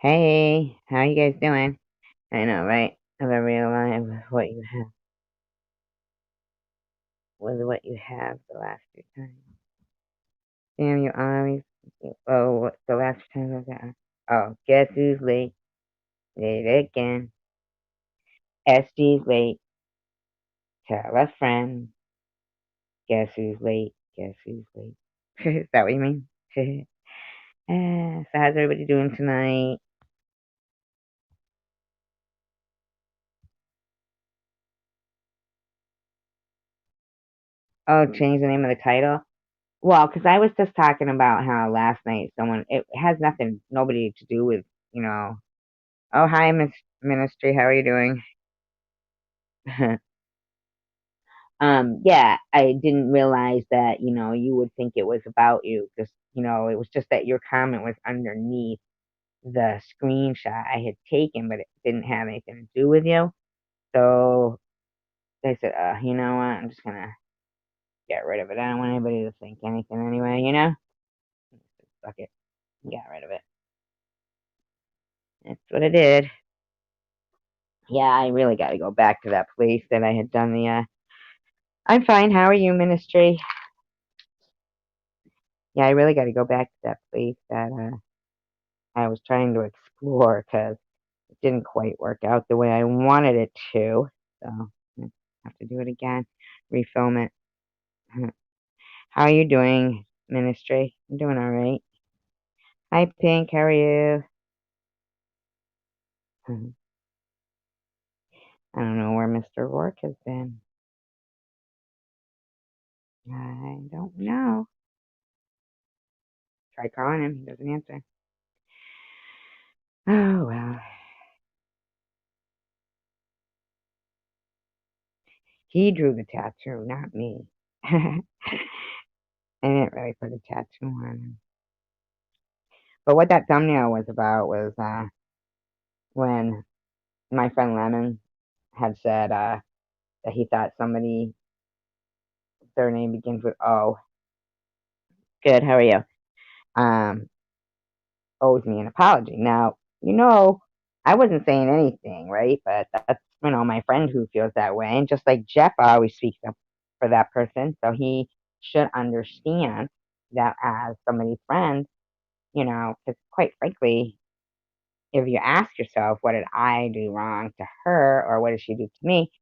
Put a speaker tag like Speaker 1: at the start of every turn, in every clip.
Speaker 1: Hey, how you guys doing? I know, right? Never realized what you have was what you have the last few times. Damn, you always. Oh, what the last time was that? Oh, guess who's late? Late again. SG's late. Tell a friend. Guess who's late? Guess who's late? Is that what you mean? So how's everybody doing tonight? Oh, change the name of the title. Well, because I was just talking about how last night it has nothing, nobody to do with, you know, oh, hi, Miss Ministry. How are you doing? Yeah, I didn't realize that, you would think it was about you because, it was just that your comment was underneath the screenshot I had taken, but it didn't have anything to do with you. So I said, you know what? I'm just gonna get rid of it. I don't want anybody to think anything anyway. Fuck it. Get rid of it. That's what I did. Yeah, I really got to go back to that place that I had done I'm fine. How are you, Ministry? Yeah, I really got to go back to that place that I was trying to explore because it didn't quite work out the way I wanted it to. So I have to do it again, refilm it. How are you doing, Ministry? I'm doing all right. Hi, Pink. How are you? I don't know where Mr. Rourke has been. I don't know. Try calling him. He doesn't answer. Oh, well. He drew the tattoo, not me. I didn't really put a tattoo on him. But what that thumbnail was about was when my friend Lemon had said that he thought somebody, their name begins with O. Good, how are you? Um, owes me an apology. Now, I wasn't saying anything, right? But that's, my friend who feels that way. And just like Jeff always speaks up for that person. So he should understand that as somebody's friend, because quite frankly, if you ask yourself, what did I do wrong to her or what did she do to me?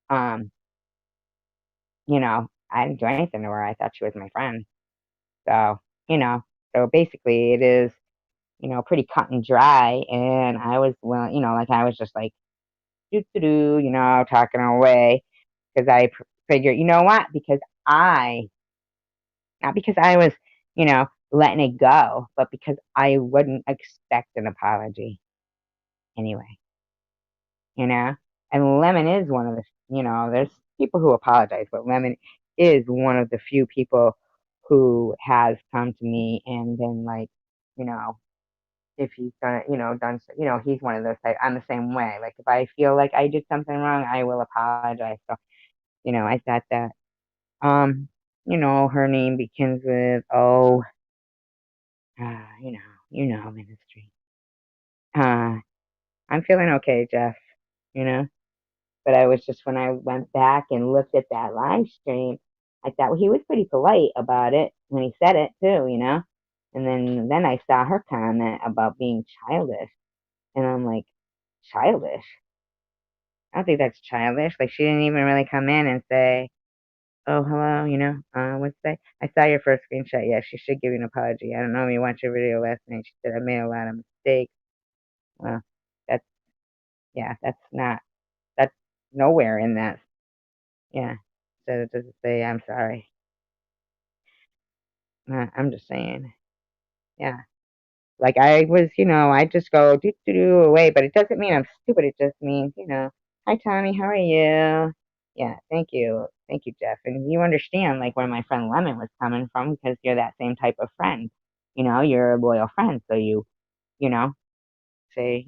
Speaker 1: Um, I didn't do anything to her. I thought she was my friend. So, you know, so basically it is, pretty cut and dry. And I was, well, like I was just like, doo doo doo, talking away because figured, you know what? Not because I was, letting it go, but because I wouldn't expect an apology anyway. you know. And Lemon is one of there's people who apologize, but Lemon is one of the few people who has come to me and been like, you know, if he's gonna, he's one of those type. I'm the same way. Like if I feel like I did something wrong, I will apologize. So, I thought that, um, her name begins with O. Ministry. Uh, I'm feeling okay, Jeff. You know. But I was just when I went back and looked at that live stream, I thought well, he was pretty polite about it when he said it too. And then I saw her comment about being childish, and I'm like, childish? I don't think that's childish. Like she didn't even really come in and say, "Oh, hello," what's that? I saw your first screenshot. Yeah, she should give you an apology. I don't know if you watched your video last night. She said I made a lot of mistakes. Well, that's yeah, that's nowhere in that. Yeah. So it doesn't say I'm sorry. I'm just saying. Yeah. Like I was, I just go do away, but it doesn't mean I'm stupid. It just means, hi Tommy, how are you? Yeah, thank you. Thank you, Jeff. And you understand like where my friend Lemon was coming from because you're that same type of friend. You're a loyal friend. So you know, say,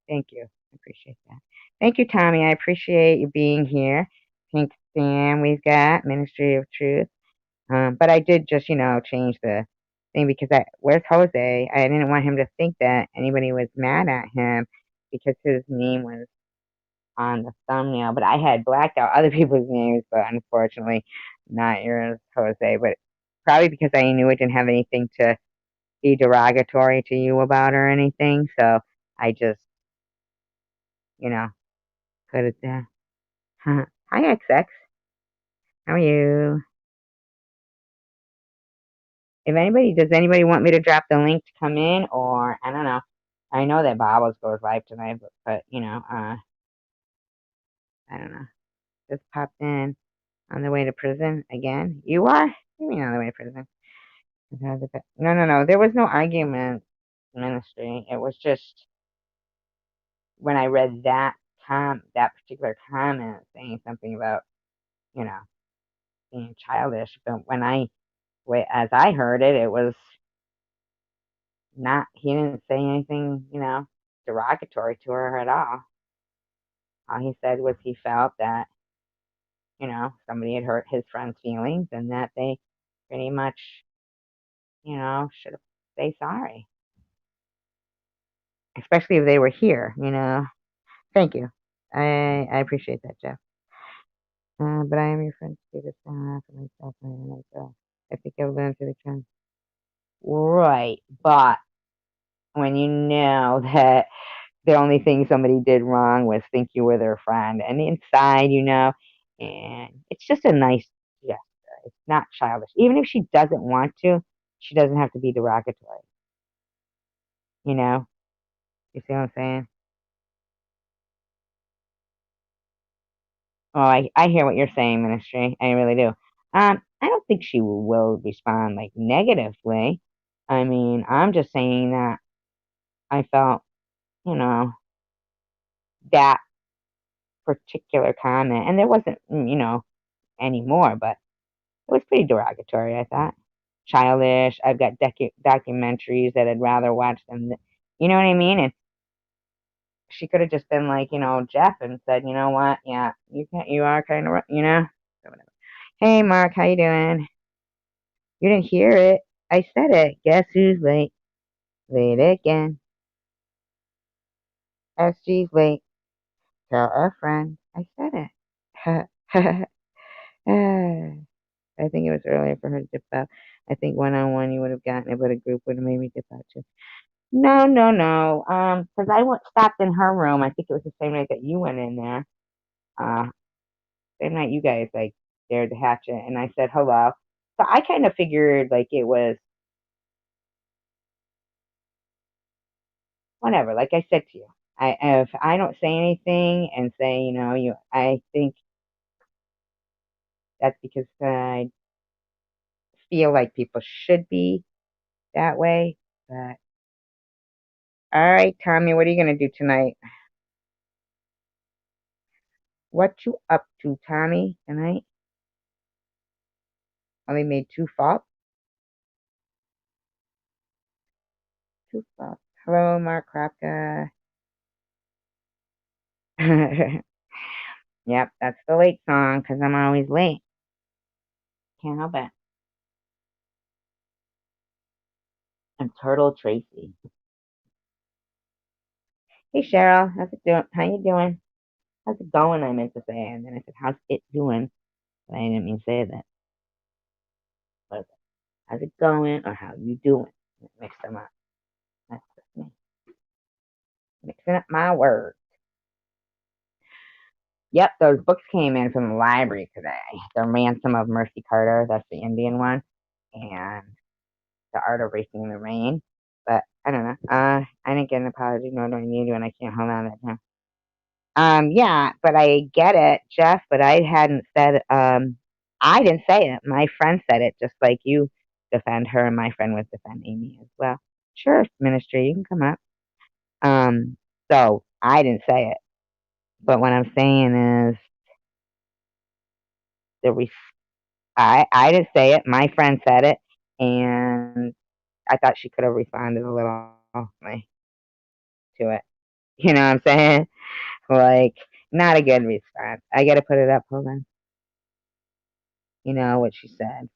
Speaker 1: thank you. I appreciate that. Thank you, Tommy. I appreciate you being here. Pink Sam, we've got Ministry of Truth. But I did just, change thing because where's Jose? I didn't want him to think that anybody was mad at him because his name was on the thumbnail, but I had blacked out other people's names, but unfortunately not yours, Jose. But probably because I knew it didn't have anything to be derogatory to you about or anything, so I just, you know, put it there. Hi, XX. How are you? If anybody, does anybody want me to drop the link to come in, or I don't know. I know that Bobbles goes live tonight, but I don't know. Just popped in on the way to prison again. You are? You mean on the way to prison? No, no, no. There was no argument, ministry. It was just when I read that particular comment saying something about you know being childish, but as I heard it, it was not. He didn't say anything, derogatory to her at all. All he said was he felt that somebody had hurt his friend's feelings and that they pretty much should have say sorry, especially if they were here. Thank you. I appreciate that, Jeff. But I am your friend to do this now for myself and myself. I think I've learned to the trend. Right, but when you know that the only thing somebody did wrong was think you were their friend, and inside, and it's just a nice gesture. It's not childish. Even if she doesn't want to, she doesn't have to be derogatory. You know? You see what I'm saying? Oh, I hear what you're saying, Ministry. I really do. I don't think she will respond like negatively. I mean, I'm just saying that I felt, you know, that particular comment, and there wasn't, any more, but it was pretty derogatory, I thought. Childish. I've got documentaries that I'd rather watch than, you know what I mean? And she could have just been like, Jeff, and said, you know what? Yeah, you are kind of, so whatever. Hey, Mark, how you doing? You didn't hear it. I said it. Guess who's late? Late again. SG's late. Tell a friend. I said it. I think it was earlier for her to dip out. I think one-on-one you would have gotten it, but a group would have made me dip out too. No, no, no. Because stopped in her room. I think it was the same night that you went in there. Uh, same night you guys like dared to hatch it, and I said hello. So I kind of figured like it was whatever. Like I said to you, if I don't say anything and say I think that's because I feel like people should be that way. But all right, Tommy, what are you gonna do tonight? What you up to, Tommy, tonight? Only made two faults. Two faults. Hello, Mark Kropka. Yep, that's the late song because I'm always late. Can't help it. I'm Turtle Tracy. Hey, Cheryl, how's it doing? How you doing? How's it going? I meant to say, and then I said, "How's it doing?" But I didn't mean to say that. But how's it going or how you doing? Mix them up. That's just me mixing up my words. Yep, those books came in from the library today. The Ransom of Mercy Carter, that's the Indian one, and The Art of Racing in the Rain. But I don't know. I didn't get an apology, nor do I need one. I can't hold on to that now. Yeah, but I get it, Jeff. But I hadn't said. I didn't say it. My friend said it, just like you defend her, and my friend was defending me as well. Sure, ministry, you can come up. So I didn't say it, but what I'm saying is the I didn't say it. My friend said it, and I thought she could have responded a little like, to it. You know what I'm saying? Like, not a good response. I gotta put it up. Hold on. You know what she said.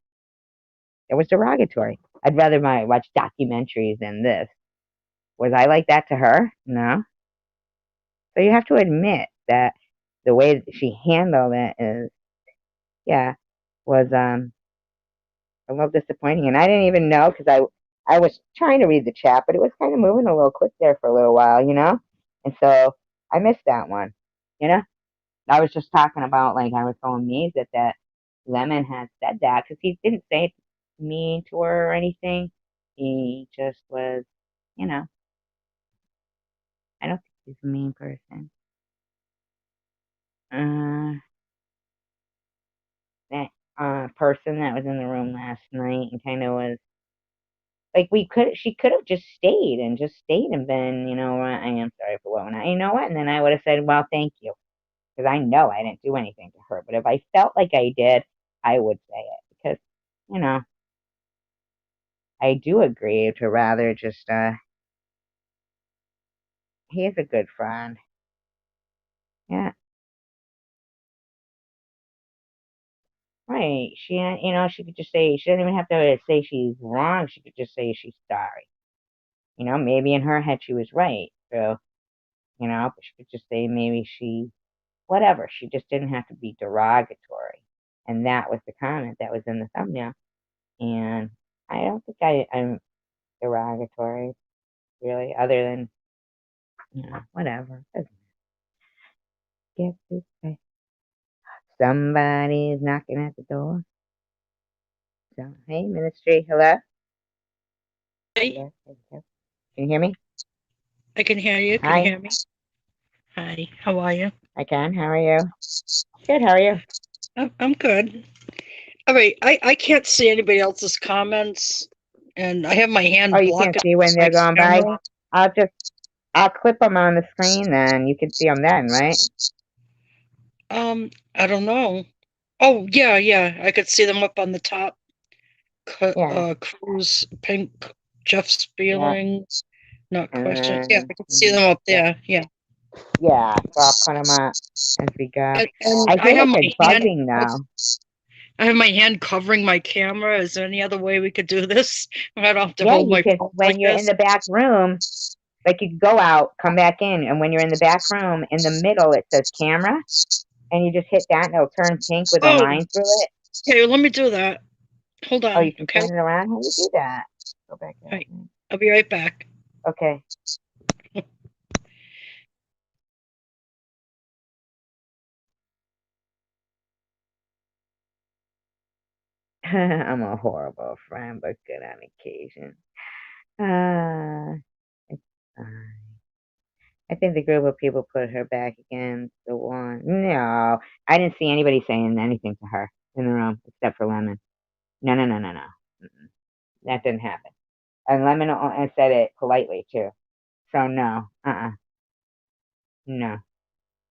Speaker 1: It was derogatory. I'd rather watch documentaries than this. Was I like that to her? No. So you have to admit that the way that she handled it is, yeah, was a little disappointing. And I didn't even know because I was trying to read the chat, but it was kind of moving a little quick there for a little while, And so I missed that one, you know. I was just talking about like I was so amazed that Lemon had said that because he didn't say it mean to her or anything. He just was, you know. I don't think he's a mean person. Uh, that person that was in the room last night and kind of was like she could have just stayed and been, I am sorry for what, you know what, and then I would have said, well, thank you, because I know I didn't do anything to her, but if I felt like I did, I would say it because, you know, I do agree to rather just, he is a good friend. Yeah, right. She could just say, she doesn't even have to say she's wrong. She could just say she's sorry. Maybe in her head she was right. So, but she could just say maybe whatever. She just didn't have to be derogatory. And that was the comment that was in the thumbnail. And I don't think I'm derogatory, really, other than, whatever. Get this way. Somebody is knocking at the door. So, hey, ministry, hello?
Speaker 2: Hi,
Speaker 1: Hello? Hello? Can you hear me?
Speaker 2: I can hear you. Can you
Speaker 1: Hi,
Speaker 2: hear me? Hi, how are you?
Speaker 1: I can. How are you? Good, how are you?
Speaker 2: I'm good. All right, I can't see anybody else's comments, and I have my
Speaker 1: Oh,
Speaker 2: hand
Speaker 1: you can't
Speaker 2: blocking
Speaker 1: see when
Speaker 2: my
Speaker 1: they're going by?
Speaker 2: camera.
Speaker 1: I'll just, I'll clip them on the screen, then you can see them then, right?
Speaker 2: I don't know. Oh, yeah, yeah, I could see them up on the top.
Speaker 1: Yeah,
Speaker 2: Cruz, Pink, Jeff's
Speaker 1: yeah.
Speaker 2: feelings, not
Speaker 1: And
Speaker 2: questions. Yeah,
Speaker 1: then,
Speaker 2: I could see them up
Speaker 1: yeah.
Speaker 2: there. Yeah,
Speaker 1: Yeah, so I'll put them up as we go.
Speaker 2: and
Speaker 1: I
Speaker 2: I
Speaker 1: feel
Speaker 2: have
Speaker 1: like
Speaker 2: my
Speaker 1: it's
Speaker 2: hand.
Speaker 1: buzzing though.
Speaker 2: I have my hand covering my camera. Is there any other way we could do this? I don't have to
Speaker 1: Yeah,
Speaker 2: hold
Speaker 1: you
Speaker 2: my
Speaker 1: could,
Speaker 2: phone
Speaker 1: when
Speaker 2: like
Speaker 1: you're in
Speaker 2: this.
Speaker 1: the back room, like you could go out, come back in, and when you're in the back room, in the middle it says camera, and you just hit that and it'll turn pink with a
Speaker 2: Oh,
Speaker 1: line through it.
Speaker 2: okay. Well, let me do that. Hold
Speaker 1: Oh, you
Speaker 2: on,
Speaker 1: can
Speaker 2: okay?
Speaker 1: turn it around? How do you do that? Go back out.
Speaker 2: Right. I'll be right back.
Speaker 1: Okay. I'm a horrible friend, but good on occasion. It's fine. I think the group of people put her back against the wall. No, I didn't see anybody saying anything to her in the room except for Lemon. No, no, no, no, no. Mm-mm. That didn't happen. And Lemon said it politely too. So no, no.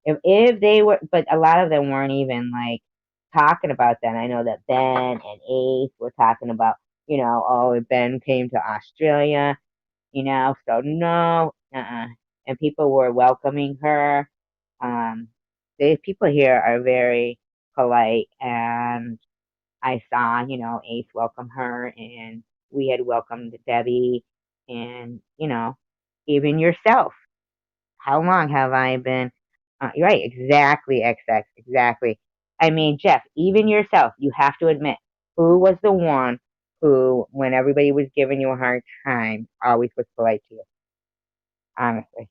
Speaker 1: If they were, but a lot of them weren't even like talking about that. I know that Ben and Ace were talking about, oh, Ben came to Australia, so no, and people were welcoming her. The people here are very polite, and I saw, Ace welcome her, and we had welcomed Debbie, and even yourself. How long have I been? You're right, exactly, XX, exactly. I mean, Jeff, even yourself, you have to admit, who was the one who, when everybody was giving you a hard time, always was polite to you? Honestly,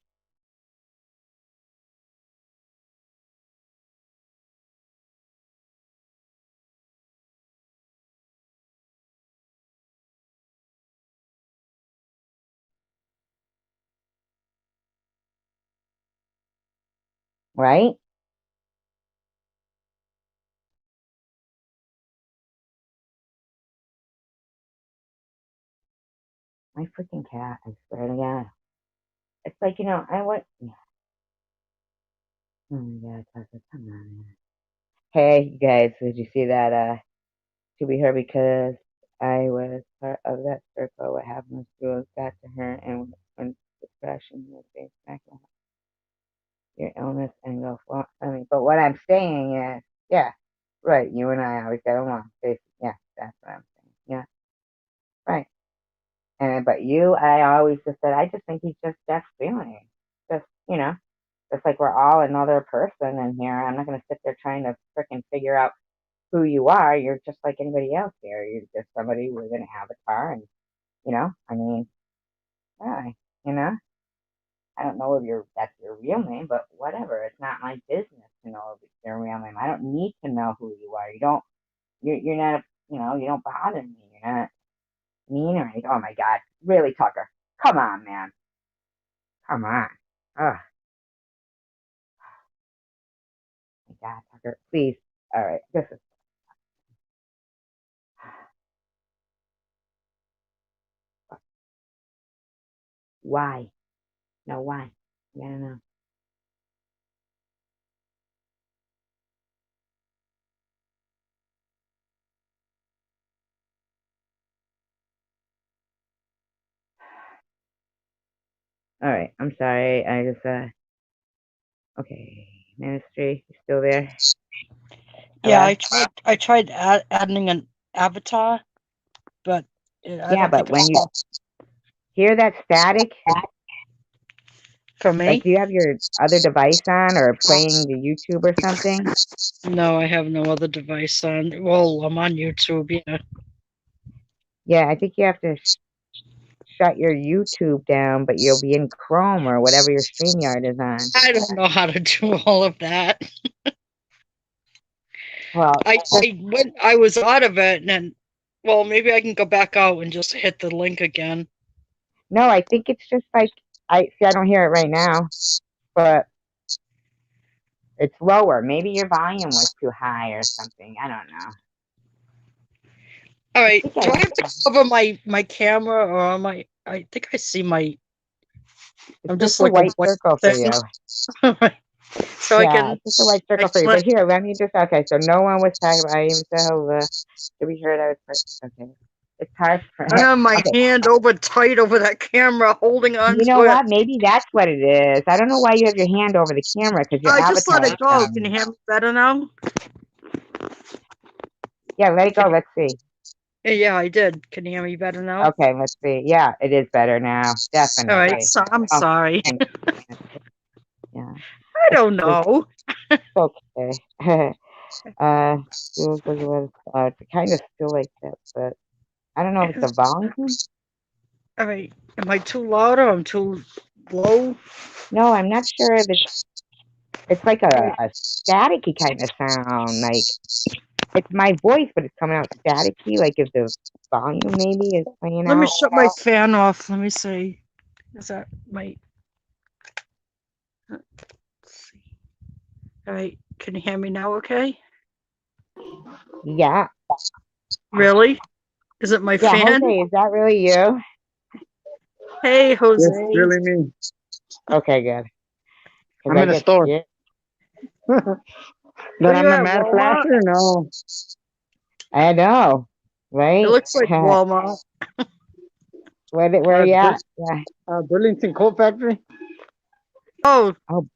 Speaker 1: right? My freaking cat, I swear to God. It's like, I want. Oh my God, Tucker, come on, man. Hey, you guys, did you see that? To be her because I was part of that circle. What happened was schools got to her and when depression was based back on your illness and go for. I mean, but what I'm saying is, yeah, right. You and I always get along. Yeah, that's what I'm saying. Yeah, right. But you, I always just said, I just think he's just Jeff's feeling. Just, just like we're all another person in here. I'm not going to sit there trying to freaking figure out who you are. You're just like anybody else here. You're just somebody with an avatar. And, I mean, yeah, you know, I don't know if that's your real name, but whatever. It's not my business to know if it's your real name. I don't need to know who you are. You're not, you don't bother me. You're not mean or anything. Oh my God. Really, Tucker? Come on, man. Come on. Oh my God, Tucker. Please. All right. This is why. No, why? I don't know. All right. I'm sorry. I just, okay. Ministry, you still there?
Speaker 2: Yeah,
Speaker 1: Hello?
Speaker 2: I tried adding an avatar, but I
Speaker 1: Yeah,
Speaker 2: don't think
Speaker 1: but when you
Speaker 2: it's
Speaker 1: hear that static,
Speaker 2: for
Speaker 1: like,
Speaker 2: me.
Speaker 1: do you have your other device on or playing the YouTube or something?
Speaker 2: No, I have no other device on. Well, I'm on YouTube. Yeah,
Speaker 1: Yeah, I think you have to shut your YouTube down, but you'll be in Chrome or whatever your StreamYard is on.
Speaker 2: I don't know how to do all of that.
Speaker 1: Well, just
Speaker 2: I was out of it, and then, well, maybe I can go back out and just hit the link again.
Speaker 1: no, I think it's just like I see. I don't hear it right now, but it's lower. Maybe your volume was too high or something. I don't know.
Speaker 2: All
Speaker 1: I
Speaker 2: right,
Speaker 1: think
Speaker 2: do
Speaker 1: I
Speaker 2: I have to cover my camera or my? I think I see my.
Speaker 1: it's
Speaker 2: I'm
Speaker 1: just
Speaker 2: just
Speaker 1: a
Speaker 2: like a
Speaker 1: white
Speaker 2: white
Speaker 1: circle for
Speaker 2: thing,
Speaker 1: you.
Speaker 2: so I
Speaker 1: Yeah,
Speaker 2: can
Speaker 1: it's just a white
Speaker 2: I
Speaker 1: circle for you. But
Speaker 2: select.
Speaker 1: here, let me just okay. So no one was talking about. I even said hello. Did we hear that? Okay. It's hard for
Speaker 2: I have my
Speaker 1: okay.
Speaker 2: hand over tight over that camera, holding on
Speaker 1: You know
Speaker 2: to it.
Speaker 1: what? Maybe that's what it is. I don't know why you have your hand over the camera because your
Speaker 2: I just let
Speaker 1: avatar
Speaker 2: it
Speaker 1: is
Speaker 2: go. Can you
Speaker 1: down.
Speaker 2: hear me better now?
Speaker 1: Yeah, let it go. Let's see.
Speaker 2: Yeah, I did. Can you hear me better now?
Speaker 1: Okay, let's see. Yeah, it is better now.
Speaker 2: All right.
Speaker 1: Definitely.
Speaker 2: So I'm
Speaker 1: Oh,
Speaker 2: sorry.
Speaker 1: thank goodness. Yeah,
Speaker 2: I
Speaker 1: it's
Speaker 2: don't
Speaker 1: just
Speaker 2: know.
Speaker 1: okay. Feels like it was, it's kind of still like that, but I don't know if it's the volume.
Speaker 2: All right. Am I too loud or I'm too low?
Speaker 1: No, I'm not sure if it's like a staticky kind of sound. Like it's my voice, but it's coming out staticky. Like if the volume maybe is playing
Speaker 2: Let me
Speaker 1: out.
Speaker 2: shut my fan off. Let me see. Is that my? Let's see. All right. Can you hear me now? Okay.
Speaker 1: Yeah,
Speaker 2: Really? Is it my
Speaker 1: yeah.
Speaker 2: fan?
Speaker 1: Jose, is that really you?
Speaker 2: Hey,
Speaker 3: Yes,
Speaker 2: Jose.
Speaker 3: really me.
Speaker 1: Okay, good. Because
Speaker 3: I'm
Speaker 1: I
Speaker 3: in a
Speaker 1: get
Speaker 3: store.
Speaker 1: scared.
Speaker 2: Where
Speaker 3: That
Speaker 2: you
Speaker 3: I'm a
Speaker 2: at?
Speaker 3: mad
Speaker 2: Walmart?
Speaker 3: flasher? No.
Speaker 1: I know,
Speaker 2: It
Speaker 1: right?
Speaker 2: looks like Walmart.
Speaker 1: Where
Speaker 3: Uh,
Speaker 1: you
Speaker 3: Bur-
Speaker 1: at? Yeah.
Speaker 3: Burlington Coat Factory?
Speaker 2: Oh,
Speaker 1: Oh,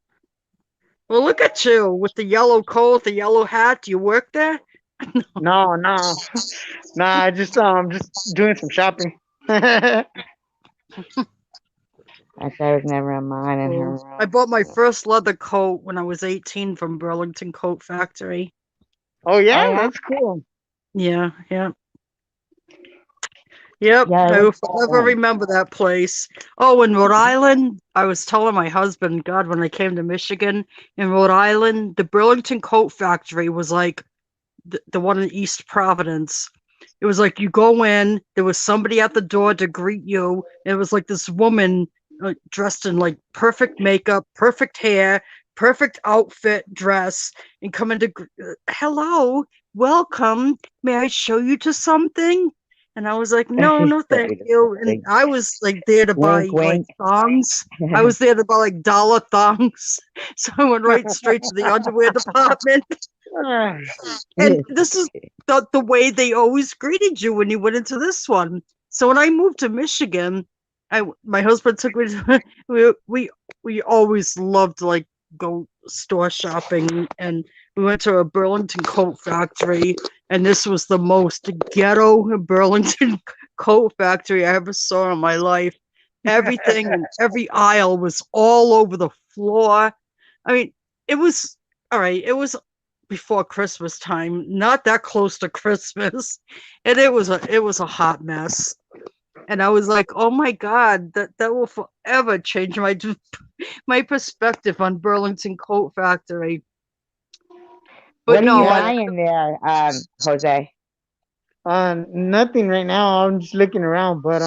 Speaker 2: well, look at you with the yellow coat, the yellow hat. Do you work there?
Speaker 3: No, no. Nah, just doing some shopping.
Speaker 1: actually, I was never on mine in her
Speaker 2: Oh,
Speaker 1: room.
Speaker 2: I bought my first leather coat when I was 18 from Burlington Coat Factory.
Speaker 3: Oh
Speaker 1: Oh
Speaker 3: yeah,
Speaker 1: yeah,
Speaker 3: that's cool.
Speaker 2: Yeah, yeah. Yep,
Speaker 1: yeah.
Speaker 2: I
Speaker 1: It
Speaker 2: will
Speaker 1: looks
Speaker 2: forever
Speaker 1: good.
Speaker 2: remember that place. Oh, in Rhode Island, I was telling my husband, God, when I came to Michigan, in Rhode Island, the Burlington Coat Factory was like the one in East Providence. It was like you go in, there was somebody at the door to greet you. And it was like this woman dressed in like perfect makeup, perfect hair, perfect outfit, dress, and come into hello, welcome. May I show you to something? And I was like, no,
Speaker 1: She
Speaker 2: no,
Speaker 1: showed
Speaker 2: thank
Speaker 1: you to
Speaker 2: you. And
Speaker 1: something.
Speaker 2: I was like there to
Speaker 1: Wink,
Speaker 2: buy like
Speaker 1: wink.
Speaker 2: thongs. I was there to buy like dollar thongs. So I went right straight to the underwear department.
Speaker 3: Ah,
Speaker 2: And this is the way they always greeted you when you went into this one. So when I moved to Michigan, my husband took me to we always loved to like go store shopping, and we went to a Burlington coat factory, and this was the most ghetto Burlington coat factory I ever saw in my life. Everything and every aisle was all over the floor. I mean, it was all right. It was before Christmas time, not that close to Christmas, and it was a hot mess. And I was like, "Oh my God, that will forever change my perspective on Burlington Coat Factory."
Speaker 1: What
Speaker 2: But
Speaker 1: are you
Speaker 2: no,
Speaker 3: Yeah.
Speaker 1: buying there, Jose?
Speaker 3: Nothing right now. I'm just looking around, but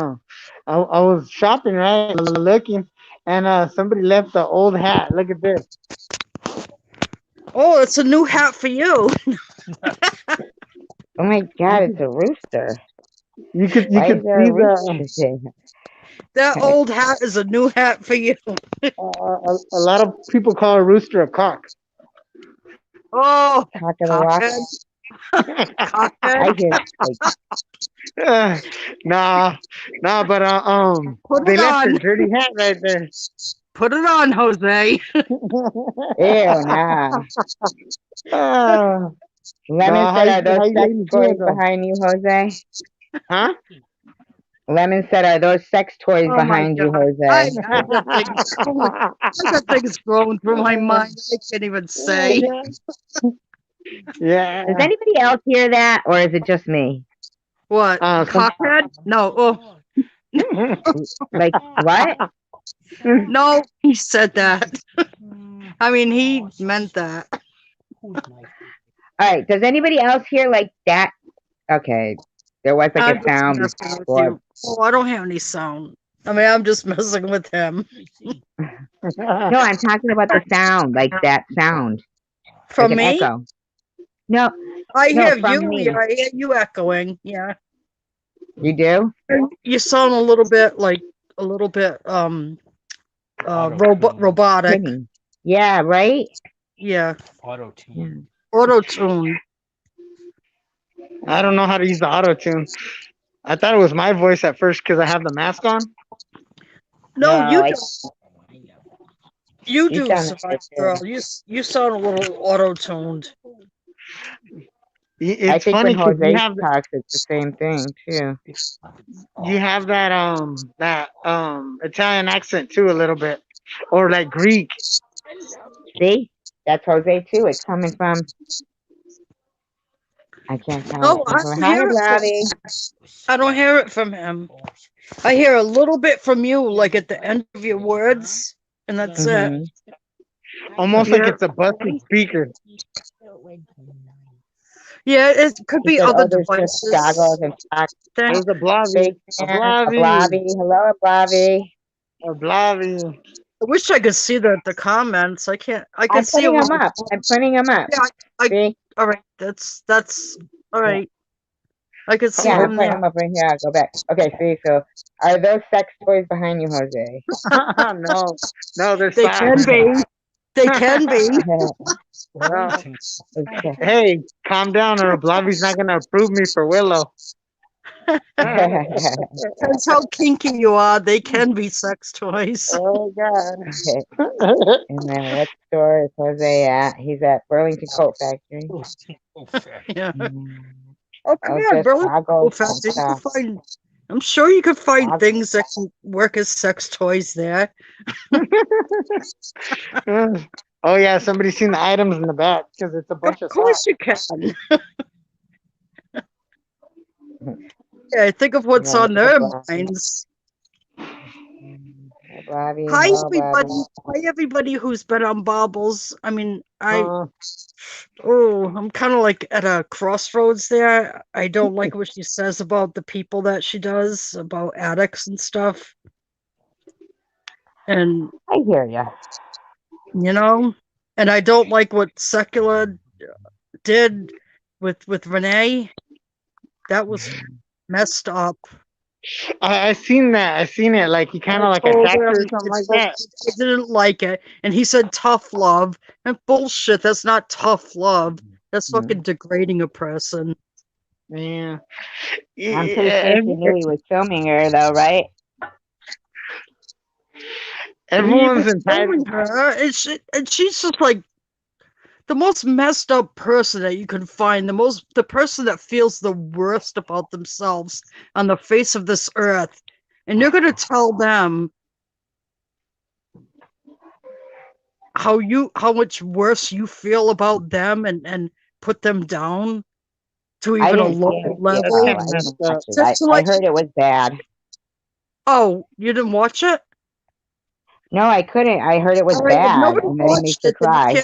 Speaker 3: I was shopping, right, looking, and somebody left the old hat. Look at this.
Speaker 2: oh, it's a new hat for you.
Speaker 1: Oh my
Speaker 3: You
Speaker 1: God, it's
Speaker 3: could
Speaker 1: a rooster.
Speaker 3: you
Speaker 1: Why
Speaker 3: could
Speaker 1: is there
Speaker 3: see
Speaker 1: a rooster
Speaker 2: That
Speaker 1: there?
Speaker 2: old hat is a new hat for you.
Speaker 3: a lot of people call a rooster a cock.
Speaker 2: Oh,
Speaker 1: Cock of the walk.
Speaker 2: cockhead, cockhead.
Speaker 1: I hear like
Speaker 3: Uh, nah, nah, but
Speaker 2: Put
Speaker 3: they
Speaker 2: it
Speaker 3: left their
Speaker 2: on.
Speaker 3: dirty hat right there.
Speaker 2: Put it on, Jose.
Speaker 1: ew, nah.
Speaker 3: uh,
Speaker 1: Lemon
Speaker 3: nah,
Speaker 1: said, "Are those
Speaker 3: how you
Speaker 1: sex
Speaker 3: ladies doing
Speaker 1: toys
Speaker 3: though?
Speaker 1: behind you, Jose?"
Speaker 3: Huh?
Speaker 1: Lemon said, "Are those sex toys
Speaker 2: Oh my
Speaker 1: behind you,
Speaker 2: God. I,
Speaker 1: Jose?"
Speaker 2: I got things going. I got things growing through my mind. I can't even say.
Speaker 1: Does
Speaker 3: Yeah.
Speaker 1: anybody else hear that, or is it just me?
Speaker 2: What?
Speaker 3: Some,
Speaker 2: Cockhead? No. Oh,
Speaker 1: Like what?
Speaker 2: no. He said that. I mean, he meant that.
Speaker 1: All right. Does anybody else hear like that? Okay. There was like a
Speaker 2: I'm just
Speaker 1: sound
Speaker 2: messing with
Speaker 1: before.
Speaker 2: you. Oh, I don't have any sound. I mean, I'm just messing with him.
Speaker 1: No, I'm talking about the sound, like that sound, like
Speaker 2: From
Speaker 1: an
Speaker 2: me?
Speaker 1: echo. No,
Speaker 2: I
Speaker 1: no,
Speaker 2: hear
Speaker 1: from
Speaker 2: you. Yeah,
Speaker 1: me.
Speaker 2: I hear you echoing. Yeah.
Speaker 1: You do?
Speaker 2: You sound a little bit robotic.
Speaker 1: Kidding. Yeah, right?
Speaker 2: Yeah.
Speaker 1: Yeah.
Speaker 2: Auto tune.
Speaker 3: I don't know how to use the auto tune. I thought it was my voice at first because I have the mask on.
Speaker 1: No,
Speaker 2: No, you
Speaker 1: I,
Speaker 2: do. You
Speaker 1: you
Speaker 2: do,
Speaker 1: sound
Speaker 2: Savage
Speaker 1: good
Speaker 2: Girl.
Speaker 1: too.
Speaker 2: You sound a little auto tuned.
Speaker 1: I
Speaker 3: It's
Speaker 1: think when
Speaker 3: funny because
Speaker 1: Jose talks, it's the same thing too.
Speaker 3: you have that Italian accent too a little bit, or like Greek.
Speaker 1: See? That's Jose too. It's coming from, I can't tell. It's
Speaker 2: No,
Speaker 1: coming
Speaker 2: I
Speaker 1: from,
Speaker 2: don't
Speaker 1: hi,
Speaker 2: hear it from
Speaker 1: Blobby.
Speaker 2: I don't hear it from him. I hear a little bit from you, like at the end of your words, and that's it.
Speaker 1: Mm-hmm.
Speaker 3: Almost like
Speaker 2: Yeah,
Speaker 3: it's a busted speaker.
Speaker 2: yeah. It could
Speaker 1: He
Speaker 2: be
Speaker 1: said,
Speaker 2: other
Speaker 1: oh, there's just goggles
Speaker 2: devices.
Speaker 1: and talk.
Speaker 2: Thing.
Speaker 3: There's a blobby,
Speaker 1: Big
Speaker 3: a
Speaker 1: fan, a
Speaker 3: blobby,
Speaker 1: Blobby. Hello, a Blobby.
Speaker 3: a blobby.
Speaker 2: I wish I could see the comments. I can't. I can
Speaker 1: I'm
Speaker 2: see
Speaker 1: putting
Speaker 2: them
Speaker 1: them
Speaker 2: on.
Speaker 1: up. I'm putting them up.
Speaker 2: Yeah. I.
Speaker 1: See?
Speaker 2: All right. That's all
Speaker 1: Yeah.
Speaker 2: right. I can see
Speaker 1: Yeah, I'm
Speaker 2: them
Speaker 1: putting
Speaker 2: there.
Speaker 1: them up right here. I'll go back. Okay, see, so are those sex toys behind you, Jose?
Speaker 3: No, no, they're
Speaker 2: They can
Speaker 3: socks.
Speaker 2: be. They can be.
Speaker 3: No.
Speaker 1: Okay.
Speaker 3: Hey, calm down, or Blobby's not gonna approve me for Willow.
Speaker 2: That's how kinky you are. They can be sex toys.
Speaker 3: Oh God.
Speaker 1: And then what store is Jose at? He's at Burlington Coat Factory.
Speaker 2: Yeah.
Speaker 1: Mm.
Speaker 2: Oh, come
Speaker 1: Oh,
Speaker 2: on,
Speaker 1: just
Speaker 2: bro. Go
Speaker 1: goggles and
Speaker 2: fast. You can
Speaker 1: stuff.
Speaker 2: find. I'm sure you could find
Speaker 1: Goggles.
Speaker 2: things that can work as sex toys there.
Speaker 3: Oh yeah, somebody's seen the items in the back because it's a
Speaker 2: Of
Speaker 3: bunch of
Speaker 2: course
Speaker 3: socks.
Speaker 2: you can. Yeah, think of what's
Speaker 1: Yeah,
Speaker 2: on
Speaker 1: there's a
Speaker 2: their
Speaker 1: Blobby.
Speaker 2: minds.
Speaker 1: Hi, Blobby.
Speaker 2: Hi,
Speaker 1: Hello,
Speaker 2: everybody.
Speaker 1: Blobby.
Speaker 2: Hi, everybody who's been on Bobbles. I mean,
Speaker 3: Uh,
Speaker 2: I'm kind of like at a crossroads there. I don't like what she says about the people that she does, about addicts and stuff. And,
Speaker 1: I hear ya.
Speaker 2: you know, and I don't like what Secular did with Renee. That was messed up.
Speaker 3: I seen that. I seen it. Like he kind
Speaker 2: I
Speaker 3: of like
Speaker 2: told
Speaker 3: attacked
Speaker 2: him
Speaker 3: her or something like that.
Speaker 2: I didn't like it, and he said tough love. And bullshit. That's not tough love. That's fucking degrading a person.
Speaker 3: Yeah.
Speaker 1: I'm pretty sure she knew he was filming her, though, right?
Speaker 2: He
Speaker 3: Everyone's
Speaker 2: was
Speaker 3: entitled.
Speaker 2: filming her, and she's just like the most messed up person that you can find, the person that feels the worst about themselves on the face of this earth, and you're gonna tell them how much worse you feel about them and put them down to
Speaker 1: I
Speaker 2: even a
Speaker 1: didn't see
Speaker 2: lower
Speaker 1: any of it
Speaker 3: That's
Speaker 1: though.
Speaker 2: level.
Speaker 3: kind
Speaker 1: I
Speaker 3: of
Speaker 1: didn't
Speaker 3: messed
Speaker 1: watch
Speaker 3: up.
Speaker 1: it.
Speaker 2: Just to
Speaker 1: I
Speaker 2: like,
Speaker 1: heard it was bad.
Speaker 2: oh, you didn't watch it?
Speaker 1: No, I couldn't. I heard it was
Speaker 2: All right, if
Speaker 1: bad,
Speaker 2: nobody
Speaker 1: and then it makes
Speaker 2: watched
Speaker 1: you
Speaker 2: it, then
Speaker 1: cry.
Speaker 2: you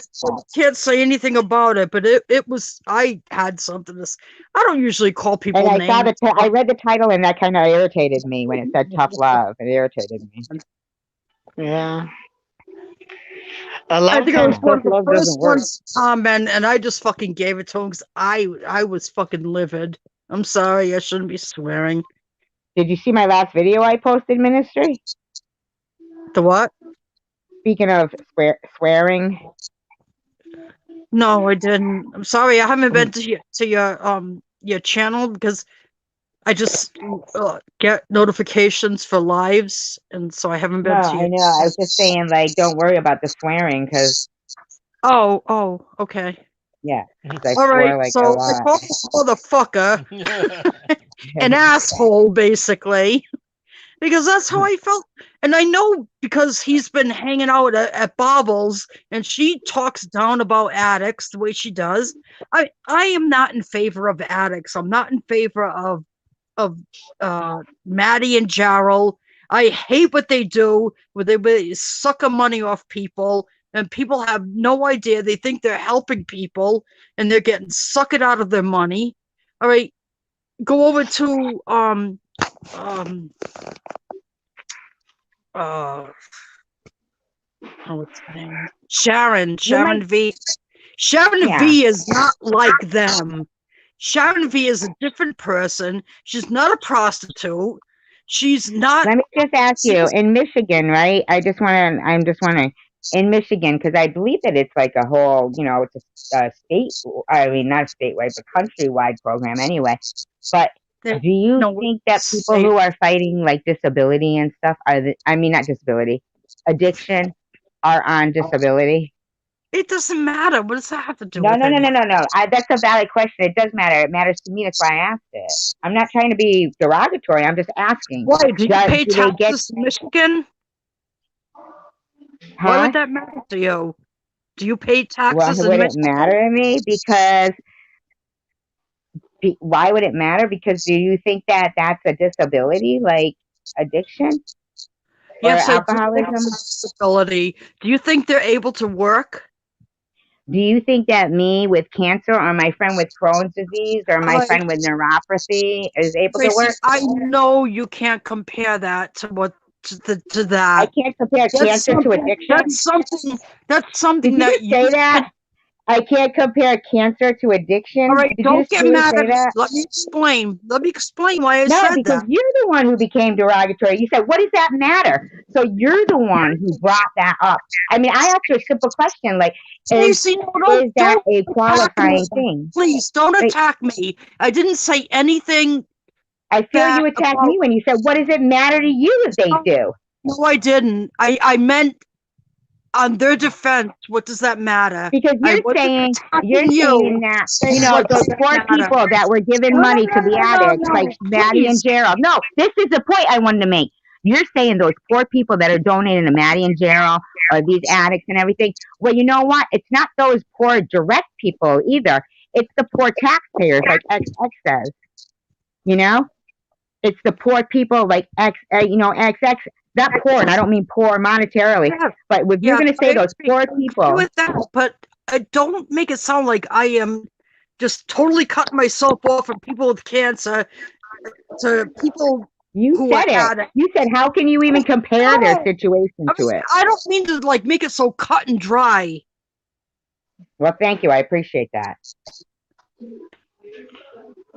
Speaker 2: can't say anything about it. But it was. I had something to. I don't usually call
Speaker 1: And
Speaker 2: people
Speaker 1: I saw
Speaker 2: names.
Speaker 1: I read the title, and that kind of irritated me when it said "tough love." It irritated me.
Speaker 3: Yeah. A lot
Speaker 2: I
Speaker 3: of
Speaker 2: think I was
Speaker 3: times
Speaker 2: one
Speaker 3: tough
Speaker 2: of the
Speaker 3: love doesn't
Speaker 2: first
Speaker 3: work.
Speaker 2: ones to comment, and I just fucking gave it to him because I was fucking livid. I'm sorry, I shouldn't be swearing.
Speaker 1: Did you see my last video I posted, Ministry?
Speaker 2: The what?
Speaker 1: Speaking of swearing,
Speaker 2: No, I didn't. I'm sorry, I haven't been to your channel because I just get notifications for lives, and so I haven't
Speaker 1: no,
Speaker 2: been to
Speaker 1: I
Speaker 2: your.
Speaker 1: know. I was just saying, like, don't worry about the swearing, because
Speaker 2: Oh, okay.
Speaker 1: yeah, because I
Speaker 2: All right,
Speaker 1: swear like a
Speaker 2: so I
Speaker 1: lot.
Speaker 2: call this motherfucker an asshole, basically, because that's how I felt. And I know because he's been hanging out at Bobbles, and she talks down about addicts the way she does. I am not in favor of addicts. I'm not in favor of Maddie and Jarrell. I hate what they do, where they suck the money off people, and people have no idea. They think they're helping people, and they're getting sucked out of their money. All right, go over to um uh what's her name?
Speaker 1: You
Speaker 2: Sharon
Speaker 1: might,
Speaker 2: V. Sharon
Speaker 1: yeah.
Speaker 2: V is not like them. Sharon V is a different person. She's not a prostitute. She's not.
Speaker 1: Let me just ask you, in Michigan, right? I'm just wondering, in Michigan, because I believe that it's like a whole, it's a state, I mean, not statewide, but countrywide program anyway. But do you
Speaker 2: No,
Speaker 1: think that people who are fighting like disability and stuff I mean, not disability, addiction, are on disability?
Speaker 2: it doesn't matter. What does that have to do
Speaker 1: No,
Speaker 2: with
Speaker 1: no, no, no,
Speaker 2: anything?
Speaker 1: no, no. That's a valid question. It does matter. It matters to me. That's why I asked it. I'm not trying to be derogatory. I'm just asking.
Speaker 2: Why do you pay
Speaker 1: Do they get,
Speaker 2: taxes in Michigan? Why
Speaker 1: huh?
Speaker 2: would that matter to you? Do you pay
Speaker 1: Well,
Speaker 2: taxes in
Speaker 1: would it
Speaker 2: Michigan?
Speaker 1: matter to me? Because why would it matter? Because do you think that that's a disability, like addiction or
Speaker 2: Yes, I do think it's a
Speaker 1: alcoholism?
Speaker 2: disability. Do you think they're able to work?
Speaker 1: Do you think that me with cancer or my friend with Crohn's disease or my
Speaker 2: Like,
Speaker 1: friend with neuropathy is able to
Speaker 2: Tracy,
Speaker 1: work?
Speaker 2: I know you can't compare that to
Speaker 1: I
Speaker 2: that.
Speaker 1: can't compare
Speaker 2: That's
Speaker 1: cancer to
Speaker 2: something.
Speaker 1: addiction.
Speaker 2: That's
Speaker 1: Did
Speaker 2: something
Speaker 1: you
Speaker 2: that
Speaker 1: just
Speaker 2: you
Speaker 1: say
Speaker 2: can.
Speaker 1: that? I can't compare cancer to
Speaker 2: All
Speaker 1: addiction.
Speaker 2: right,
Speaker 1: Did you
Speaker 2: don't
Speaker 1: just
Speaker 2: get
Speaker 1: really
Speaker 2: mad
Speaker 1: say
Speaker 2: at me.
Speaker 1: that?
Speaker 2: Let me explain. Let me explain why I
Speaker 1: No,
Speaker 2: said
Speaker 1: because
Speaker 2: that.
Speaker 1: you're the one who became derogatory. You said, what does that matter? So you're the one who brought that up. I mean, I asked you a simple question, like, is
Speaker 2: Tracy, no,
Speaker 1: is that
Speaker 2: don't
Speaker 1: a
Speaker 2: attack me.
Speaker 1: qualifying thing?
Speaker 2: Please don't
Speaker 1: Like,
Speaker 2: attack me. I didn't say anything
Speaker 1: I feel
Speaker 2: bad
Speaker 1: you attacked
Speaker 2: about.
Speaker 1: me when you said, what does it matter to you if they do?
Speaker 2: No, I didn't. I meant on their defense. What does that matter?
Speaker 1: Because
Speaker 2: I
Speaker 1: you're
Speaker 2: wasn't
Speaker 1: saying
Speaker 2: attacking you.
Speaker 1: that,
Speaker 2: Saying what
Speaker 1: those
Speaker 2: does that
Speaker 1: poor
Speaker 2: matter?
Speaker 1: people that were giving
Speaker 2: No, no,
Speaker 1: money
Speaker 2: no,
Speaker 1: to the
Speaker 2: no, no,
Speaker 1: addicts, like
Speaker 2: no.
Speaker 1: Maddie and
Speaker 2: Please.
Speaker 1: Gerald. No, this is the point I wanted to make. You're saying those poor people that are donating to Maddie and Gerald or these addicts and everything. Well, you know what? It's not those poor direct people either. It's the poor taxpayers, like XX says. You know, it's the poor people like XX. Not poor, and I don't mean poor monetarily,
Speaker 2: Yeah,
Speaker 1: but if you're
Speaker 2: yeah,
Speaker 1: going to
Speaker 2: I
Speaker 1: say those
Speaker 2: agree.
Speaker 1: poor
Speaker 2: I agree
Speaker 1: people,
Speaker 2: with that, but don't make it sound like I am just totally cutting myself off from people with cancer to people
Speaker 1: you
Speaker 2: who are
Speaker 1: said it.
Speaker 2: addicts.
Speaker 1: You said, how can you even compare their
Speaker 2: No,
Speaker 1: situation
Speaker 2: I
Speaker 1: to
Speaker 2: mean,
Speaker 1: it?
Speaker 2: I don't mean to like make it so cut and dry.
Speaker 1: Well, thank you. I appreciate that.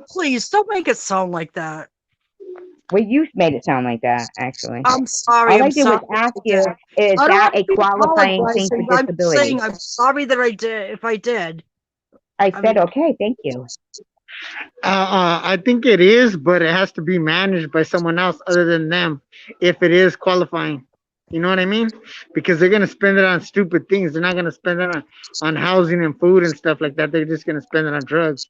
Speaker 2: Please don't make it sound like that.
Speaker 1: Well, you made it sound like that, actually.
Speaker 2: I'm sorry.
Speaker 1: All
Speaker 2: I'm
Speaker 1: I did was
Speaker 2: sorry
Speaker 1: ask
Speaker 2: about
Speaker 1: you,
Speaker 2: that.
Speaker 1: is
Speaker 2: I don't
Speaker 1: that
Speaker 2: want to
Speaker 1: a
Speaker 2: be
Speaker 1: qualifying thing for
Speaker 2: apologizing. I'm
Speaker 1: disability?
Speaker 2: saying I'm sorry that I did. If I did,
Speaker 1: I
Speaker 2: I
Speaker 1: said,
Speaker 2: mean,
Speaker 1: okay, thank you.
Speaker 3: I think it is, but it has to be managed by someone else other than them if it is qualifying. You know what I mean? Because they're gonna spend it on stupid things. They're not gonna spend it on housing and food and stuff like that. They're just gonna spend it on drugs.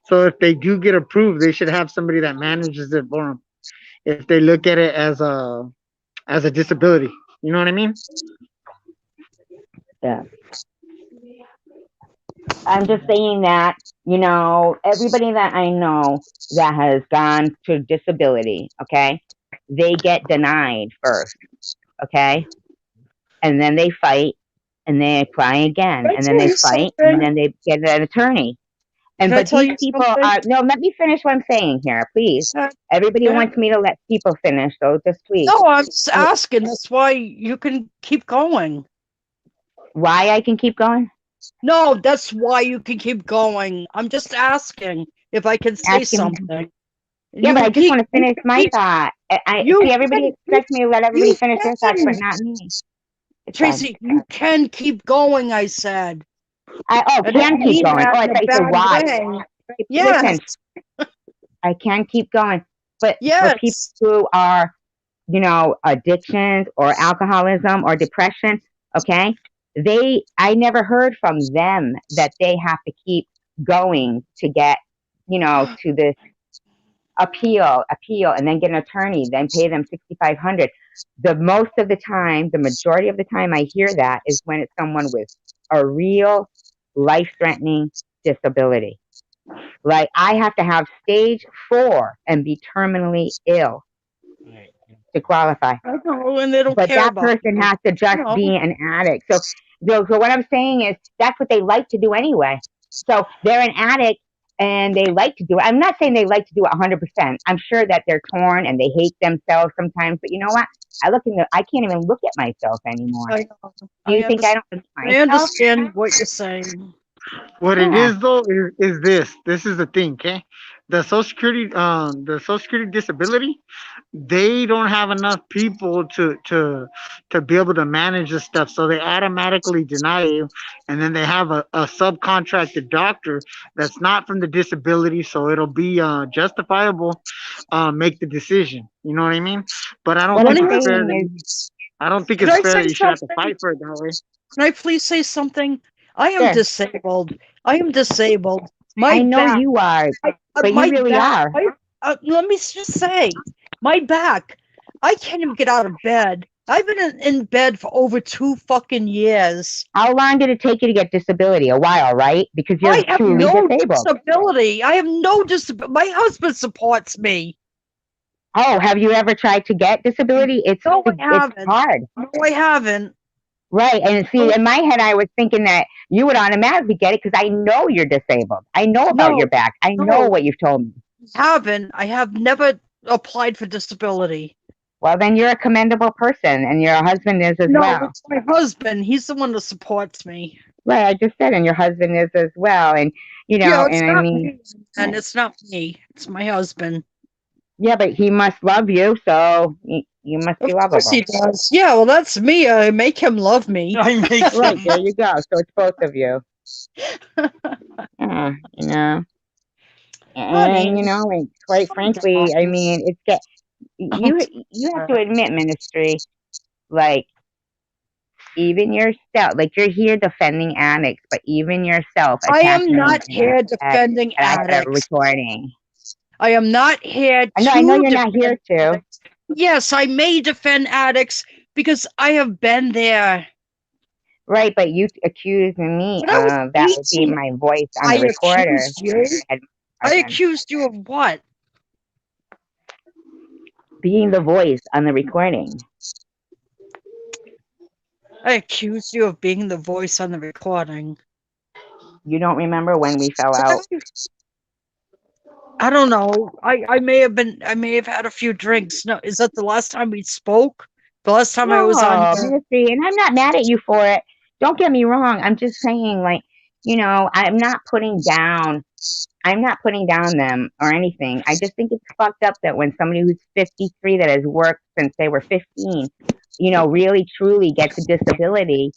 Speaker 3: So if they do get approved, they should have somebody that manages it for them. If they look at it as a disability, you know what I mean?
Speaker 1: Yeah. I'm just saying that, everybody that I know that has gone to disability, okay, they get denied first, okay, and then they fight and they apply again
Speaker 2: Can I
Speaker 1: and then
Speaker 2: tell
Speaker 1: they
Speaker 2: you
Speaker 1: fight and
Speaker 2: something?
Speaker 1: then they get an attorney. And
Speaker 2: Can I
Speaker 1: but
Speaker 2: tell
Speaker 1: these
Speaker 2: you
Speaker 1: people
Speaker 2: something?
Speaker 1: are no, let me finish what I'm saying here, please.
Speaker 2: Uh,
Speaker 1: Everybody
Speaker 2: yeah.
Speaker 1: wants me to let people finish, so just please.
Speaker 2: No, I'm just asking. That's why you can keep going.
Speaker 1: Why I can keep going?
Speaker 2: No, that's why you can keep going. I'm just asking if I can say
Speaker 1: Asking.
Speaker 2: something.
Speaker 1: Yeah, but
Speaker 2: You
Speaker 1: I just
Speaker 2: keep,
Speaker 1: want to
Speaker 2: you
Speaker 1: finish
Speaker 2: can
Speaker 1: my
Speaker 2: keep,
Speaker 1: thought. I
Speaker 2: you
Speaker 1: see everybody
Speaker 2: can, you,
Speaker 1: expects me to let everybody
Speaker 2: you
Speaker 1: finish their thoughts, but
Speaker 2: can,
Speaker 1: not me. It's fine.
Speaker 2: Tracy, you can keep going, I said.
Speaker 1: I
Speaker 2: I
Speaker 1: can
Speaker 2: don't
Speaker 1: keep
Speaker 2: mean
Speaker 1: going.
Speaker 2: that
Speaker 1: Oh, I
Speaker 2: in a
Speaker 1: thought you said
Speaker 2: bad
Speaker 1: why.
Speaker 2: way.
Speaker 1: Listen,
Speaker 2: Yes,
Speaker 1: I can keep going, but for people
Speaker 2: yes.
Speaker 1: who are, addictions or alcoholism or depression, okay, I never heard from them that they have to keep going to get, to this appeal, and then get an attorney, then pay them 6,500. The majority of the time I hear that is when it's someone with a real life-threatening disability. Like I have to have stage 4 and be terminally ill to qualify.
Speaker 2: I know, and they don't
Speaker 1: But
Speaker 2: care
Speaker 1: that
Speaker 2: about
Speaker 1: person
Speaker 2: you.
Speaker 1: has to just
Speaker 2: No,
Speaker 1: be an addict. So what I'm saying is that's what they like to do anyway. So they're an addict and they like to do it. I'm not saying they like to do it 100%. I'm sure that they're torn and they hate themselves sometimes. But you know what? I can't even look at myself anymore.
Speaker 2: I know.
Speaker 1: Do you
Speaker 2: I
Speaker 1: think I don't
Speaker 2: understand.
Speaker 1: see
Speaker 2: I
Speaker 1: myself?
Speaker 2: understand what you're saying.
Speaker 3: What it
Speaker 1: Yeah.
Speaker 3: is though is this. This is the thing, okay? The Social Security disability, they don't have enough people to be able to manage this stuff, so they automatically deny you, and then they have a subcontracted doctor that's not from the disability, so it'll be justifiable, make the decision. You know what I mean? But I don't
Speaker 1: What
Speaker 2: Let
Speaker 3: think
Speaker 1: I'm
Speaker 2: me
Speaker 3: it's
Speaker 2: ask,
Speaker 3: fair
Speaker 1: saying
Speaker 3: that
Speaker 1: is,
Speaker 3: I don't think
Speaker 2: can
Speaker 3: it's
Speaker 2: I
Speaker 3: fair
Speaker 2: say
Speaker 3: that you should have to
Speaker 2: something?
Speaker 3: fight for it that way.
Speaker 2: Can I please say something? I am
Speaker 1: sure,
Speaker 2: disabled. I am disabled. My
Speaker 1: I know
Speaker 2: back,
Speaker 1: you are, but you
Speaker 2: my
Speaker 1: really
Speaker 2: back.
Speaker 1: are.
Speaker 2: Let me just say, my back. I can't even get out of bed. I've been in bed for over 2 fucking years.
Speaker 1: How long did it take you to get disability? A while, right? Because you're
Speaker 2: I have
Speaker 1: truly
Speaker 2: no
Speaker 1: disabled.
Speaker 2: disability. I have no disability. My husband supports me.
Speaker 1: Oh, have you ever tried to get disability?
Speaker 2: No, I
Speaker 1: It's
Speaker 2: haven't.
Speaker 1: hard,
Speaker 2: No, I haven't.
Speaker 1: right? And see,
Speaker 2: No,
Speaker 1: in my head, I was thinking that you would automatically get it because I know you're disabled. I know about your
Speaker 2: no,
Speaker 1: back. I know
Speaker 2: no,
Speaker 1: what you've told me.
Speaker 2: I haven't. I have never applied for disability.
Speaker 1: Well, then you're a commendable person, and your husband is as
Speaker 2: No,
Speaker 1: well.
Speaker 2: it's my husband. He's the one that supports me.
Speaker 1: Right? I just said, and your husband is as well. And
Speaker 2: Yeah, it's
Speaker 1: and I
Speaker 2: not
Speaker 1: mean,
Speaker 2: me. And it's not me. It's my husband.
Speaker 1: yeah, but he must love you, so you must be
Speaker 2: Of course
Speaker 1: lovable.
Speaker 2: he does. Yeah, well, that's me. I make him love me.
Speaker 3: I make
Speaker 1: Right,
Speaker 3: him.
Speaker 1: there you go. So it's both of you. Yeah,
Speaker 2: Honey,
Speaker 1: and and quite
Speaker 2: calm
Speaker 1: frankly, I
Speaker 2: down.
Speaker 1: mean, you have to admit, ministry, like even yourself, like you're here defending addicts, but even yourself
Speaker 2: I am
Speaker 1: attacking me
Speaker 2: not
Speaker 1: in
Speaker 2: here
Speaker 1: that
Speaker 2: defending
Speaker 1: I had a
Speaker 2: addicts.
Speaker 1: recording.
Speaker 2: I am not here
Speaker 1: I know
Speaker 2: to
Speaker 1: you're not here
Speaker 2: defend
Speaker 1: to.
Speaker 2: addicts. Yes, I may defend addicts because I have been there.
Speaker 1: Right, but you accused me
Speaker 2: When I was
Speaker 1: of that would be
Speaker 2: 18,
Speaker 1: my voice on
Speaker 2: I
Speaker 1: the recorder.
Speaker 2: accused you.
Speaker 1: And
Speaker 2: I
Speaker 1: husband
Speaker 2: accused you of what?
Speaker 1: being the voice on the recording.
Speaker 2: I accused you of being the voice on the recording.
Speaker 1: You don't remember when we fell out?
Speaker 2: I don't know. I may have had a few drinks. No, is that the last time we spoke? The last time I was on
Speaker 1: No,
Speaker 2: here?
Speaker 1: ministry, and I'm not mad at you for it. Don't get me wrong. I'm just saying, like, I'm not putting down them or anything. I just think it's fucked up that when somebody who's 53 that has worked since they were 15, really truly gets a disability,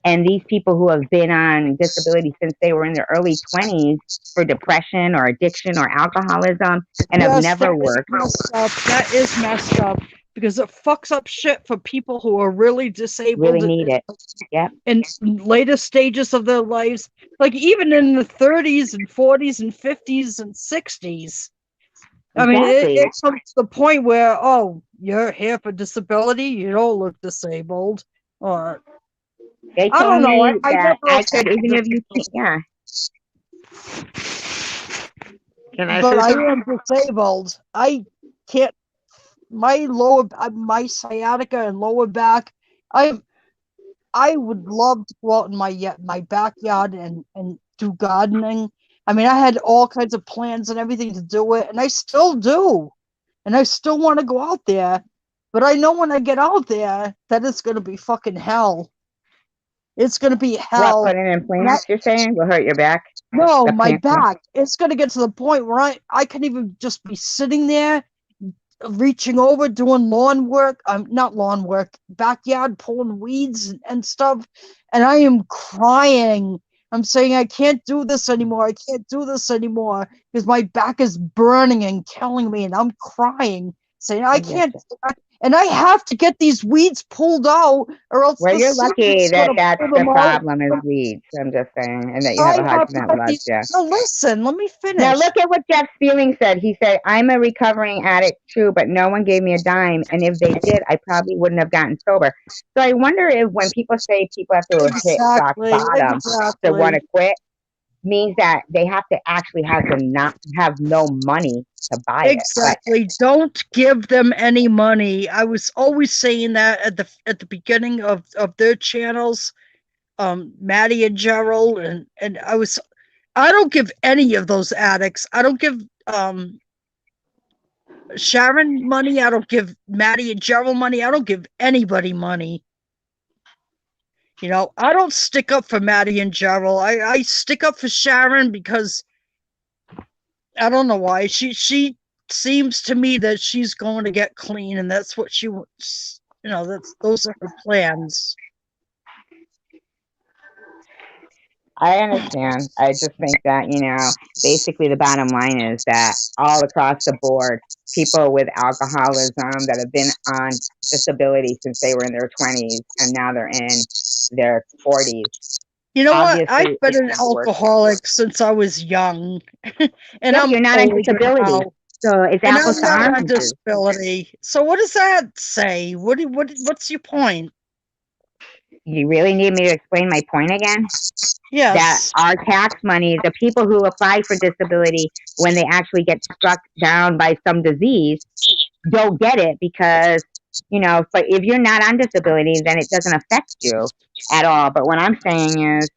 Speaker 1: and these people who have been on disability since they were in their early 20s for depression or addiction or alcoholism and have
Speaker 2: Yes,
Speaker 1: never
Speaker 2: that is
Speaker 1: worked.
Speaker 2: messed up. That is messed up. because it fucks up shit for people who are really
Speaker 1: Really
Speaker 2: disabled
Speaker 1: need it. Yep.
Speaker 2: in later stages of their lives, like even in the 30s and 40s and 50s and 60s. I mean,
Speaker 1: Exactly.
Speaker 2: it comes to the point where, oh, you're here for disability, you don't look disabled, or
Speaker 1: They
Speaker 2: I
Speaker 1: told
Speaker 2: don't know.
Speaker 1: me
Speaker 2: I
Speaker 1: that
Speaker 2: never
Speaker 1: I could,
Speaker 2: accepted
Speaker 1: even
Speaker 2: it,
Speaker 1: if you, yeah.
Speaker 3: Can I
Speaker 2: but
Speaker 3: say
Speaker 2: I
Speaker 3: something?
Speaker 2: am disabled. I can't. My sciatica and lower back. I I would love to go out in my backyard and do gardening. I mean, I had all kinds of plans and everything to do it, and I still do, and I still want to go out there. But I know when I get out there that it's gonna be fucking hell. It's gonna be
Speaker 1: What,
Speaker 2: hell.
Speaker 1: putting in plants, you're saying, will hurt your back?
Speaker 2: No,
Speaker 1: The
Speaker 2: my
Speaker 1: plant thing?
Speaker 2: back. It's gonna get to the point where I can even just be sitting there reaching over doing lawn work, not lawn work, backyard pulling weeds and stuff, and I am crying. I'm saying I can't do this anymore. I can't do this anymore because my back is burning and killing me, and I'm crying, saying I
Speaker 1: I get
Speaker 2: can't.
Speaker 1: you.
Speaker 2: And I have to get these weeds pulled out, or else
Speaker 1: Well,
Speaker 2: the
Speaker 1: you're lucky
Speaker 2: sun's
Speaker 1: that
Speaker 2: gonna
Speaker 1: that's
Speaker 2: pull
Speaker 1: the
Speaker 2: them out.
Speaker 1: problem is weeds. I'm just saying, and that you have
Speaker 2: I
Speaker 1: a
Speaker 2: have to
Speaker 1: husband that
Speaker 2: get
Speaker 1: loves
Speaker 2: these.
Speaker 1: you.
Speaker 2: No, listen, let me
Speaker 1: Now
Speaker 2: finish.
Speaker 1: look at what Jeff Spealing said. He said, "I'm a recovering addict too, but no one gave me a dime, and if they did, I probably wouldn't have gotten sober." So I wonder if when people say people have to hit rock
Speaker 2: Exactly,
Speaker 1: bottom to want
Speaker 2: exactly.
Speaker 1: to quit, means that they have to actually have to not have no money to buy it. But
Speaker 2: Exactly. Don't give them any money. I was always saying that at the beginning of their channels, Maddie and Gerald, and I don't give any of those addicts. I don't give Sharon money. I don't give Maddie and Gerald money. I don't give anybody money. You know, I don't stick up for Maddie and Gerald. I stick up for Sharon because I don't know why. She seems to me that she's going to get clean, and that's what she wants. You know, that's those are her plans.
Speaker 1: I understand. I just think that, basically the bottom line is that all across the board, people with alcoholism that have been on disability since they were in their 20s and now they're in their 40s,
Speaker 2: You know what?
Speaker 1: obviously
Speaker 2: I've been
Speaker 1: it's
Speaker 2: an
Speaker 1: not working.
Speaker 2: alcoholic since I was young, and
Speaker 1: Yeah, but
Speaker 2: I'm
Speaker 1: you're not on
Speaker 2: old
Speaker 1: disability.
Speaker 2: now,
Speaker 1: So it's
Speaker 2: and
Speaker 1: apples
Speaker 2: I'm
Speaker 1: to
Speaker 2: not on
Speaker 1: oranges.
Speaker 2: disability. So what does that say? What's your point?
Speaker 1: You really need me to explain my point again? That
Speaker 2: Yes.
Speaker 1: our tax money, the people who apply for disability, when they actually get struck down by some disease, don't get it because, but if you're not on disability, then it doesn't affect you at all. But what I'm saying is,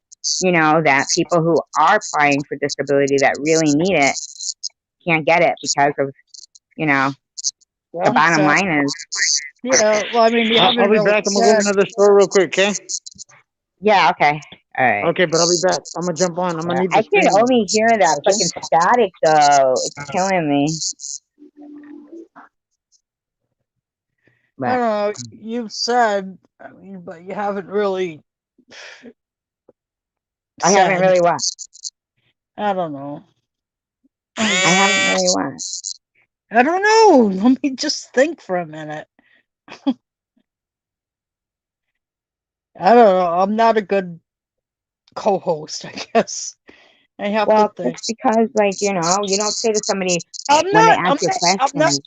Speaker 1: that people who are applying for disability that really need it can't get it because of, the
Speaker 2: Well,
Speaker 1: bottom
Speaker 2: so
Speaker 1: line is,
Speaker 2: yeah. Well, I mean, you
Speaker 3: I'll
Speaker 2: haven't
Speaker 3: be
Speaker 2: really
Speaker 3: back. I'm gonna go to
Speaker 2: said.
Speaker 3: another store real quick, okay?
Speaker 1: yeah, okay. All right.
Speaker 3: Okay, but I'll be back. I'm gonna jump on. I'm gonna need
Speaker 1: I
Speaker 3: the
Speaker 1: can
Speaker 3: stream.
Speaker 1: only hear that
Speaker 3: Okay.
Speaker 1: fucking static though. It's killing me.
Speaker 2: I
Speaker 1: But
Speaker 2: don't know. You've said. I mean, but you haven't really
Speaker 1: I haven't
Speaker 2: said.
Speaker 1: really what?
Speaker 2: I don't know.
Speaker 1: I haven't really what?
Speaker 2: I don't know. Let me just think for a minute. I don't know. I'm not a good co-host, I guess. I have to
Speaker 1: Well,
Speaker 2: think.
Speaker 1: it's because, like, you don't say to somebody
Speaker 2: I'm
Speaker 1: when they
Speaker 2: not.
Speaker 1: ask
Speaker 2: I'm
Speaker 1: you a
Speaker 2: not. I'm not.
Speaker 1: question,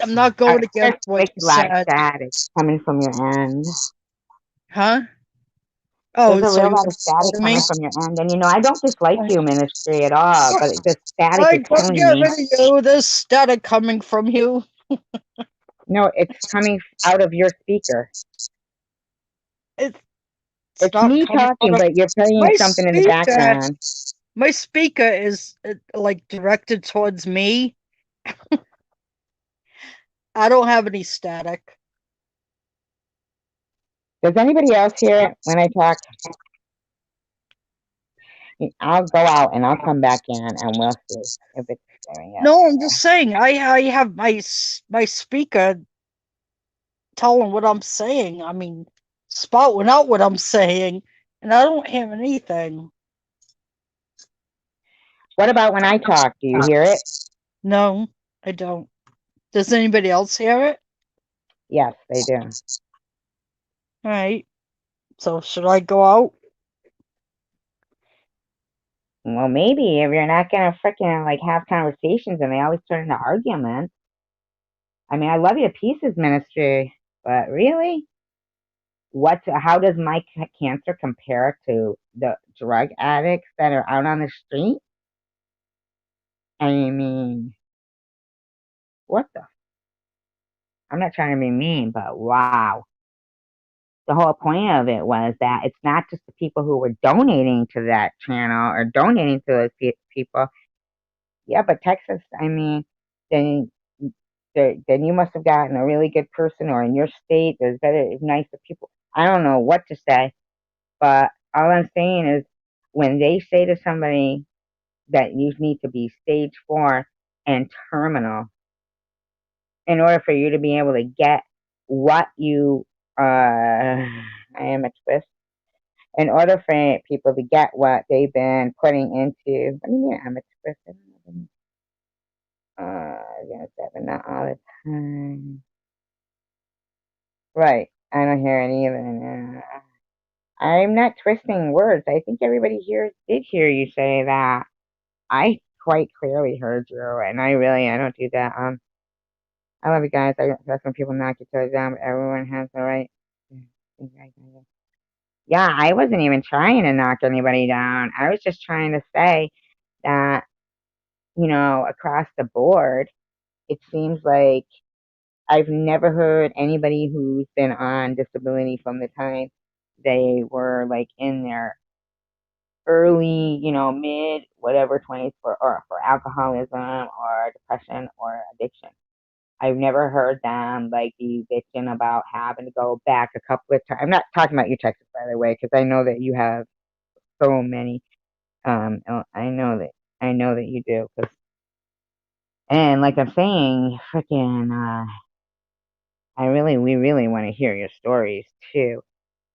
Speaker 2: I'm not going against what
Speaker 1: there's
Speaker 2: you
Speaker 1: a lot of
Speaker 2: said,
Speaker 1: static coming from your end.
Speaker 2: huh?
Speaker 1: There's
Speaker 2: Oh,
Speaker 1: a
Speaker 2: so
Speaker 1: real
Speaker 2: you
Speaker 1: lot
Speaker 2: want
Speaker 1: of
Speaker 2: to say
Speaker 1: static
Speaker 2: to me?
Speaker 1: coming from your end. And, I don't dislike you, Ministry, at all, but the static
Speaker 2: I
Speaker 1: is
Speaker 2: couldn't
Speaker 1: killing
Speaker 2: get
Speaker 1: me.
Speaker 2: rid of you. There's static coming from you.
Speaker 1: No, it's coming out of your speaker.
Speaker 2: It's
Speaker 1: It's
Speaker 2: not
Speaker 1: me
Speaker 2: coming out
Speaker 1: talking,
Speaker 2: of
Speaker 1: but you're playing
Speaker 2: my
Speaker 1: something in the
Speaker 2: speaker.
Speaker 1: background.
Speaker 2: My speaker is like directed towards me. I don't have any static.
Speaker 1: Does anybody else hear it when I talk? I'll go out and I'll come back in and we'll see if it's clearing up.
Speaker 2: No, I'm just saying. I have my speaker telling what I'm saying. I mean, spouting out what I'm saying, and I don't hear anything.
Speaker 1: What about when I talk? Do you hear it?
Speaker 2: No, I don't. Does anybody else hear it?
Speaker 1: Yes, they do.
Speaker 2: Alright. So should I go out?
Speaker 1: Well, maybe if you're not gonna freaking like have conversations and they always turn into arguments. I mean, I love you to pieces, ministry, but really, how does my cancer compare to the drug addicts that are out on the street? I mean, what the? I'm not trying to be mean, but wow. The whole point of it was that it's not just the people who were donating to that channel or donating to those people. Yeah, but Texas, I mean, then then you must have gotten a really good person, or in your state, there's better, nicer people. I don't know what to say, but all I'm saying is when they say to somebody that you need to be stage 4 and terminal in order for you to be able to get what you, I am a twist. In order for people to get what they've been putting into, what do you mean I'm a twist? Yes, but not all the time. Right. I don't hear it either. I'm not twisting words. I think everybody here did hear you say that. I quite clearly heard you, and I don't do that. I love you guys. That's when people knock each other down, but everyone has the right. Yeah, I wasn't even trying to knock anybody down. I was just trying to say that, across the board, it seems like I've never heard anybody who's been on disability from the time they were like in their early, mid, whatever 20s for alcoholism or depression or addiction. I've never heard them like be bitching about having to go back a couple of times. I'm not talking about you, Texas, by the way, because I know that you have so many. I know that you do. And like I'm saying, freaking, we really want to hear your stories too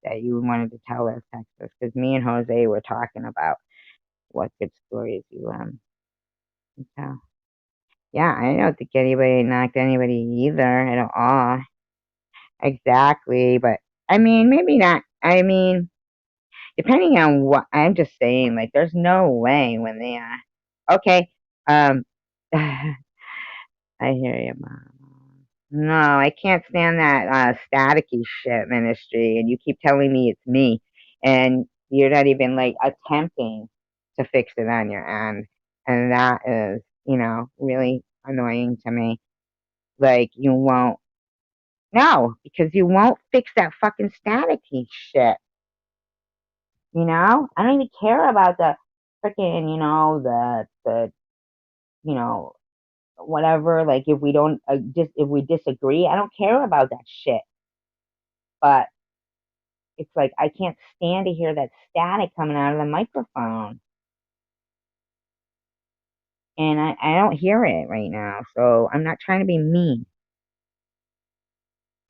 Speaker 1: that you wanted to tell us, Texas, because me and Jose were talking about what good stories you tell. Yeah, I don't think anybody knocked anybody either at all. Exactly, but I mean, maybe not. I mean, depending on what I'm just saying, like, there's no way when they okay. Um, I hear you, Mom. No, I can't stand that staticky shit ministry, and you keep telling me it's me, and you're not even like attempting to fix it on your end, and that is, really annoying to me. Like you won't, no, because you won't fix that fucking staticky shit. I don't even care about the freaking, you know, whatever. Like if we don't, just if we disagree, I don't care about that shit. But it's like I can't stand to hear that static coming out of the microphone. And I don't hear it right now. So I'm not trying to be mean.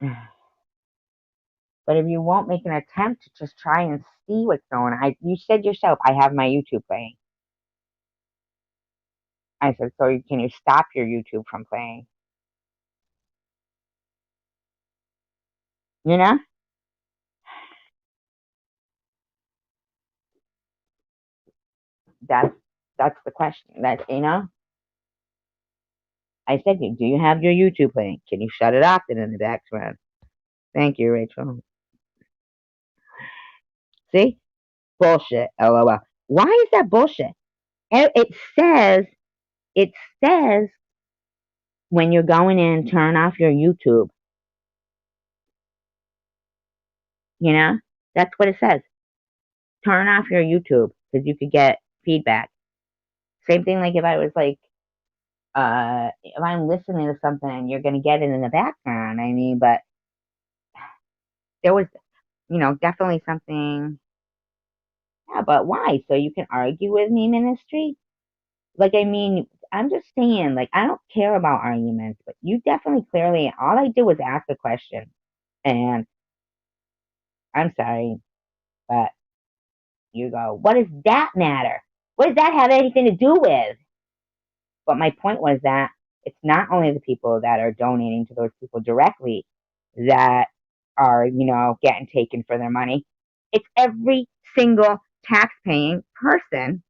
Speaker 1: But if you won't make an attempt to just try and see what's going on, you said yourself, I have my YouTube playing. I said, so can you stop your YouTube from playing? You know? That's that's the question. I said, do you have your YouTube playing? Can you shut it off then in the background? Thank you, Rachel. See? Bullshit. LOL. Why is that bullshit? Says, it says when you're going in, turn off your YouTube. That's what it says. Turn off your YouTube because you could get feedback. Same thing like if I was like, if I'm listening to something, you're going to get it in the background. I mean, but there was, definitely something. Yeah, but why? So you can argue with me, ministry? Like, I mean, I'm just saying, like, I don't care about arguments, but you definitely clearly, all I did was ask a question. And I'm sorry, but you go, what does that matter? What does that have anything to do with? But my point was that it's not only the people that are donating to those people directly, that are, getting taken for their money. It's every single tax-paying person,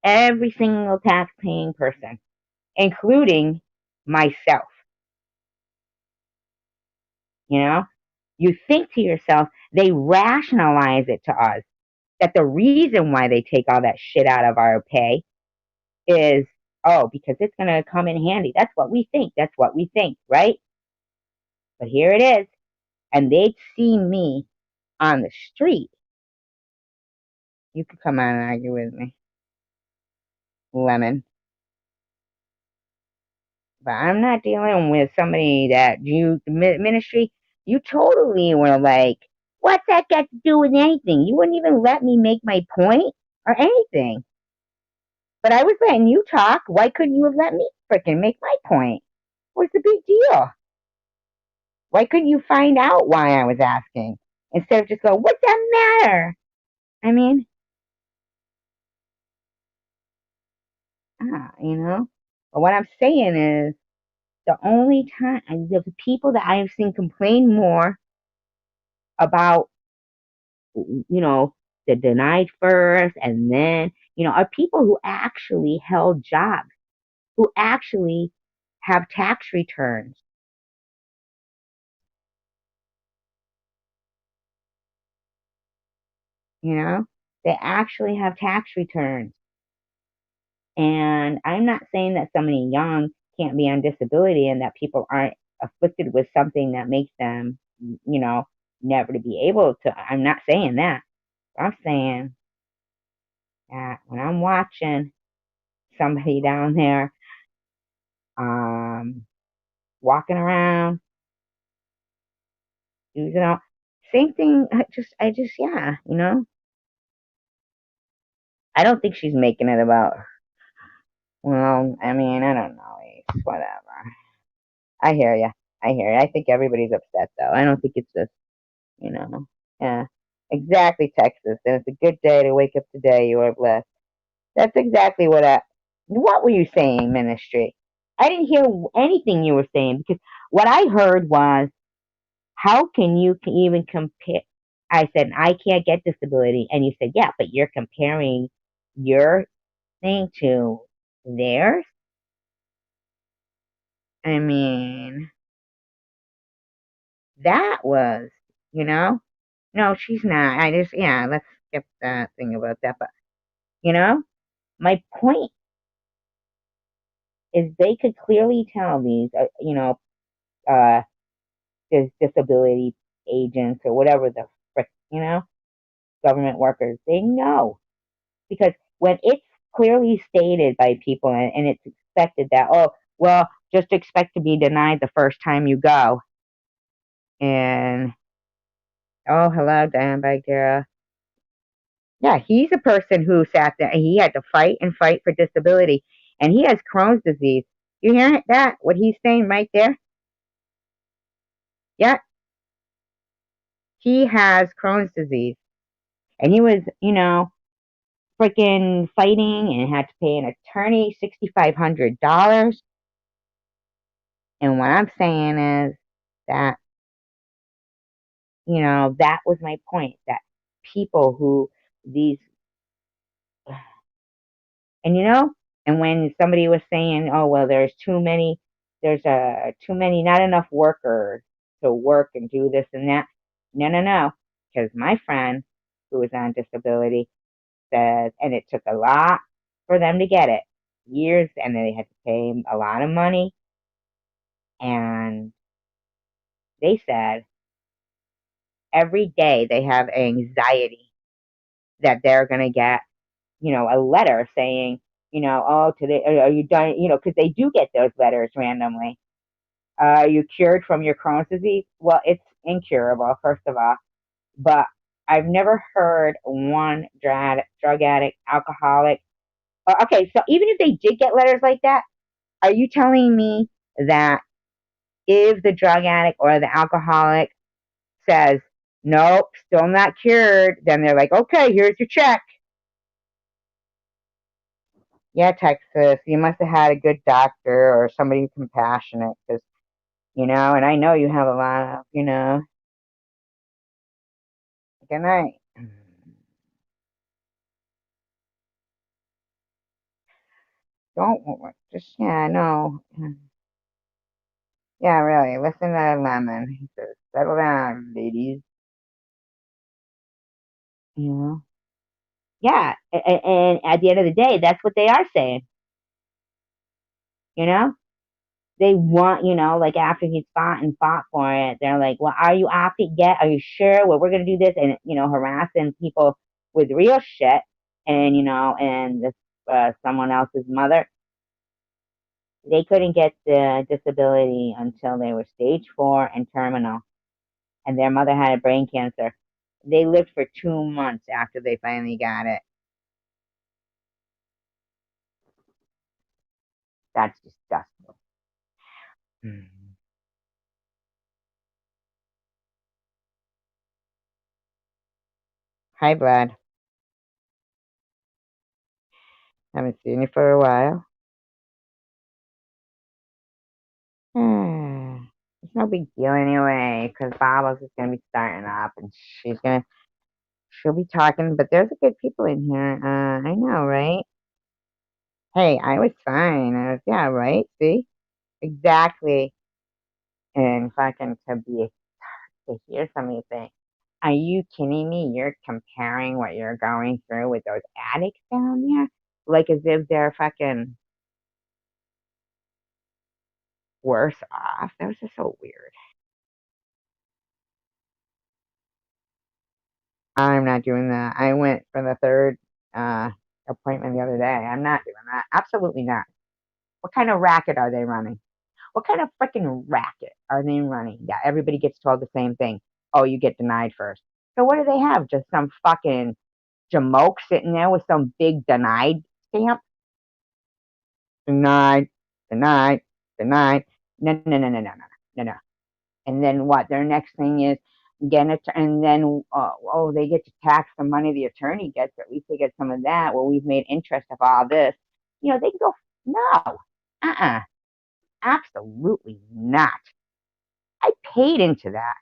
Speaker 1: every single tax-paying person, including myself. You know, you think to yourself, they rationalize it to us that the reason why they take all that shit out of our pay is, oh, because it's going to come in handy. That's what we think. That's what we think, right? But here it is. And they'd see me on the street. You could come on and argue with me, Lemon. But I'm not dealing with somebody that ministry, you totally were like, what's that got to do with anything? You wouldn't even let me make my point or anything. But I was letting you talk. Why couldn't you have let me freaking make my point? What's the big deal? Why couldn't you find out why I was asking instead of just go, what's that matter? I mean, But what I'm saying is the only time the people that I have seen complain more about, the denied first and then, are people who actually held jobs, who actually have tax returns. They actually have tax returns. And I'm not saying that somebody young can't be on disability and that people aren't afflicted with something that makes them, never to be able to. I'm not saying that. I'm saying that when I'm watching somebody down there, walking around, using all, same thing. Yeah, I don't think she's making it about, well, I mean, I don't know. Whatever. I hear you. I hear you. I think everybody's upset, though. I don't think it's just, you know. Yeah, exactly, Texas. And it's a good day to wake up today. You are blessed. That's exactly what were you saying, ministry? I didn't hear anything you were saying because what I heard was, how can you even compare? I said, I can't get disability. And you said, yeah, but you're comparing your thing to theirs. I mean, that was, you know, no, she's not. Yeah, let's skip that thing about that. But, you know, my point is they could clearly tell these, uh, disability agents or whatever the frick, government workers, they know. Because when it's clearly stated by people and it's expected that, oh, well, just expect to be denied the first time you go. And, oh, hello, Diane Bagheera. Yeah, he's a person who sat there and he had to fight and fight for disability. And he has Crohn's disease. You hear that? What he's saying right there? Yeah, he has Crohn's disease. And he was, freaking fighting and had to pay an attorney $6,500. And what I'm saying is that, that was my point, that people who these, and and when somebody was saying, oh, well, too many, not enough workers to work and do this and that. No, no, no. Because my friend who was on disability says, and it took a lot for them to get it, years, and they had to pay a lot of money. And they said every day they have anxiety that they're going to get, a letter saying, oh, today, are you done? Because they do get those letters randomly. Are you cured from your Crohn's disease? Well, it's incurable, first of all. But I've never heard one drug addict, alcoholic. Okay, so even if they did get letters like that, are you telling me that if the drug addict or the alcoholic says, nope, still not cured, then they're like, okay, here's your check. Yeah, Texas, you must have had a good doctor or somebody compassionate because, And I know you have a lot of, good night. Don't, just, yeah, no. Yeah, really, listen to Lemon. He says, settle down, ladies. You know? Yeah, and at the end of the day, that's what they are saying. You know? They want, like after he's fought and fought for it, they're like, well, are you off it yet? Are you sure? Well, we're going to do this. And, harassing people with real shit. And, and this, someone else's mother, they couldn't get the disability until they were stage 4 and terminal. And their mother had a brain cancer. They lived for 2 months after they finally got it. That's disgusting. Mhm. Hi, Brad. Haven't seen you for a while. It's no big deal anyway, because Bob's is going to be starting up and she'll be talking, but there's a good people in here. I know, right? Hey, I was fine. Yeah, right? See? Exactly. And fucking to hear somebody say, are you kidding me? You're comparing what you're going through with those addicts down there? Like as if they're fucking worse off. That was just so weird. I'm not doing that. I went for the third uh, appointment the other day. I'm not doing that. Absolutely not. What kind of racket are they running? What kind of freaking racket are they running? Yeah, everybody gets told the same thing. Oh, you get denied first. So what do they have? Just some fucking jamoke sitting there with some big denied stamp? Denied, denied, denied. No, no, no, no, no, no, no, no. And then what? Their next thing is get it, and then they get to tax the money the attorney gets. At least they get some of that. Well, we've made interest of all this. They can go. No, absolutely not. I paid into that.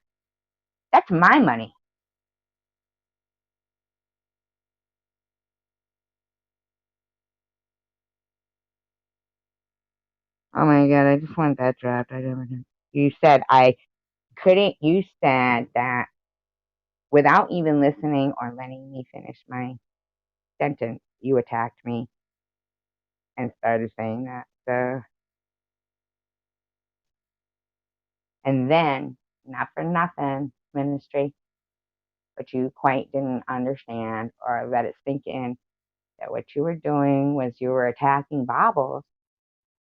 Speaker 1: That's my money. Oh my god, I just want that dropped. I never did. You said I couldn't. You said that without even listening or letting me finish my sentence. You attacked me and started saying that. So, and then, not for nothing, ministry, but you quite didn't understand or let it sink in that what you were doing was you were attacking Bobbles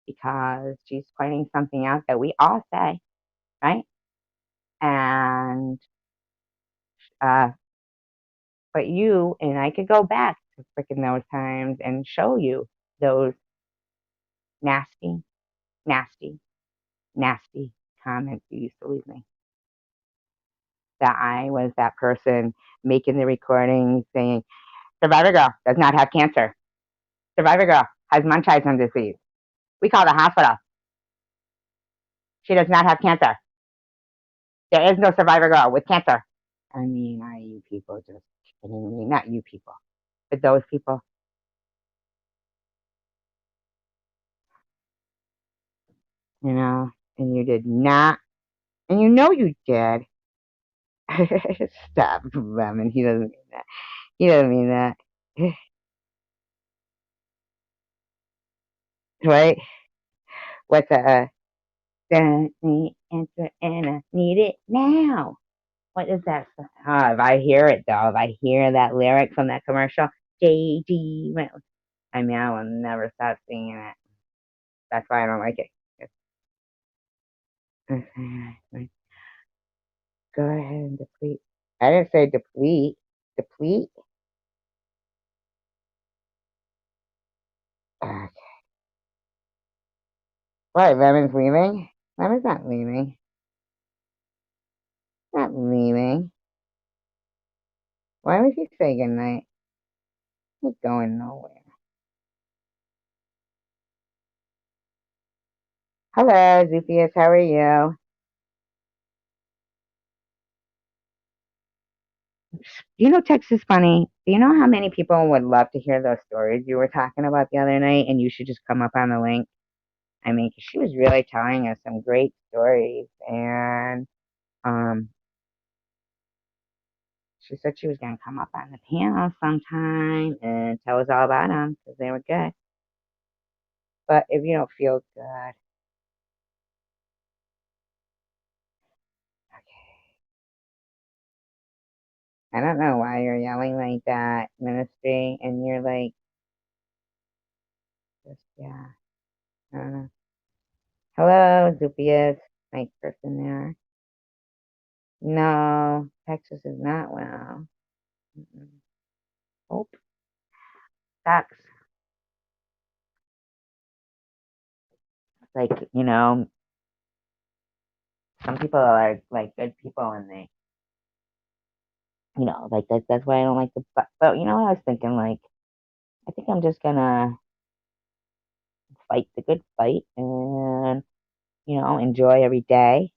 Speaker 1: because she's pointing something out that we all say, right? And, uh, but you and I could go back to freaking those times and show you those nasty, nasty, nasty comments you used to leave me. That I was that person making the recording saying, Survivor Girl does not have cancer. Survivor Girl has Munchausen disease. We call the hospital. She does not have cancer. There is no Survivor Girl with cancer. I mean, are you people just kidding me? Not you people, but those people. And you did not, and you did. Stop, Lemon. He doesn't mean that. He doesn't mean that. Right? What's don't need answer and I need it now. What is that? If I hear it though, if I hear that lyric from that commercial, JG, I mean, I will never stop singing it. That's why I don't like it. Go ahead and deplete. I didn't say deplete. Deplete? Uh, What? Lemon's leaving? Lemon's not leaving. Not leaving. Why would you say goodnight? He's going nowhere. Hello, Zupius. How are you? You know, text is funny. Do you know how many people would love to hear those stories you were talking about the other night? And you should just come up on the link. I mean, 'cause she was really telling us some great stories, and um, she said she was gonna come up on the panel sometime and tell us all about them because they were good. But if you don't feel good, okay. I don't know why you're yelling like that, Ministry, and you're like, just yeah, I don't know. Hello, Zupius, nice person there. No, Texas is not well. Mm-mm. Oh, sucks. Like, you know, some people are like good people and they, you know, like that's why I don't like the, but you know what I was thinking? Like, I think I'm just gonna fight the good fight and, you know, enjoy every day.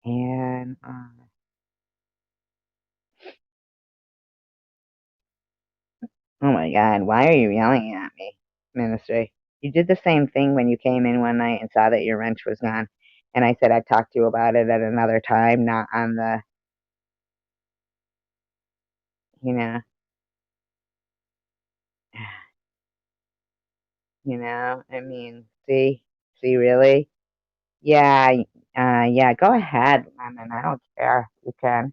Speaker 1: And, oh my God, why are you yelling at me, Ministry? You did the same thing when you came in one night and saw that your wrench was gone. And I said I'd talk to you about it at another time, not on the, you know, I mean, see, really? Yeah, yeah, go ahead, Lemon. I don't care. You can.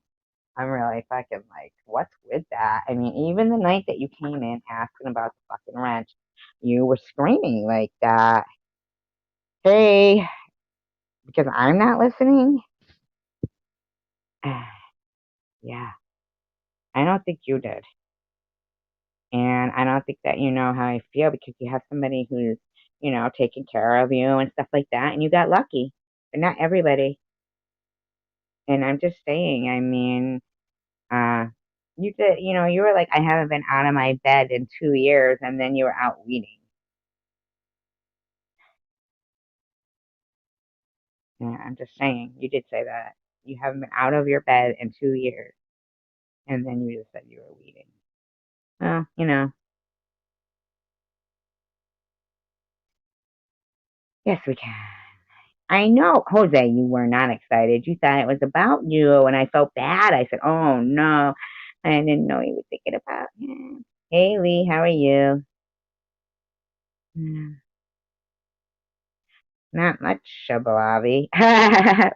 Speaker 1: I'm really fucking like, what's with that? I mean, even the night that you came in asking about the fucking wrench, you were screaming like that. Hey, because I'm not listening? Yeah, I don't think you did. And I don't think that you know how I feel because you have somebody who's, you know, taking care of you and stuff like that. And you got lucky, but not everybody. And I'm just saying, I mean, uh, you did, you know, you were like, I haven't been out of my bed in 2 years, and then you were out weeding. Yeah, I'm just saying, you did say that. You haven't been out of your bed in 2 years, and then you just said you were weeding. Well, you know, yes, we can. I know, Jose, you were not excited. You thought it was about you, and I felt bad. I said, oh no, I didn't know you were thinking about him. Hey, Lee, how are you? Hmm, not much, Shabalabi.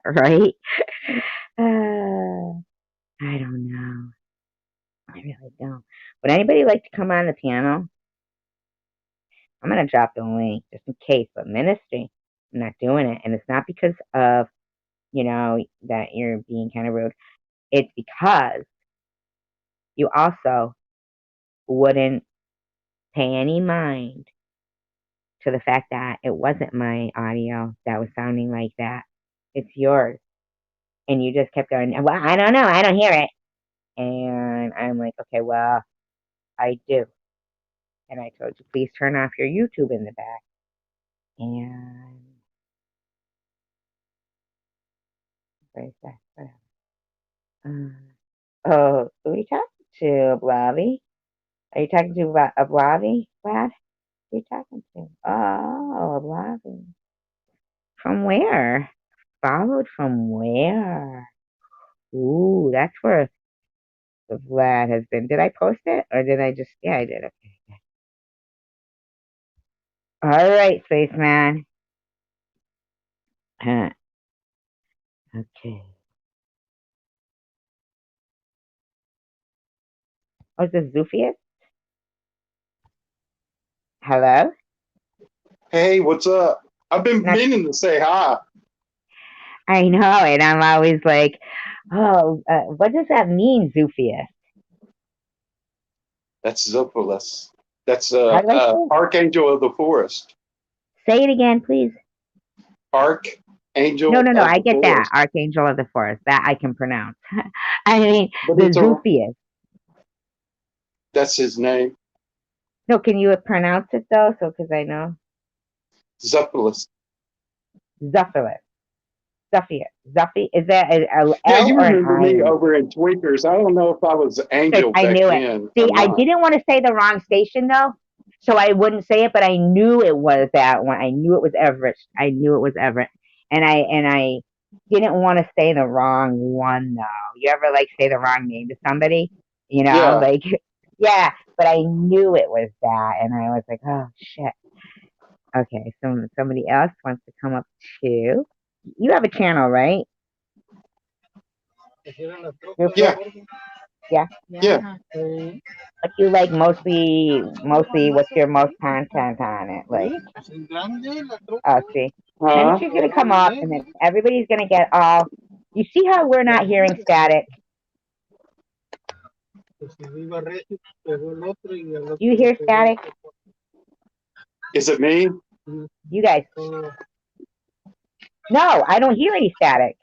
Speaker 1: Right? I don't know. I really don't. Would anybody like to come on the panel? I'm gonna drop the link just in case, but ministry, I'm not doing it. And it's not because of, you know, that you're being kind of rude. It's because you also wouldn't pay any mind to the fact that it wasn't my audio that was sounding like that. It's yours. And you just kept going, well, I don't know. I don't hear it. And I'm like, okay, well, I do. And I told you, please turn off your YouTube in the back. And what is that? Whatever. Oh, who are you talking to, Blobby? Are you talking to a Blobby, Vlad? Who are you talking to? Oh, a Blobby. From where? Followed from where? Ooh, that's where the Vlad has been. Did I post it or did I just? Yeah, I did. Okay. All right, spaceman. Huh, okay. Oh, is this Zoofius? Hello?
Speaker 4: Hey, what's up? I've been
Speaker 1: Not,
Speaker 4: meaning to say hi.
Speaker 1: I know, and I'm always like, oh, what does that mean, Zoofius?
Speaker 4: That's Zophilis. That's
Speaker 1: How do I say it?
Speaker 4: Archangel of the Forest.
Speaker 1: Say it again, please. No,
Speaker 4: Archangel
Speaker 1: no, no.
Speaker 4: of
Speaker 1: I
Speaker 4: the
Speaker 1: get that.
Speaker 4: Forest.
Speaker 1: Archangel of the Forest. That I can pronounce. I mean,
Speaker 4: But
Speaker 1: the
Speaker 4: it's a
Speaker 1: Zoofius.
Speaker 4: that's his name.
Speaker 1: No, can you pronounce it though? So, because I know
Speaker 4: Zophilis.
Speaker 1: Zoofilis. Zuffy. Zuffy. Is that a
Speaker 4: Yeah,
Speaker 1: L
Speaker 4: you
Speaker 1: or an
Speaker 4: remember me
Speaker 1: I?
Speaker 4: over in Tweakers. I don't know if I was
Speaker 1: Good.
Speaker 4: Angel
Speaker 1: I
Speaker 4: back
Speaker 1: knew it.
Speaker 4: then or
Speaker 1: See, I
Speaker 4: not.
Speaker 1: didn't want to say the wrong station though, so I wouldn't say it, but I knew it was that one. I knew it was Everett. I knew it was Everett, and I didn't want to say the wrong one though. You ever like say the wrong name to somebody? You know,
Speaker 4: Yeah.
Speaker 1: like yeah. But I knew it was that, and I was like, oh shit. Okay, so somebody else wants to come up too. You have a channel, right? Rufus?
Speaker 4: Yeah.
Speaker 1: Yeah.
Speaker 4: Yeah.
Speaker 1: What you like mostly what's your most content on it? Like, oh, see. Then
Speaker 4: Huh?
Speaker 1: she's gonna come up and then everybody's gonna get all, you see how we're not hearing static? You hear static?
Speaker 4: Is it me?
Speaker 1: You guys. No, I don't hear any static.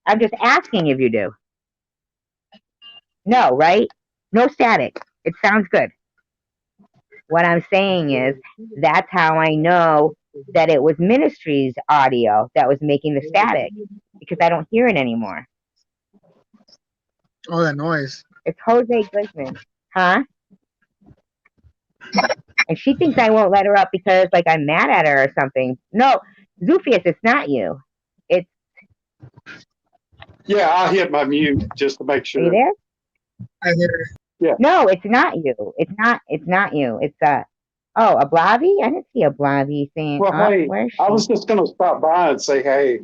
Speaker 1: I'm just asking if you do. No, right? No static. It sounds good. What I'm saying is that's how I know that it was Ministry's audio that was making the static because I don't hear it anymore.
Speaker 3: Oh, that noise.
Speaker 1: It's Jose Glickman. Huh? And she thinks I won't let her up because like I'm mad at her or something. No, Zoofius, it's not you. It's,
Speaker 4: Yeah, I hit my mute just to make
Speaker 1: are you
Speaker 4: sure.
Speaker 1: there?
Speaker 3: I hear
Speaker 4: Yeah.
Speaker 1: No, it's not you. It's not you. It's oh, a Blobby? I didn't see a Blobby saying,
Speaker 4: Well,
Speaker 1: oh,
Speaker 4: hey,
Speaker 1: where's
Speaker 4: I
Speaker 1: she?
Speaker 4: was just going to stop by and say hey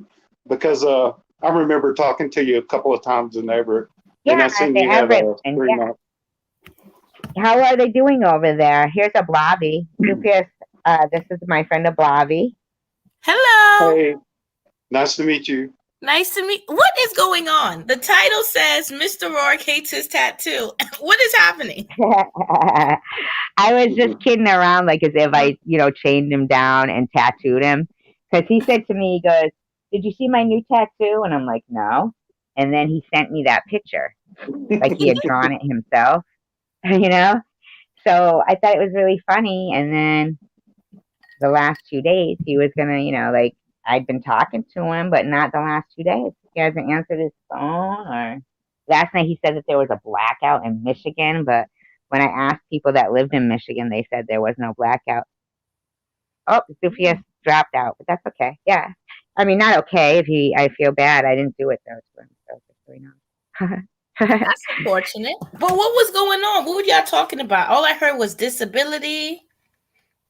Speaker 4: because I remember talking to you a couple of times in Everett, and
Speaker 1: Yeah,
Speaker 4: I seen
Speaker 1: the
Speaker 4: you have
Speaker 1: Everett
Speaker 4: a
Speaker 1: one.
Speaker 4: stream
Speaker 1: Yeah.
Speaker 4: up.
Speaker 1: How are they doing over there? Here's a Blobby. Zoofius, this is my friend a Blobby.
Speaker 5: Hello.
Speaker 4: Hey, nice to meet you.
Speaker 5: Nice to meet. What is going on? The title says Mr. Rourke hates his tattoo. What is happening?
Speaker 1: I was just kidding around, like as if I, chained him down and tattooed him. Because he said to me, he goes, "Did you see my new tattoo?" And I'm like, "No." And then he sent me that picture, like he had drawn it himself, you know? So I thought it was really funny. And then the last 2 days, he was going to, like I'd been talking to him, but not the last 2 days. He hasn't answered his phone. Or last night he said that there was a blackout in Michigan, but when I asked people that lived in Michigan, they said there was no blackout. Oh, Zufius dropped out, but that's okay. Yeah. I mean, not okay if I feel bad. I didn't do it though, so just so you know.
Speaker 5: That's unfortunate. But what was going on? What were y'all talking about? All I heard was disability.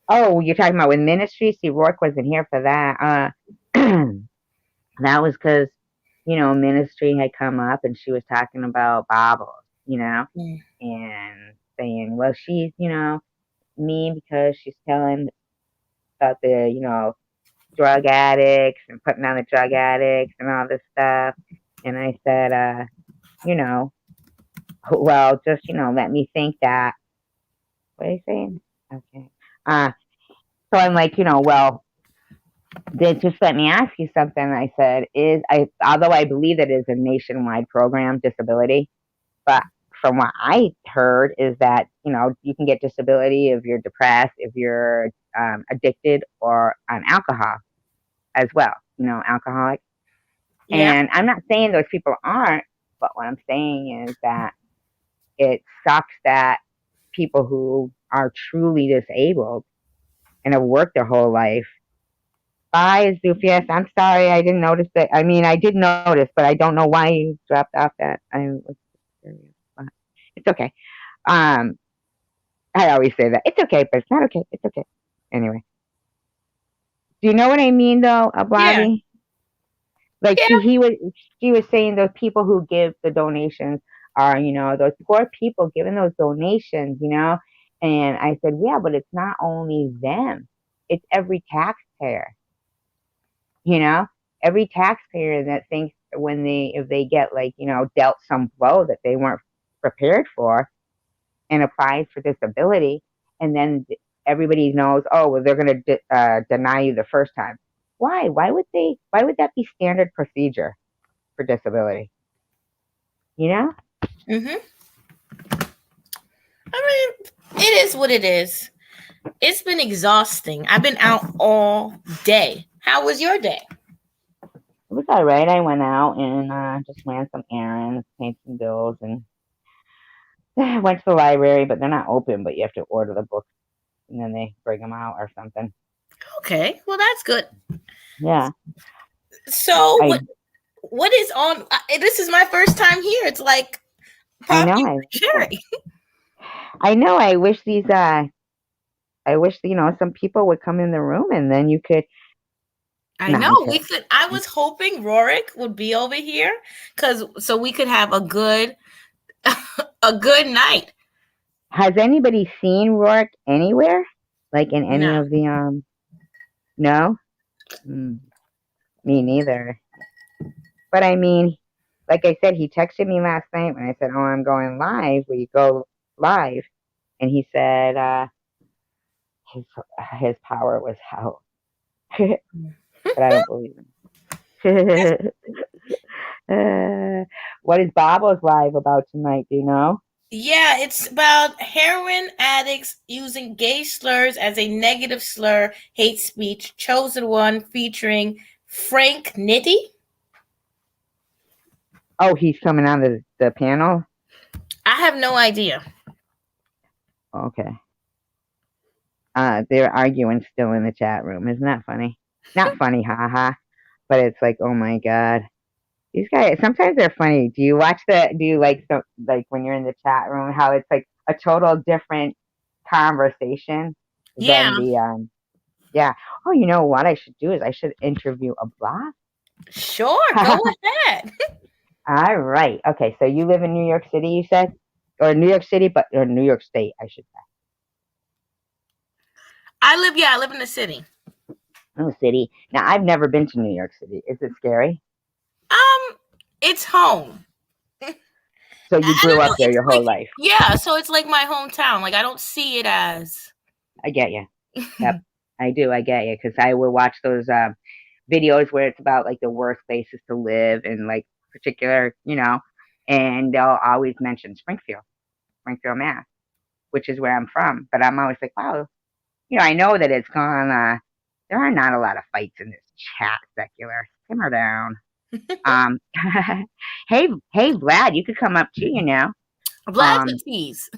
Speaker 1: Oh, you're talking about with ministry? See, Rourke wasn't here for that. That was because, ministry had come up and she was talking about Bibles,
Speaker 5: Mm.
Speaker 1: and saying, well, she's, mean because she's telling about the, drug addicts and putting on the drug addicts and all this stuff. And I said, well, just, let me think that. What are you saying? Okay. So I'm like, well, just let me ask you something. I said, although I believe that it is a nationwide program, disability, but from what I heard is that, you can get disability if you're depressed, if you're addicted or on alcohol as well, alcoholic.
Speaker 5: Yeah.
Speaker 1: And I'm not saying those people aren't, but what I'm saying is that it sucks that people who are truly disabled and have worked their whole life. Bye, Zufius. I'm sorry, I didn't notice it. I mean, I did notice, but I don't know why you dropped off that. I was curious, but it's okay. I always say that. It's okay, but it's not okay. It's okay. Anyway. Do you know what I mean, though, Blobby? Like
Speaker 5: Yeah.
Speaker 1: she was saying those people who give the donations are, those poor people giving those donations, And I said, yeah, but it's not only them. It's every taxpayer. Every taxpayer that thinks if they get dealt some blow that they weren't prepared for and applies for disability, and then everybody knows, oh, well, they're going to deny you the first time. Why? Why would that be standard procedure for disability?
Speaker 5: Mm-hmm. I mean, it is what it is. It's been exhausting. I've been out all day. How was your day?
Speaker 1: It was all right. I went out and just ran some errands, paid some bills, and went to the library. But they're not open. But you have to order the books, and then they bring them out or something.
Speaker 5: Okay, well that's good.
Speaker 1: Yeah.
Speaker 5: So
Speaker 1: I
Speaker 5: what is on? This is my first time here. It's like
Speaker 1: I know.
Speaker 5: Poppy Cherry.
Speaker 1: I know. I wish some people would come in the room, and then you could.
Speaker 5: I
Speaker 1: Not
Speaker 5: know
Speaker 1: until.
Speaker 5: we could. I was hoping Rourke would be over here so we could have a good a good night.
Speaker 1: Has anybody seen Rourke anywhere? Like in any
Speaker 5: No.
Speaker 1: of the No? Me neither. But I mean, like I said, he texted me last night when I said, "Oh, I'm going live. Will you go live?" And he said his power was out. But I don't believe him. What is Bobo's live about tonight? Do you know?
Speaker 5: Yeah, it's about heroin addicts using gay slurs as a negative slur, hate speech. Chosen One featuring Frank Nitti.
Speaker 1: Oh, he's coming on the panel?
Speaker 5: I have no idea.
Speaker 1: Okay. They're arguing still in the chat room. Isn't that funny? Not funny, haha. But it's like, oh my god. These guys, sometimes they're funny. Do you like when you're in the chat room, how it's like a total different conversation
Speaker 5: Yeah.
Speaker 1: than yeah. Oh, you know what I should do is I should interview a block.
Speaker 5: Sure, go ahead.
Speaker 1: All right. Okay, so you live in New York City, you said? Or New York City, or New York State, I should say.
Speaker 5: I live in the city.
Speaker 1: Oh, city. Now, I've never been to New York City. Is it scary?
Speaker 5: It's home.
Speaker 1: So you grew up there your whole life.
Speaker 5: Yeah, so it's like my hometown. Like I don't see it as.
Speaker 1: I get you. Yep, I do. I get you because I will watch those videos where it's about like the worst places to live in like particular, and they'll always mention Springfield, Mass, which is where I'm from. But I'm always like, wow, I know that it's gone. There are not a lot of fights in this chat, secular. Simmer down. Hey, Vlad, you could come up too,
Speaker 5: Vlad's a tease.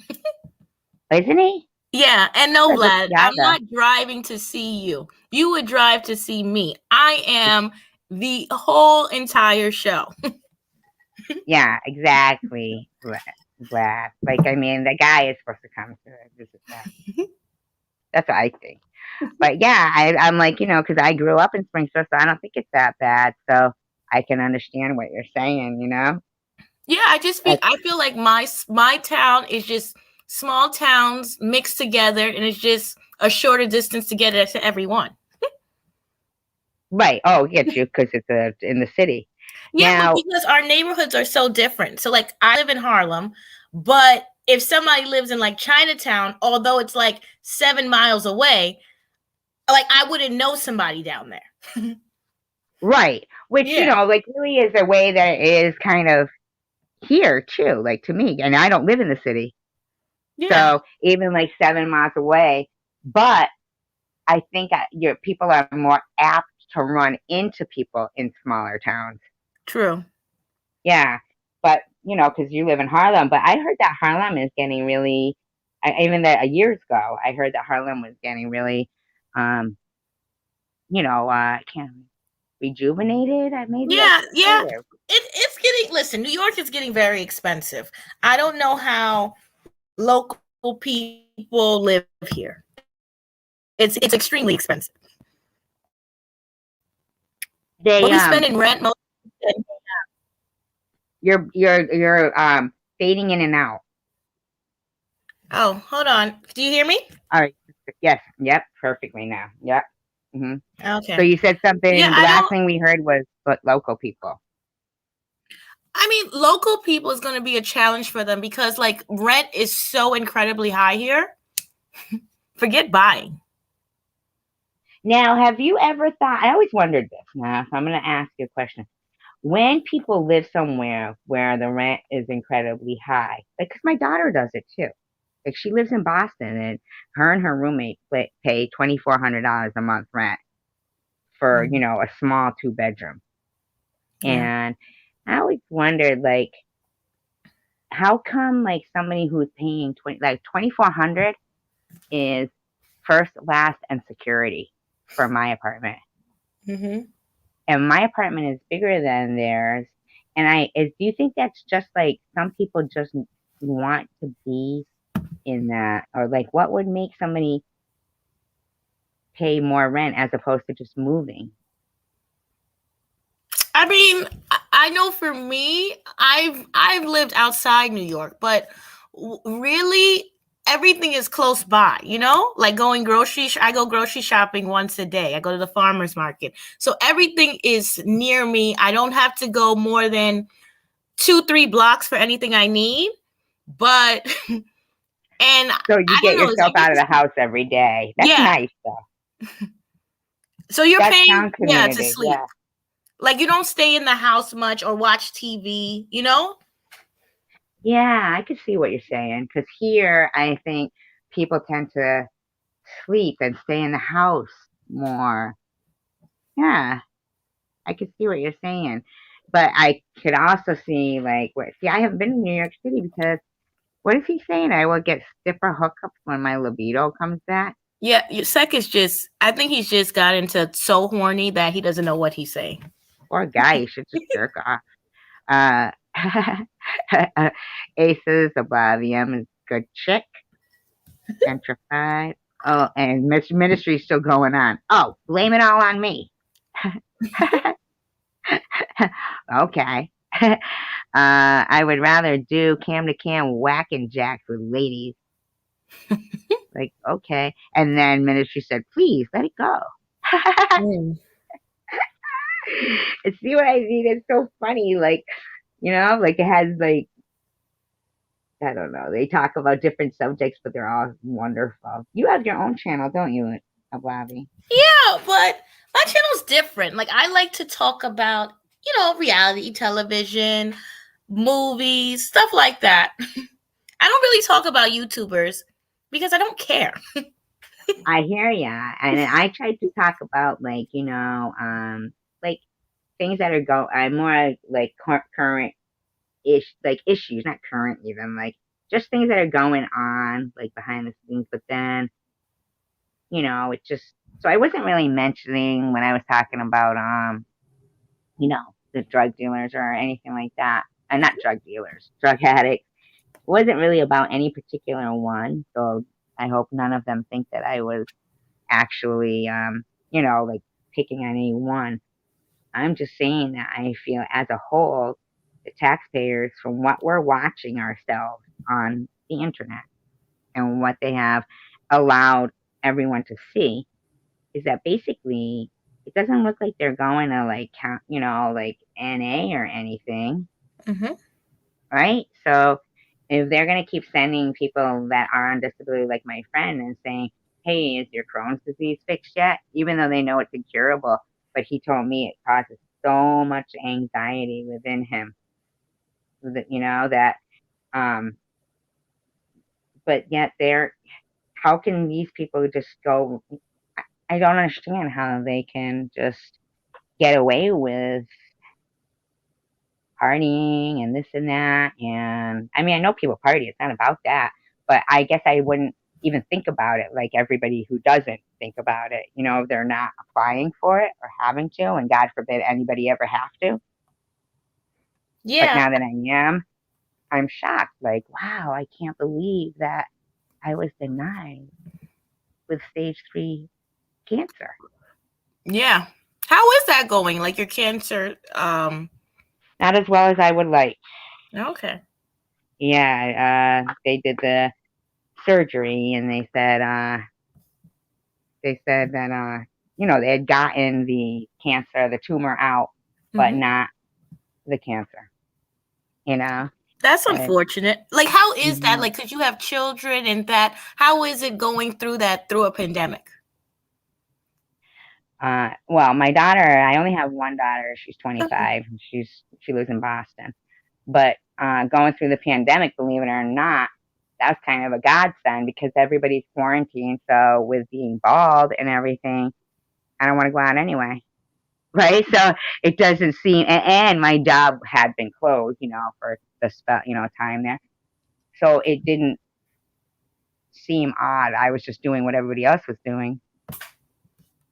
Speaker 1: Isn't he?
Speaker 5: Yeah, and no, Vlad, I'm
Speaker 1: Yaga.
Speaker 5: not driving to see you. You would drive to see me. I am the whole entire show.
Speaker 1: Yeah, exactly, Vlad. Like, I mean, the guy is supposed to come to visit that. That's what I think. But yeah, I'm like, because I grew up in Springfield, so I don't think it's that bad. So I can understand what you're saying,
Speaker 5: Yeah, I feel like my town is just small towns mixed together, and it's just a shorter distance to get it to everyone.
Speaker 1: Right. Oh, get you because it's in the city.
Speaker 5: Yeah,
Speaker 1: now,
Speaker 5: but because our neighborhoods are so different. So like I live in Harlem, but if somebody lives in like Chinatown, although it's like 7 miles away, like I wouldn't know somebody down there.
Speaker 1: Right. Which, like really is a way that is kind of here too, like to me. And I don't live in the city. Yeah. So even like 7 miles away, but I think people are more apt to run into people in smaller towns.
Speaker 5: True.
Speaker 1: Yeah. But, because you live in Harlem, but I heard that Harlem is getting really, even years ago, I heard that Harlem was getting really, I can't rejuvenated. Maybe.
Speaker 5: Yeah. It's getting. Listen, New York is getting very expensive. I don't know how local people live here. It's extremely expensive. What we spend in rent most.
Speaker 1: You're fading in and out.
Speaker 5: Oh, hold on. Do you hear me?
Speaker 1: All right. Yes. Yep. Perfectly now. Yep. Mm-hmm.
Speaker 5: Okay.
Speaker 1: So you said something. Yeah, the last thing we heard was local people.
Speaker 5: I mean, local people is going to be a challenge for them because like rent is so incredibly high here. Forget buying.
Speaker 1: Now, have you ever thought, I always wondered this. Now, so I'm going to ask you a question. When people live somewhere where the rent is incredibly high, like, because my daughter does it too. Like, she lives in Boston and her roommate pay $2,400 a month rent for, a small 2-bedroom.
Speaker 5: Yeah.
Speaker 1: And I always wondered, like, how come like somebody who's paying 2400 is first, last, and security for my apartment,
Speaker 5: Mm-hmm.
Speaker 1: and my apartment is bigger than theirs. And do you think that's just like some people just want to be in that, or like what would make somebody pay more rent as opposed to just moving?
Speaker 5: I mean, I know for me, I've lived outside New York, but really everything is close by, you know? Like going I go grocery shopping once a day. I go to the farmers market. So everything is near me. I don't have to go more than 2-3 blocks for anything I need. But and
Speaker 1: So you
Speaker 5: I
Speaker 1: get
Speaker 5: don't know,
Speaker 1: yourself out of the house every day. That's
Speaker 5: yeah.
Speaker 1: nice though.
Speaker 5: So you're
Speaker 1: That's
Speaker 5: paying,
Speaker 1: town
Speaker 5: yeah, to
Speaker 1: community.
Speaker 5: sleep.
Speaker 1: Yeah.
Speaker 5: Like you don't stay in the house much or watch TV, you know?
Speaker 1: Yeah, I could see what you're saying. Because here, I think people tend to sleep and stay in the house more. Yeah, I could see what you're saying. But I could also see, like, see, I haven't been to New York City because what is he saying? I will get stiffer hookups when my libido comes back.
Speaker 5: Yeah, Sek is just, I think he's just got into so horny that he doesn't know what he's saying.
Speaker 1: Poor guy, he should just jerk off. Uh, Aces, Oblivion is good chick. Gentrified. Oh, and ministry's still going on. Oh, blame it all on me. Okay. I would rather do cam to cam whacking jacks with ladies. Like, okay. And then ministry said, please let it go.
Speaker 5: Mm.
Speaker 1: And see what I mean? It's so funny. Like, like it has like, I don't know. They talk about different subjects, but they're all wonderful. You have your own channel, don't you, Ablavi?
Speaker 5: Yeah, but my channel's different. Like I like to talk about, reality television, movies, stuff like that. I don't really talk about YouTubers because I don't care.
Speaker 1: I hear ya. And I tried to talk about like, like things that are I'm more like current ish, like issues, not current even, like just things that are going on like behind the scenes. But then, it just, so I wasn't really mentioning when I was talking about, the drug dealers or anything like that. And not drug dealers, drug addicts. It wasn't really about any particular one. So I hope none of them think that I was actually, like picking on any one. I'm just saying that I feel as a whole, the taxpayers, from what we're watching ourselves on the internet and what they have allowed everyone to see, is that basically it doesn't look like they're going to like count, like NA or anything,
Speaker 5: Mm-hmm.
Speaker 1: right? So if they're going to keep sending people that are on disability, like my friend, and saying, hey, is your Crohn's disease fixed yet? Even though they know it's incurable. But he told me it causes so much anxiety within him that, but yet how can these people just go? I don't understand how they can just get away with partying and this and that. And I mean, I know people party, it's not about that, but I guess I wouldn't even think about it like everybody who doesn't think about it. They're not applying for it or having to, and God forbid anybody ever have to. But
Speaker 5: Yeah.
Speaker 1: now that I am, I'm shocked. Like, wow, I can't believe that I was denied with stage 3 cancer.
Speaker 5: Yeah. How is that going? Like your cancer?
Speaker 1: Not as well as I would like.
Speaker 5: Okay.
Speaker 1: Yeah, they did the surgery and they said that they had gotten the cancer, the tumor out, but
Speaker 5: Mm-hmm.
Speaker 1: not the cancer.
Speaker 5: That's
Speaker 1: And,
Speaker 5: unfortunate. Like, how is that?
Speaker 1: mhm.
Speaker 5: Like, because you have children and that, how is it going through that through a pandemic?
Speaker 1: Well, my daughter, I only have one daughter. She's 25. She lives in Boston. But going through the pandemic, believe it or not, that's kind of a godsend because everybody's quarantined. So with being bald and everything, I don't want to go out anyway. right? So it doesn't seem, and my job had been closed, for the time there. So it didn't seem odd. I was just doing what everybody else was doing,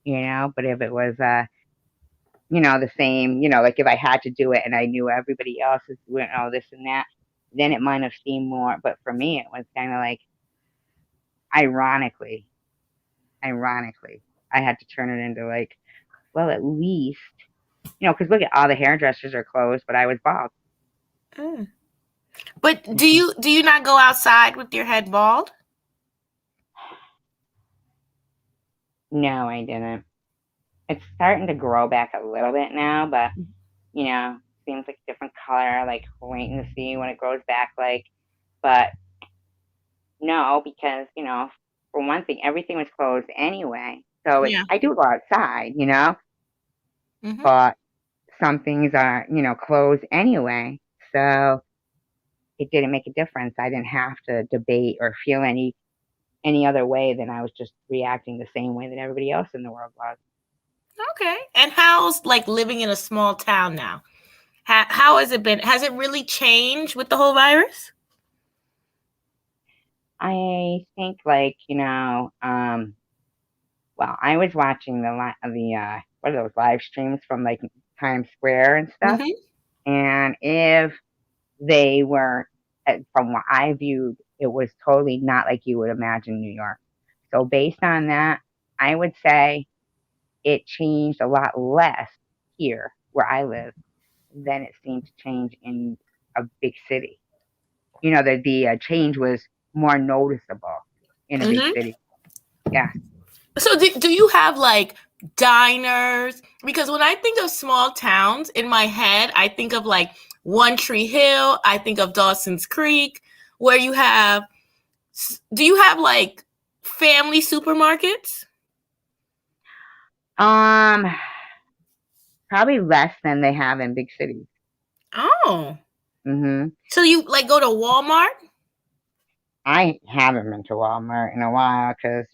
Speaker 1: but if it was, the same, like if I had to do it and I knew everybody else was doing all this and that, then it might have seemed more. But for me, it was kind of like, ironically, I had to turn it into like, well, at least, because look at all the hairdressers are closed, but I was bald.
Speaker 5: Mm. But do you not go outside with your head bald?
Speaker 1: No, I didn't. It's starting to grow back a little bit now, but seems like a different color. Like waiting to see when it grows back. Like, but no, because for one thing, everything was closed anyway. So I do go outside,
Speaker 5: Mm-hmm.
Speaker 1: but some things are closed anyway. So it didn't make a difference. I didn't have to debate or feel any other way than I was just reacting the same way that everybody else in the world was.
Speaker 5: Okay. And how's like living in a small town now? How has it been? Has it really changed with the whole virus?
Speaker 1: I think like, well, I was watching the what are those live streams from like Times Square and stuff.
Speaker 5: Mm-hmm.
Speaker 1: And if they were, from what I viewed, it was totally not like you would imagine New York. So based on that, I would say it changed a lot less here where I live than it seemed to change in a big city. The change was more noticeable in a big city. Yeah.
Speaker 5: So do you have like diners? Because when I think of small towns in my head, I think of like One Tree Hill. I think of Dawson's Creek, where you have. Do you have like family supermarkets?
Speaker 1: Probably less than they have in big cities.
Speaker 5: Oh.
Speaker 1: Mm-hmm.
Speaker 5: So you like go to Walmart?
Speaker 1: I haven't been to Walmart in a while because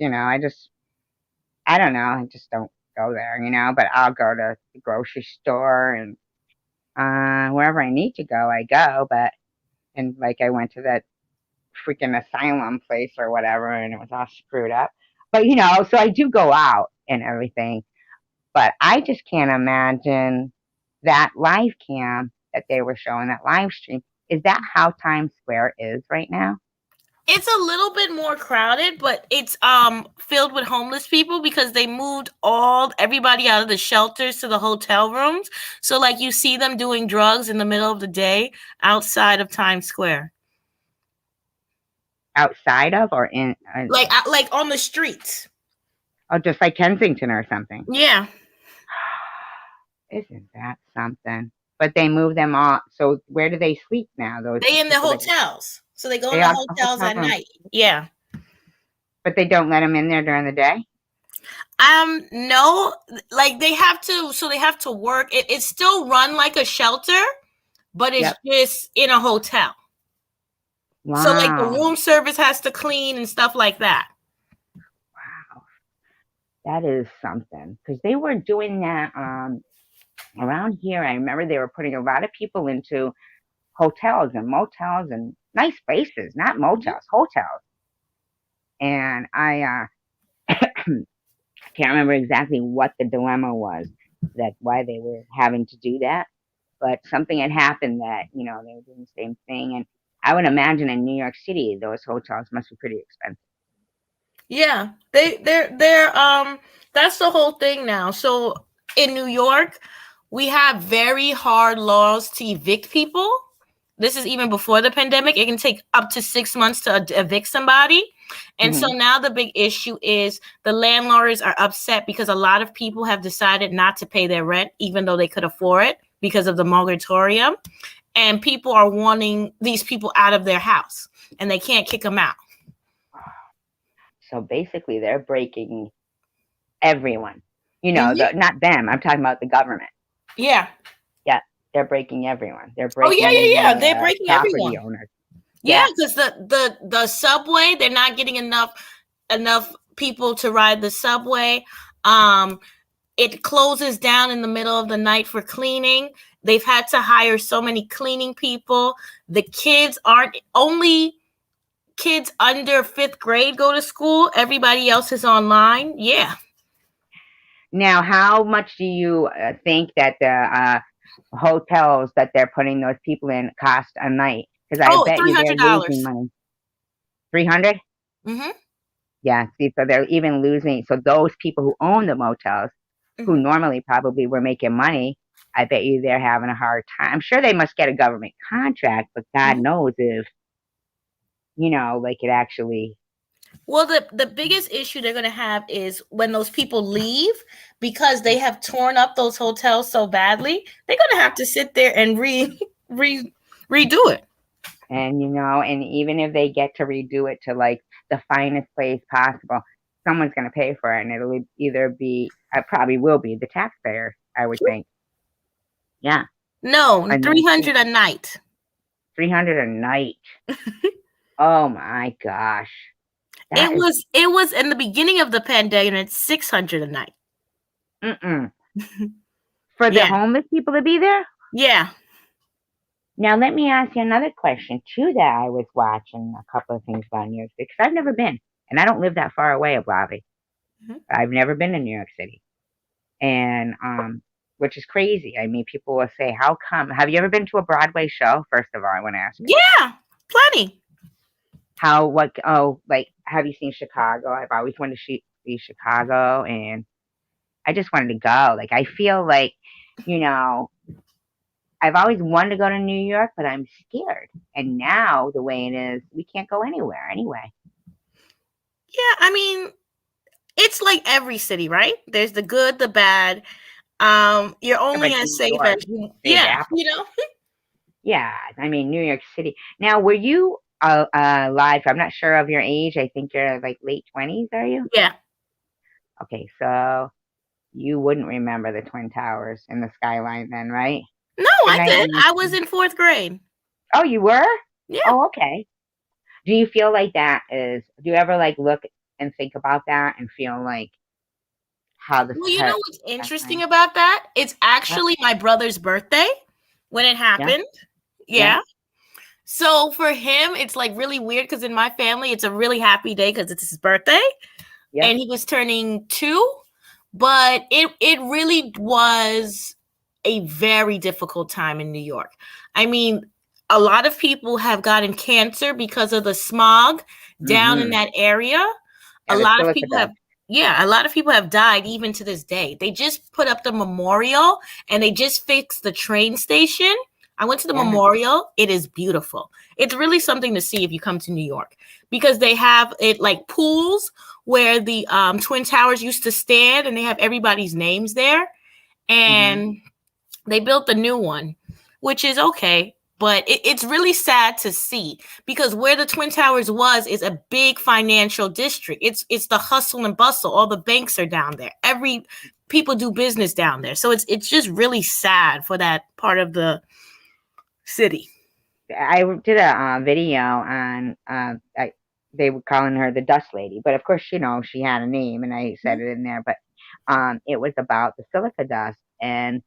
Speaker 1: I don't know, I just don't go there, but I'll go to the grocery store and wherever I need to go, I go. And like I went to that freaking asylum place or whatever, and it was all screwed up. But so I do go out and everything, but I just can't imagine that live cam that they were showing, that live stream. Is that how Times Square is right now?
Speaker 5: It's a little bit more crowded, but it's filled with homeless people because they moved everybody out of the shelters to the hotel rooms. So like you see them doing drugs in the middle of the day outside of Times Square.
Speaker 1: Outside of or in?
Speaker 5: Like on the streets.
Speaker 1: Oh, just like Kensington or something.
Speaker 5: Yeah.
Speaker 1: Isn't that something? But they move them all. So where do they sleep now?
Speaker 5: They in the hotels. So they go in the hotels at night. Yeah.
Speaker 1: But they don't let them in there during the day?
Speaker 5: No. Like they have to work. It's still run like a shelter, but it's just in a hotel. Wow. So like the room service has to clean and stuff like that.
Speaker 1: Wow. That is something. Because they were doing that around here. I remember they were putting a lot of people into hotels and motels and nice places, not motels, hotels. And I can't remember exactly what the dilemma was, that why they were having to do that, but something had happened that they were doing the same thing. And I would imagine in New York City those hotels must be pretty expensive.
Speaker 5: Yeah, they're that's the whole thing now. So in New York, we have very hard laws to evict people. This is even before the pandemic. It can take up to 6 months to evict somebody. And so now the big issue is the landlords are upset because a lot of people have decided not to pay their rent, even though they could afford it because of the moratorium. And people are wanting these people out of their house and they can't kick them out.
Speaker 1: So basically they're breaking everyone, not them. I'm talking about the government.
Speaker 5: Yeah.
Speaker 1: Yeah. They're breaking everyone. They're breaking.
Speaker 5: Yeah. They're breaking everyone.
Speaker 1: Owners.
Speaker 5: Yeah, because the subway, they're not getting enough people to ride the subway. it closes down in the middle of the night for cleaning. They've had to hire so many cleaning people. The kids aren't only kids under 5th grade go to school. Everybody else is online. Yeah.
Speaker 1: Now, how much do you think that the hotels that they're putting those people in cost a night? Because I
Speaker 5: Oh,
Speaker 1: bet
Speaker 5: three
Speaker 1: you they're
Speaker 5: hundred
Speaker 1: losing
Speaker 5: dollars.
Speaker 1: money. 300?
Speaker 5: Mm-hmm.
Speaker 1: Yeah, see, so they're even losing. So those people who own the motels, who
Speaker 5: Mm-hmm.
Speaker 1: normally probably were making money, I bet you they're having a hard time. I'm sure they must get a government contract, but God
Speaker 5: Mm-hmm.
Speaker 1: knows if, like it actually.
Speaker 5: Well, the biggest issue they're going to have is when those people leave, because they have torn up those hotels so badly. They're going to have to sit there and redo it.
Speaker 1: And, and even if they get to redo it to like the finest place possible, someone's going to pay for it. And it'll either be, it probably will be the taxpayer, I would think. Yeah.
Speaker 5: No,
Speaker 1: And
Speaker 5: 300 a night.
Speaker 1: 300 a night. Oh my gosh.
Speaker 5: It was in the beginning of the pandemic, it's 600 a night.
Speaker 1: For the
Speaker 5: Yeah.
Speaker 1: homeless people to be there?
Speaker 5: Yeah.
Speaker 1: Now, let me ask you another question, too, that I was watching a couple of things about New York City, because I've never been, and I don't live that far away, Bobby.
Speaker 5: Mhm.
Speaker 1: I've never been to New York City, and which is crazy. I mean, people will say, how come? Have you ever been to a Broadway show? First of all, I want to ask you.
Speaker 5: Yeah, plenty.
Speaker 1: Have you seen Chicago? I've always wanted to see Chicago, and I just wanted to go. Like, I feel like, I've always wanted to go to New York, but I'm scared. And now, the way it is, we can't go anywhere anyway.
Speaker 5: Yeah, I mean, it's like every city, right? There's the good, the bad. You're only as safe as you. Yeah,
Speaker 1: Yeah, I mean, New York City. Now, were you live? I'm not sure of your age. I think you're like late 20s, are you?
Speaker 5: Yeah.
Speaker 1: Okay, so you wouldn't remember the Twin Towers in the skyline then, right?
Speaker 5: No, I did. I was in 4th grade.
Speaker 1: Oh, you were?
Speaker 5: Yeah.
Speaker 1: Oh, okay. Do you feel like do you ever like look and think about that and feel like how
Speaker 5: Well, you know what's interesting about that? It's actually my brother's birthday when it happened. Yeah. So for him, it's like really weird because in my family, it's a really happy day because it's his birthday. Yeah. And he was turning 2. But it really was a very difficult time in New York. I mean, a lot of people have gotten cancer because of the smog down in that area.
Speaker 1: Yeah,
Speaker 5: a lot of people have died even to this day. They just put up the memorial and they just fixed the train station. I went to the memorial. It is beautiful. It's really something to see if you come to New York because they have it like pools where the Twin Towers used to stand and they have everybody's names there. And they built the new one, which is okay. But it's really sad to see because where the Twin Towers was is a big financial district. It's the hustle and bustle. All the banks are down there. People do business down there. So it's just really sad for that part of the city.
Speaker 1: I did a video on they were calling her the Dust Lady, but of course, she had a name, and I said it in there. But it was about the silica dust, and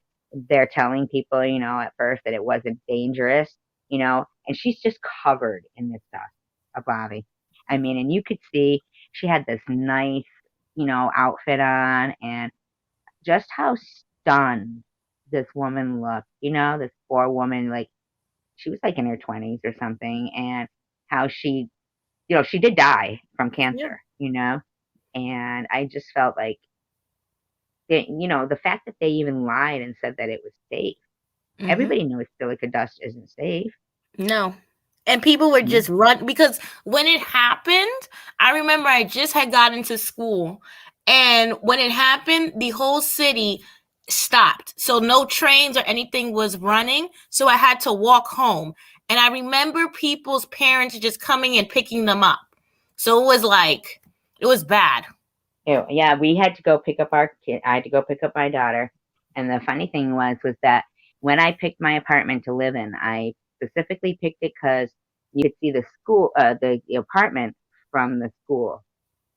Speaker 1: they're telling people, at first that it wasn't dangerous, and she's just covered in this dust, a Bobby. I mean, and you could see she had this nice, outfit on, and just how stunned this woman looked, this poor woman, like she was like in her 20s or something, and how she did die from cancer, and I just felt like the fact that they even lied and said that it was safe. Everybody knows silica dust isn't safe.
Speaker 5: No. And people were just run because when it happened, I remember I just had gotten to school, and when it happened, the whole city stopped. So no trains or anything was running. So I had to walk home. And I remember people's parents just coming and picking them up. So it was bad.
Speaker 1: Yeah, we had to go pick up our kid. I had to go pick up my daughter. And the funny thing was that when I picked my apartment to live in, I specifically picked it because you could see the school, the apartment from the school.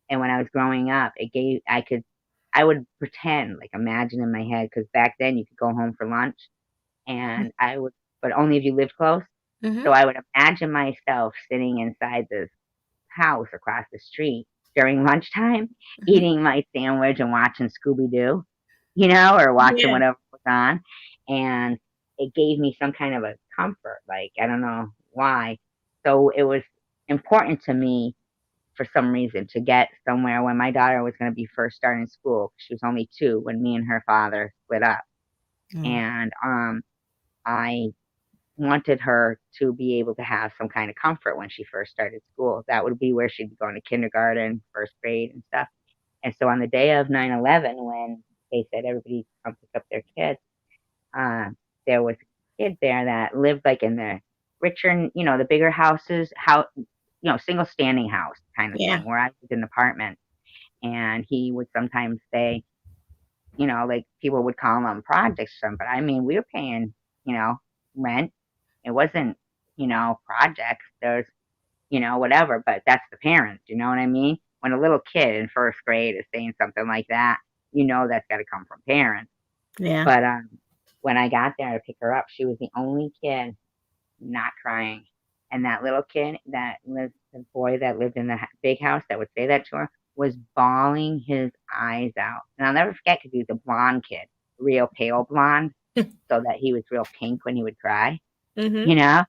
Speaker 1: And when I was growing up, I could I would pretend, like imagine in my head, because back then you could go home for lunch, and I would, but only if you lived close.
Speaker 5: Mm-hmm.
Speaker 1: So I would imagine myself sitting inside this house across the street during lunchtime,
Speaker 5: Mm-hmm.
Speaker 1: eating my sandwich and watching Scooby Doo, or watching
Speaker 5: Yeah.
Speaker 1: whatever was on. And it gave me some kind of a comfort. Like, I don't know why. So it was important to me for some reason to get somewhere when my daughter was going to be first starting school. She was only 2 when me and her father split up.
Speaker 5: Mm.
Speaker 1: And I wanted her to be able to have some kind of comfort when she first started school. That would be where she'd be going to kindergarten, first grade, and stuff. And so on the day of 9/11, when they said everybody come pick up their kids, uh, there was a kid there that lived like in the richer, the bigger houses, single standing house kind of
Speaker 5: Yeah.
Speaker 1: thing, where I lived in an apartment. And he would sometimes say, like people would call them projects or something, but I mean, we were paying, rent. It wasn't, projects. There's, whatever, but that's the parents, you know what I mean? When a little kid in first grade is saying something like that, that's got to come from parents.
Speaker 5: Yeah.
Speaker 1: But when I got there to pick her up, she was the only kid not crying. And that little kid the boy that lived in the big house that would say that to her, was bawling his eyes out. And I'll never forget because he was a blonde kid, real pale blonde, so that he was real pink when he would cry,
Speaker 5: Mm-hmm.
Speaker 1: you know?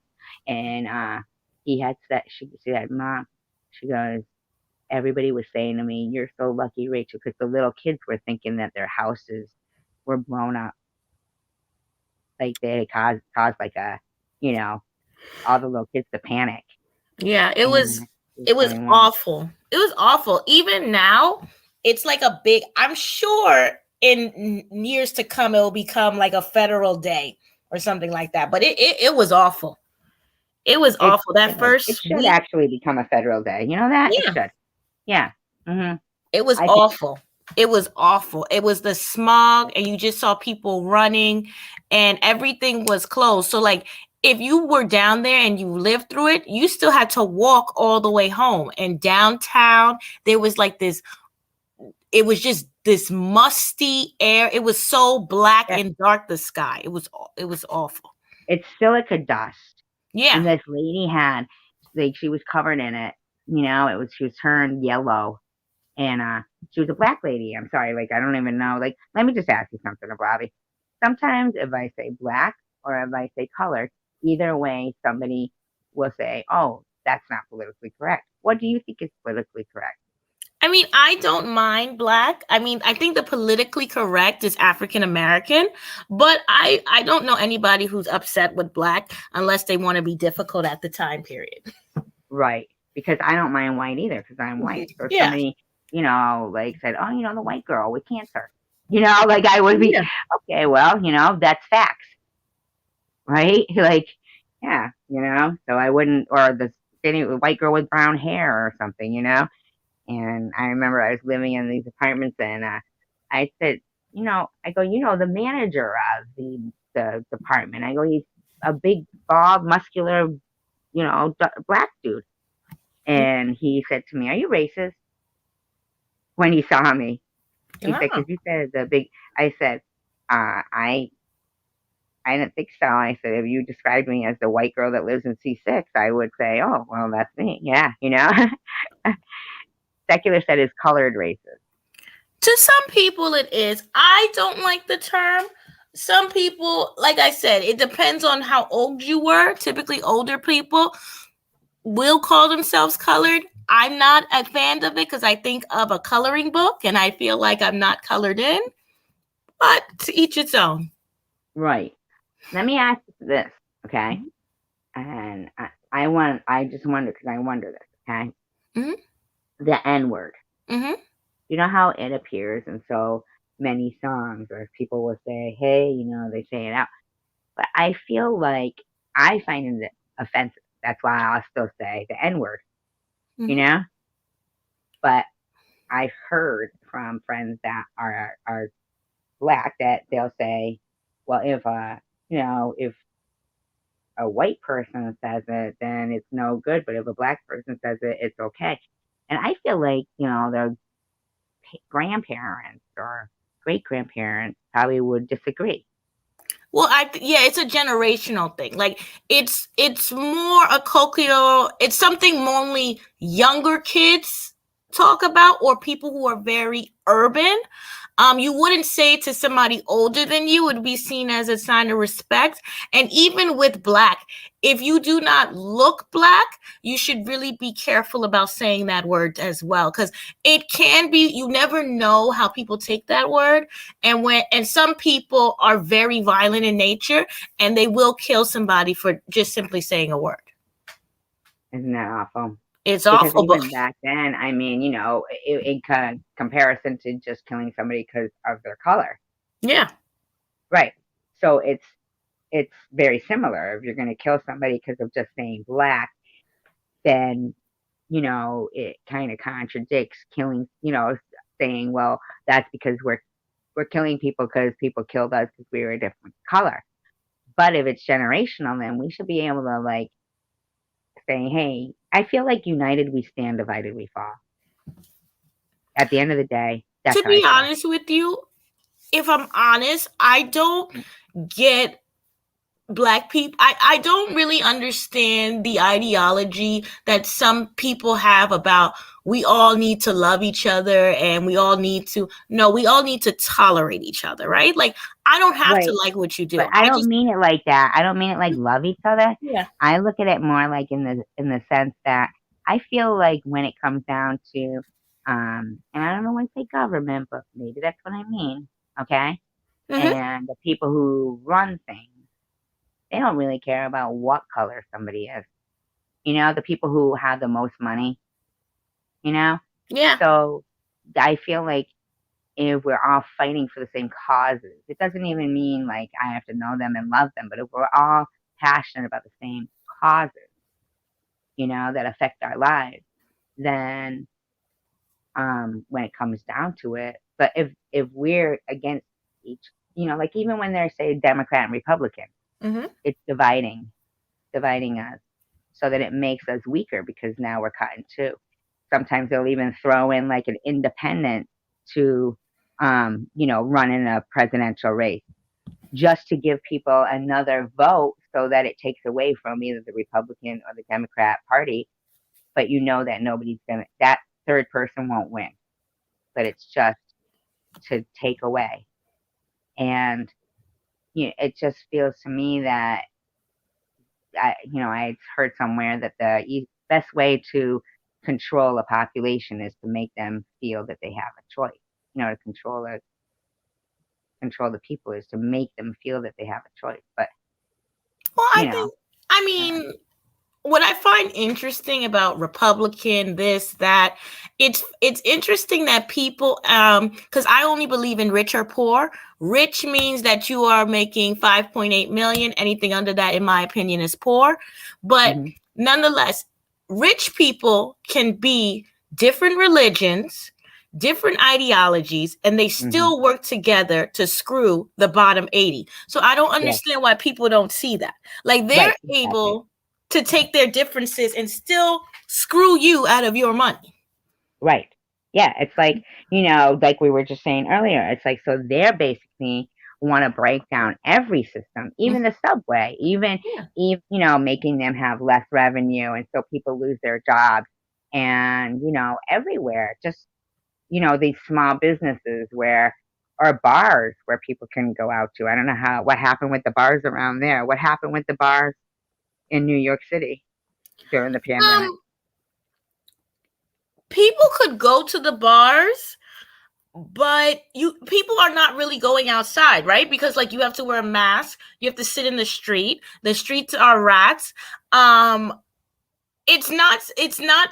Speaker 1: And he had said, she said, Mom, she goes, everybody was saying to me, you're so lucky, Rachel, because the little kids were thinking that their houses were blown up. Like they had caused like all the little kids to panic.
Speaker 5: Yeah, it was
Speaker 1: And
Speaker 5: it was awful. It was awful. Even now, it's like a big, I'm sure in years to come it will become like a federal day or something like that. But it was awful. It was awful. That
Speaker 1: It
Speaker 5: first
Speaker 1: should
Speaker 5: week,
Speaker 1: actually become a federal day. You know that? It
Speaker 5: yeah,
Speaker 1: should. Yeah. Hmm.
Speaker 5: it was
Speaker 1: I think
Speaker 5: awful. It was awful. It was the smog, and you just saw people running, and everything was closed. So, like, if you were down there and you lived through it, you still had to walk all the way home. And downtown, there was like this, it was just this musty air. It was so black and dark, the sky. It was awful.
Speaker 1: it's silica dust.
Speaker 5: Yeah.
Speaker 1: And this lady had, like, she was covered in it. She was turned yellow. And she was a black lady. I'm sorry, like, I don't even know. Like, let me just ask you something, Bobby. Sometimes if I say black or if I say colored, either way, somebody will say, oh, that's not politically correct. What do you think is politically correct?
Speaker 5: I mean, I don't mind black. I mean, I think the politically correct is African American, but I don't know anybody who's upset with black unless they want to be difficult at the time period.
Speaker 1: Right. Because I don't mind white either because I'm white. Or
Speaker 5: Yeah.
Speaker 1: somebody, like said, oh, the white girl with cancer. Like I would be,
Speaker 5: Yeah.
Speaker 1: okay, well, that's facts. Right? Like, yeah, so I wouldn't, or the skinny white girl with brown hair or something. And I remember I was living in these apartments and I said, I go, the manager of the department. I go, he's a big, bald, muscular, black dude. And he said to me, are you racist? When he saw me, he said, because you said the big, I said, I didn't think so. I said, if you described me as the white girl that lives in C6, I would say, oh, well, that's me. Yeah, Secular said is colored racist.
Speaker 5: To some people, it is. I don't like the term. Some people, like I said, it depends on how old you were. Typically, older people will call themselves colored. I'm not a fan of it because I think of a coloring book and I feel like I'm not colored in. But to each its own.
Speaker 1: Right. Let me ask this, okay? And I just wonder because I wonder this, okay?
Speaker 5: Mm-hmm.
Speaker 1: The N word.
Speaker 5: Mm-hmm.
Speaker 1: You know how it appears in so many songs, or people will say, hey, they say it out. But I feel like I find it offensive. That's why I'll still say the N word,
Speaker 5: Mm-hmm.
Speaker 1: But I've heard from friends that are black that they'll say, well, if a white person says it, then it's no good. But if a black person says it, it's okay. And I feel like, they're grandparents or great grandparents probably would disagree.
Speaker 5: Well, yeah, it's a generational thing. Like it's more a cultural. It's something only younger kids talk about, or people who are very urban. You wouldn't say to somebody older than you, would be seen as a sign of respect. And even with black, if you do not look black, you should really be careful about saying that word as well, because it can be. You never know how people take that word, and some people are very violent in nature, and they will kill somebody for just simply saying a word.
Speaker 1: Isn't that awful?
Speaker 5: It's
Speaker 1: Because
Speaker 5: awful, but
Speaker 1: even back then, I mean, in comparison to just killing somebody because of their color,
Speaker 5: yeah,
Speaker 1: right? So it's very similar. If you're going to kill somebody because of just saying black, then it kind of contradicts killing. Saying, well, that's because we're killing people because people killed us because we were a different color. But if it's generational, then we should be able to like say, hey, I feel like united we stand, divided we fall. At the end of the day, that's
Speaker 5: to
Speaker 1: how I
Speaker 5: be
Speaker 1: feel.
Speaker 5: honest with you, if I'm honest, I don't get black people. I don't really understand the ideology that some people have about we all need to love each other and we all need to tolerate each other, right? Like I don't have to
Speaker 1: Right.
Speaker 5: like what you do.
Speaker 1: But I don't mean it like that. I don't mean it like love each other.
Speaker 5: Yeah.
Speaker 1: I look at it more like in the sense that I feel like when it comes down to and I don't know when I say government, but maybe that's what I mean. Okay.
Speaker 5: Mhm.
Speaker 1: And the people who run things, they don't really care about what color somebody is. The people who have the most money,
Speaker 5: Yeah.
Speaker 1: So I feel like if we're all fighting for the same causes, it doesn't even mean like I have to know them and love them, but if we're all passionate about the same causes, that affect our lives, then when it comes down to it, but if we're against each, like even when they're say Democrat and Republican,
Speaker 5: Mhm.
Speaker 1: it's dividing us so that it makes us weaker because now we're cut in two. Sometimes they'll even throw in like an independent to, run in a presidential race just to give people another vote so that it takes away from either the Republican or the Democrat Party. But that that third person won't win, but it's just to take away. And, it just feels to me that I heard somewhere that the best way to control a population is to make them feel that they have a choice. To control the people is to make them feel that they have a choice. But
Speaker 5: Well, I
Speaker 1: uh,
Speaker 5: mean, what I find interesting about Republican, this, that, it's interesting that people, because I only believe in rich or poor. Rich means that you are making 5.8 million. Anything under that, in my opinion, is poor. But nonetheless, rich people can be different religions, different ideologies, and they still work together to screw the bottom 80. So I don't understand why people don't see that. Like they're able to take their differences and still screw you out of your money.
Speaker 1: Right. Yeah, it's like, like we were just saying earlier, it's like, so they're basically want to break down every system, even the subway, even, making them have less revenue. And so people lose their jobs and, everywhere, just, these small businesses or bars where people can go out to. I don't know what happened with the bars around there. What happened with the bars in New York City during the pandemic?
Speaker 5: People could go to the bars, but people are not really going outside, right? Because like you have to wear a mask, you have to sit in the street. The streets are rats. It's not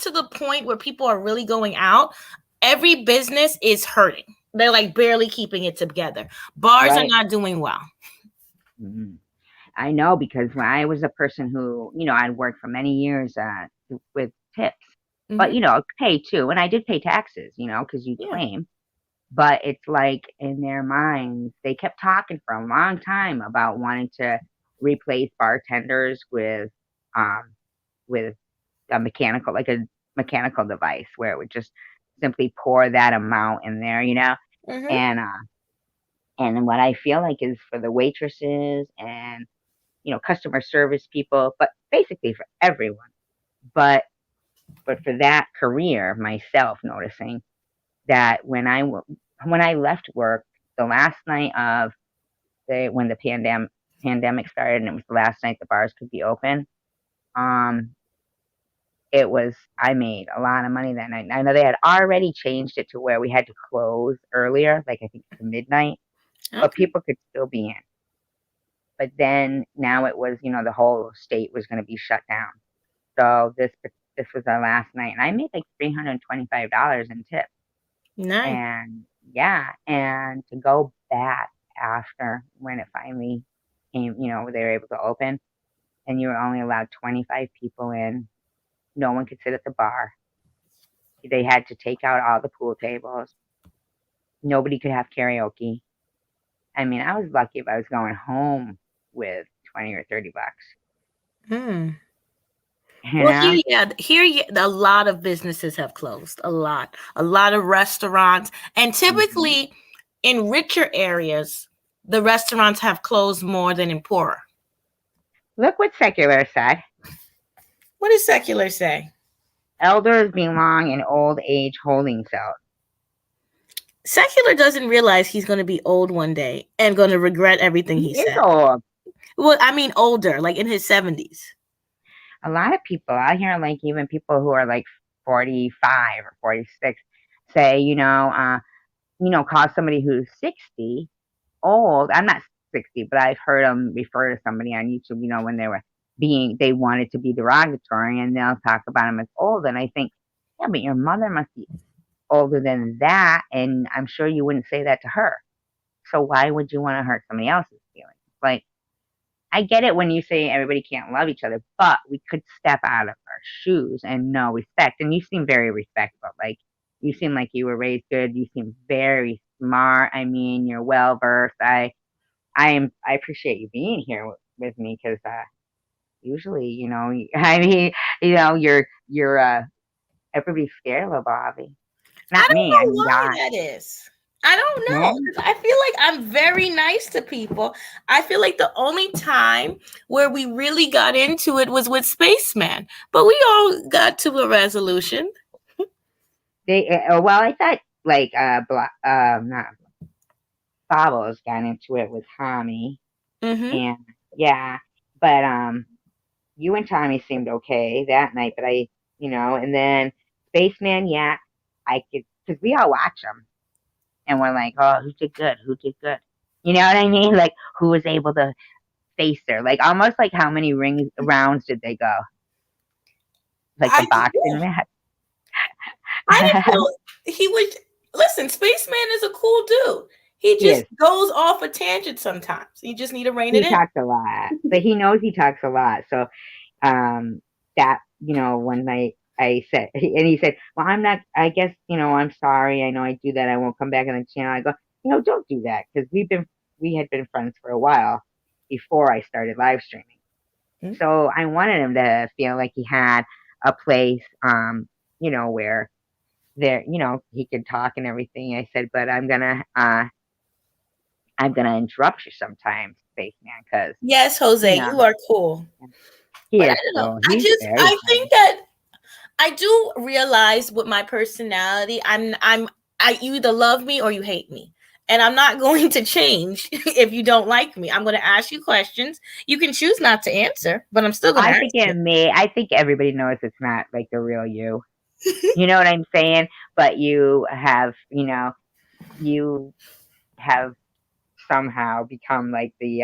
Speaker 5: to the point where people are really going out. Every business is hurting. They're like barely keeping it together. Bars are not doing well.
Speaker 1: I know, because when I was a person who, I'd worked for many years with tips, but, pay too. And I did pay taxes, because you claim. But it's like in their minds, they kept talking for a long time about wanting to replace bartenders with a mechanical device where it would just simply pour that amount in there,
Speaker 5: Mhm.
Speaker 1: and what I feel like is for the waitresses and customer service people, but basically for everyone. But for that career, myself noticing that when I left work the last night of when the pandemic started, and it was the last night the bars could be open, um, I made a lot of money that night. I know they had already changed it to where we had to close earlier, like I think to midnight, but
Speaker 5: Okay.
Speaker 1: people could still be in. But then now it was, the whole state was going to be shut down. So this was our last night, and I made like $325 in tips.
Speaker 5: Nice.
Speaker 1: And yeah, and to go back after when it finally came, they were able to open, and you were only allowed 25 people in. No one could sit at the bar. They had to take out all the pool tables. Nobody could have karaoke. I mean, I was lucky if I was going home with 20 or 30 bucks.
Speaker 5: Hmm.
Speaker 1: You
Speaker 5: Well,
Speaker 1: know?
Speaker 5: a lot of businesses have closed. A lot of restaurants, and typically in richer areas, the restaurants have closed more than in poorer.
Speaker 1: Look what secular said.
Speaker 5: What does secular say?
Speaker 1: Elders belong in old age holding cells.
Speaker 5: Secular doesn't realize he's going to be old one day and going to regret everything he
Speaker 1: He is
Speaker 5: said.
Speaker 1: old.
Speaker 5: Well, I mean older, like in his 70s.
Speaker 1: A lot of people, I hear like even people who are like 45 or 46 say, call somebody who's 60 old. I'm not 60, but I've heard them refer to somebody on YouTube, when they wanted to be derogatory, and they'll talk about them as old. And I think, yeah, but your mother must be older than that, and I'm sure you wouldn't say that to her. So why would you want to hurt somebody else's feelings? Like, I get it when you say everybody can't love each other, but we could step out of our shoes and know respect. And you seem very respectful. Like, you seem like you were raised good. You seem very smart. I mean, you're well versed. I appreciate you being here with me because usually, I mean, you're everybody's scared of a Bobby.
Speaker 5: I
Speaker 1: Not
Speaker 5: don't
Speaker 1: me.
Speaker 5: know
Speaker 1: I mean,
Speaker 5: why
Speaker 1: God.
Speaker 5: that is. I don't know.
Speaker 1: Men?
Speaker 5: I feel like I'm very nice to people. I feel like the only time where we really got into it was with Spaceman, but we all got to a resolution.
Speaker 1: Well, I thought like not Bobbles got into it with Tommy,
Speaker 5: Mm-hmm.
Speaker 1: and yeah, but you and Tommy seemed okay that night, but and then Spaceman, yeah, I could because we all watch him, and we're like, oh, who did good? Who did good? You know what I mean? Like, who was able to face her? Like, almost like how many rounds did they go? Like a boxing match.
Speaker 5: I didn't feel he was. Listen, Spaceman is a cool dude. He
Speaker 1: He
Speaker 5: just
Speaker 1: is.
Speaker 5: goes off a tangent sometimes. You just need to rein
Speaker 1: He
Speaker 5: it in.
Speaker 1: talks a lot, but he knows he talks a lot. So, that one night I said, and he said, "Well, I'm not. I guess I'm sorry. I know I do that. I won't come back on the channel." I go, don't do that because we had been friends for a while before I started live streaming.
Speaker 5: Hmm.
Speaker 1: So I wanted him to feel like he had a place, where there, he could talk and everything. I said, but I'm gonna interrupt you sometimes, Spaceman, because
Speaker 5: Yes, Jose, you are cool.
Speaker 1: he
Speaker 5: But I
Speaker 1: is
Speaker 5: don't know.
Speaker 1: cool. He's very
Speaker 5: I
Speaker 1: funny.
Speaker 5: think that I do realize with my personality, you either love me or you hate me. And I'm not going to change if you don't like me. I'm going to ask you questions. You can choose not to answer, but I'm still going to
Speaker 1: I
Speaker 5: ask
Speaker 1: think
Speaker 5: you.
Speaker 1: I think everybody knows it's not like the real you. You know what I'm saying? But you have somehow become like the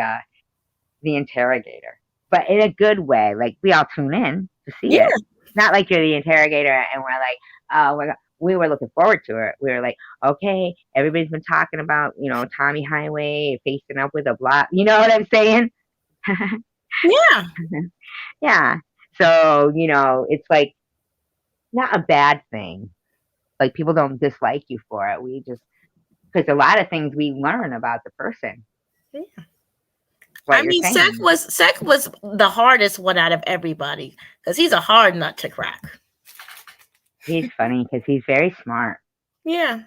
Speaker 1: interrogator, but in a good way. Like, we all tune in to see
Speaker 5: Yeah.
Speaker 1: it. Not like you're the interrogator and we're like, oh, we were looking forward to it. We were like, okay, everybody's been talking about, Tommy Highway facing up with a block. You know what I'm saying?
Speaker 5: Yeah.
Speaker 1: Yeah. So, it's like not a bad thing. Like, people don't dislike you for it. We just, because a lot of things we learn about the person.
Speaker 5: Yeah.
Speaker 1: What
Speaker 5: I
Speaker 1: you're
Speaker 5: mean,
Speaker 1: saying.
Speaker 5: Sek was the hardest one out of everybody because he's a hard nut to crack.
Speaker 1: He's funny because he's very smart.
Speaker 5: Yeah.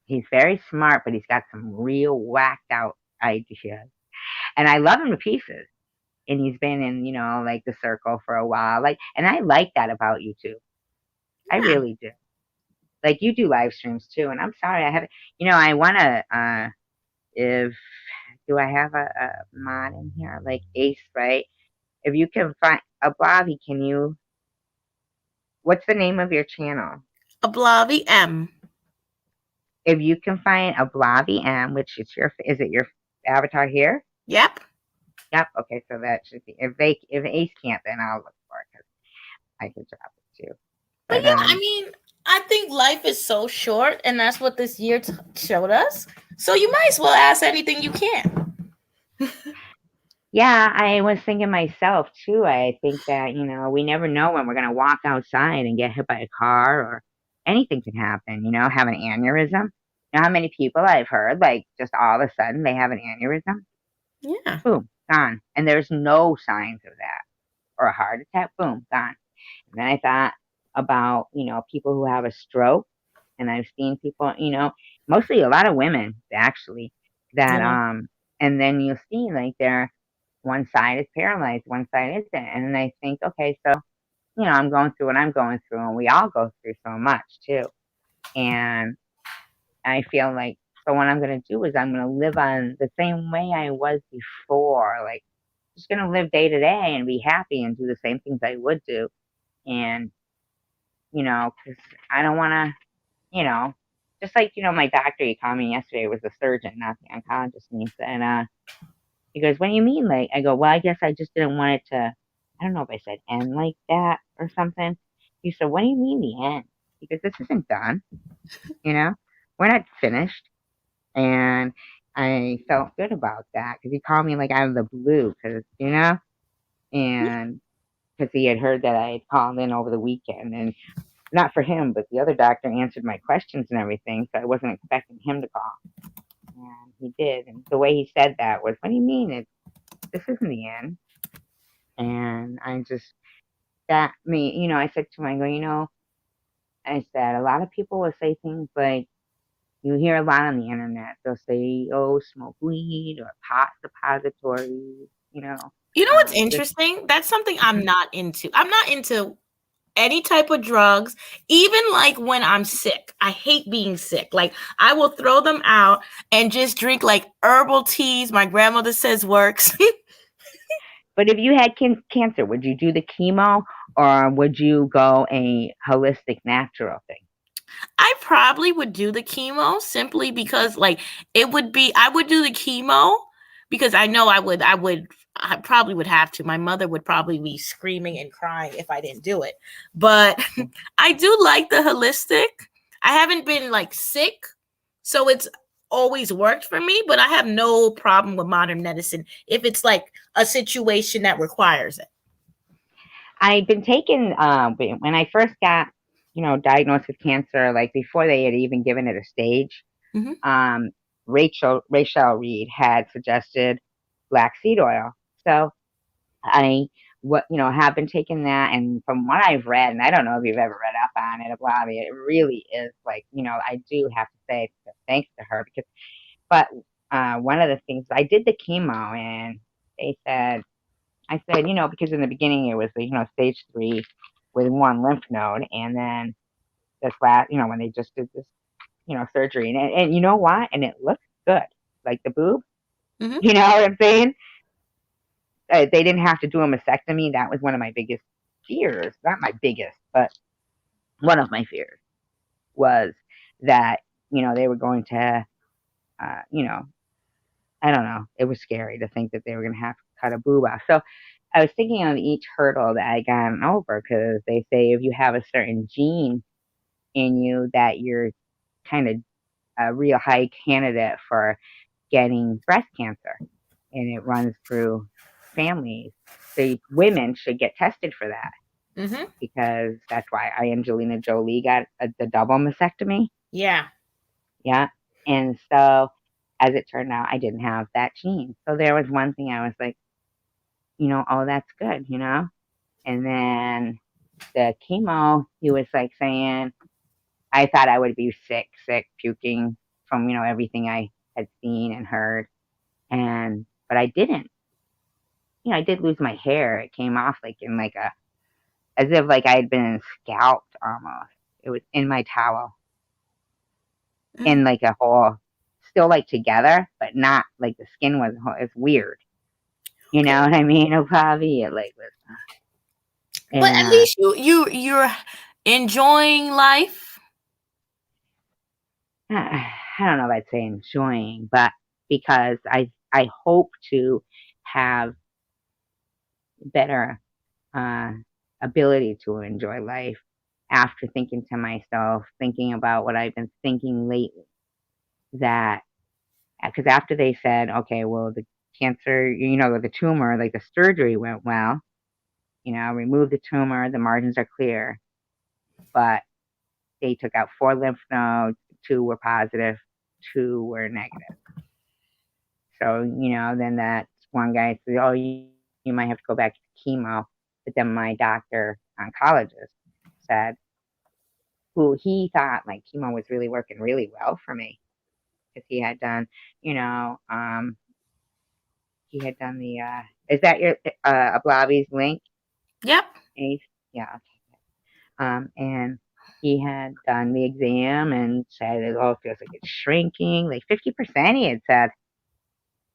Speaker 1: He's very smart, but he's got some real whacked out ideas. And I love him to pieces. And he's been in, like the circle for a while. Like, and I like that about you too. I
Speaker 5: Yeah.
Speaker 1: really do. Like you do live streams too. And I'm sorry, I haven't, I want to, if, do I have a mod in here? Like Ace, right? If you can find a Bobby, what's the name of your channel?
Speaker 5: A Blobby M.
Speaker 1: If you can find a Blobby M, which is it your avatar here?
Speaker 5: Yep.
Speaker 1: Yep. Okay, so that should be if Ace can't, then I'll look for it because I can drop it too.
Speaker 5: But
Speaker 1: But
Speaker 5: yeah, I mean, I think life is so short, and that's what this year showed us. So you might as well ask anything you can.
Speaker 1: yeah, I was thinking myself too. I think that we never know when we're gonna walk outside and get hit by a car or anything can happen. Have an aneurysm. You know how many people I've heard like just all of a sudden they have an aneurysm?
Speaker 5: Yeah.
Speaker 1: Boom, gone, and there's no signs of that or a heart attack. Boom, gone. And then I thought about, people who have a stroke. And I've seen people, mostly a lot of women actually, that,
Speaker 5: Yeah.
Speaker 1: and then you'll see like one side is paralyzed, one side isn't. And then I think, okay, so, I'm going through what I'm going through, and we all go through so much too. And I feel like, so what I'm going to do is I'm going to live on the same way I was before, like just going to live day to day and be happy and do the same things I would do. And because I don't want to, just like, my doctor, he called me yesterday, was the surgeon, not the oncologist. And he said, he goes, what do you mean? Like, I go, well, I guess I just didn't want it to, I don't know if I said end like that or something. He said, what do you mean the end? He goes, this isn't done. We're not finished. And I felt good about that because he called me like out of the blue because, and because he had heard that I had called in over the weekend and not for him, but the other doctor answered my questions and everything. So I wasn't expecting him to call. And he did. And the way he said that was, what do you mean? This isn't the end. And I just, I said to him, I go, I said, a lot of people will say things like, you hear a lot on the internet. They'll say, oh, smoke weed or pot depositories,
Speaker 5: You know what's
Speaker 1: this.
Speaker 5: interesting? That's something I'm not into. I'm not into any type of drugs, even like when I'm sick. I hate being sick. Like I will throw them out and just drink like herbal teas my grandmother says works.
Speaker 1: But if you had cancer, would you do the chemo or would you go a holistic natural thing?
Speaker 5: I probably would do the chemo simply because like I would do the chemo because I know I probably would have to. My mother would probably be screaming and crying if I didn't do it. But I do like the holistic. I haven't been like sick, so it's always worked for me, but I have no problem with modern medicine if it's like a situation that requires it.
Speaker 1: I've been taking when I first got diagnosed with cancer, like before they had even given it a stage.
Speaker 5: Mm-hmm.
Speaker 1: Rachel Reed had suggested black seed oil, so I have been taking that, and from what I've read, and I don't know if you've ever read up on it, Bobby, it really is like I do have to say thanks to her because, but one of the things I did the chemo, and they said. I said, because in the beginning it was, stage 3 with one lymph node. And then this when they just did this, surgery. And you know what? And it looks good. Like the boob.
Speaker 5: Mm-hmm.
Speaker 1: You know what I'm saying? They didn't have to do a mastectomy. That was one of my biggest fears. Not my biggest, but one of my fears was that, they were going to, I don't know. It was scary to think that they were going to have to cut a boob off. So I was thinking of each hurdle that I gotten over because they say if you have a certain gene in you that you're kind of a real high candidate for getting breast cancer, and it runs through families. So women should get tested for that
Speaker 5: Mm-hmm.
Speaker 1: because that's why Angelina Jolie got the double mastectomy.
Speaker 5: Yeah.
Speaker 1: Yeah. And so as it turned out, I didn't have that gene. So there was one thing I was like, oh, that's good, And then the chemo, he was like saying, I thought I would be sick, puking from, everything I had seen and heard. But I didn't. I did lose my hair. It came off like in like as if like I had been scalped almost. It was in my towel, in like a hole, still like together, but not like the skin was. It's weird. You know what I mean? Bobby, it like was.
Speaker 5: But at least you're enjoying life.
Speaker 1: I don't know if I'd say enjoying, but because I hope to have better ability to enjoy life after thinking to myself, thinking about what I've been thinking lately. That because after they said, okay, well, the cancer, the tumor, like the surgery went well, remove the tumor, the margins are clear, but they took out 4 lymph nodes, 2 were positive, 2 were negative. So, then that one guy said, oh, you might have to go back to chemo. But then my doctor, oncologist, said, who he thought like chemo was really working really well for me. Because he had done, he had done the, is that your, Blobby's link?
Speaker 5: Yep.
Speaker 1: Yeah. And he had done the exam and said, it all feels like it's shrinking, like 50%, he had said.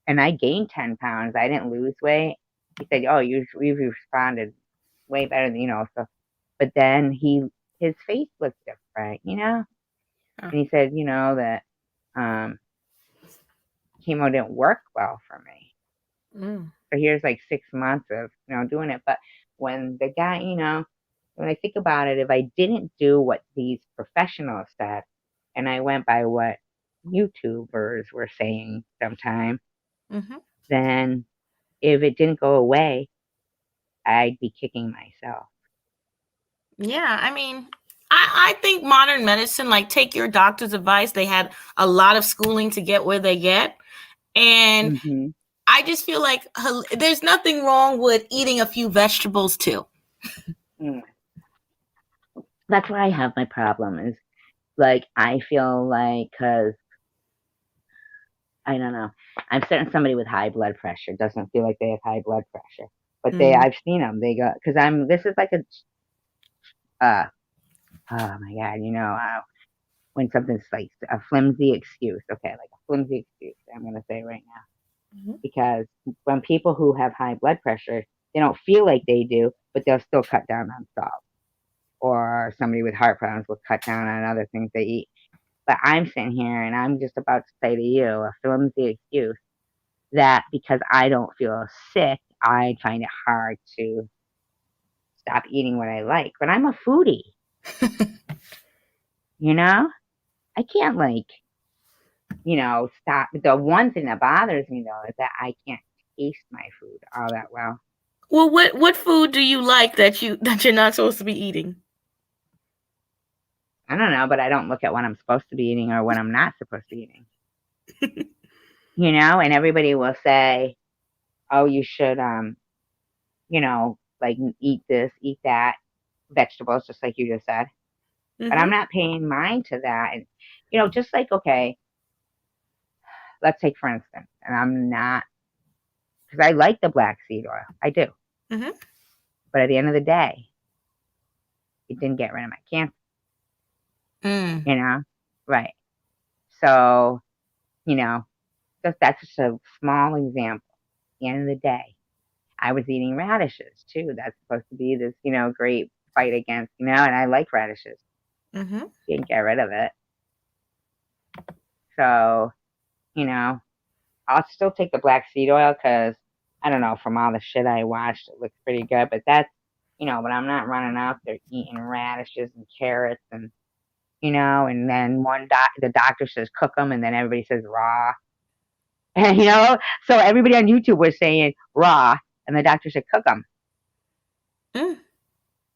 Speaker 1: And I gained 10 pounds. I didn't lose weight. He said, oh, you've responded way better than, so. But then his face looked different, And he said, that chemo didn't work well for me. So here's like 6 months of, doing it. But when the guy, when I think about it, if I didn't do what these professionals said, and I went by what YouTubers were saying sometime, then if it didn't go away, I'd be kicking myself.
Speaker 5: Yeah, I mean, I think modern medicine, like, take your doctor's advice. They had a lot of schooling to get where they get. And I just feel like there's nothing wrong with eating a few vegetables too.
Speaker 1: That's where I have my problem is, like, I feel like, because, I don't know, I'm certain somebody with high blood pressure doesn't feel like they have high blood pressure. But I've seen them. They go, because this is like oh my God, when something's like a flimsy excuse. Okay, like a flimsy excuse, I'm going to say right now. Because when people who have high blood pressure, they don't feel like they do, but they'll still cut down on salt. Or somebody with heart problems will cut down on other things they eat. But I'm sitting here and I'm just about to say to you a flimsy excuse that because I don't feel sick, I find it hard to stop eating what I like. But I'm a foodie. I can't stop. The one thing that bothers me though is that I can't taste my food all that well.
Speaker 5: Well, what food do you like that you're not supposed to be eating?
Speaker 1: I don't know, but I don't look at what I'm supposed to be eating or what I'm not supposed to be eating. And everybody will say, oh, you should, like eat this, eat that, vegetables, just like you just said. But I'm not paying mind to that. And, just like, okay, let's take for instance, and I'm not, because I like the black seed oil. I do. But at the end of the day, it didn't get rid of my cancer. Right. So, that's just a small example. At the end of the day, I was eating radishes too. That's supposed to be this, great fight against, and I like radishes. Didn't get rid of it. So, I'll still take the black seed oil because, I don't know, from all the shit I watched, it looks pretty good. But that's, but I'm not running out there eating radishes and carrots and, and then the doctor says cook them and then everybody says raw. And, so everybody on YouTube was saying raw and the doctor said cook them. And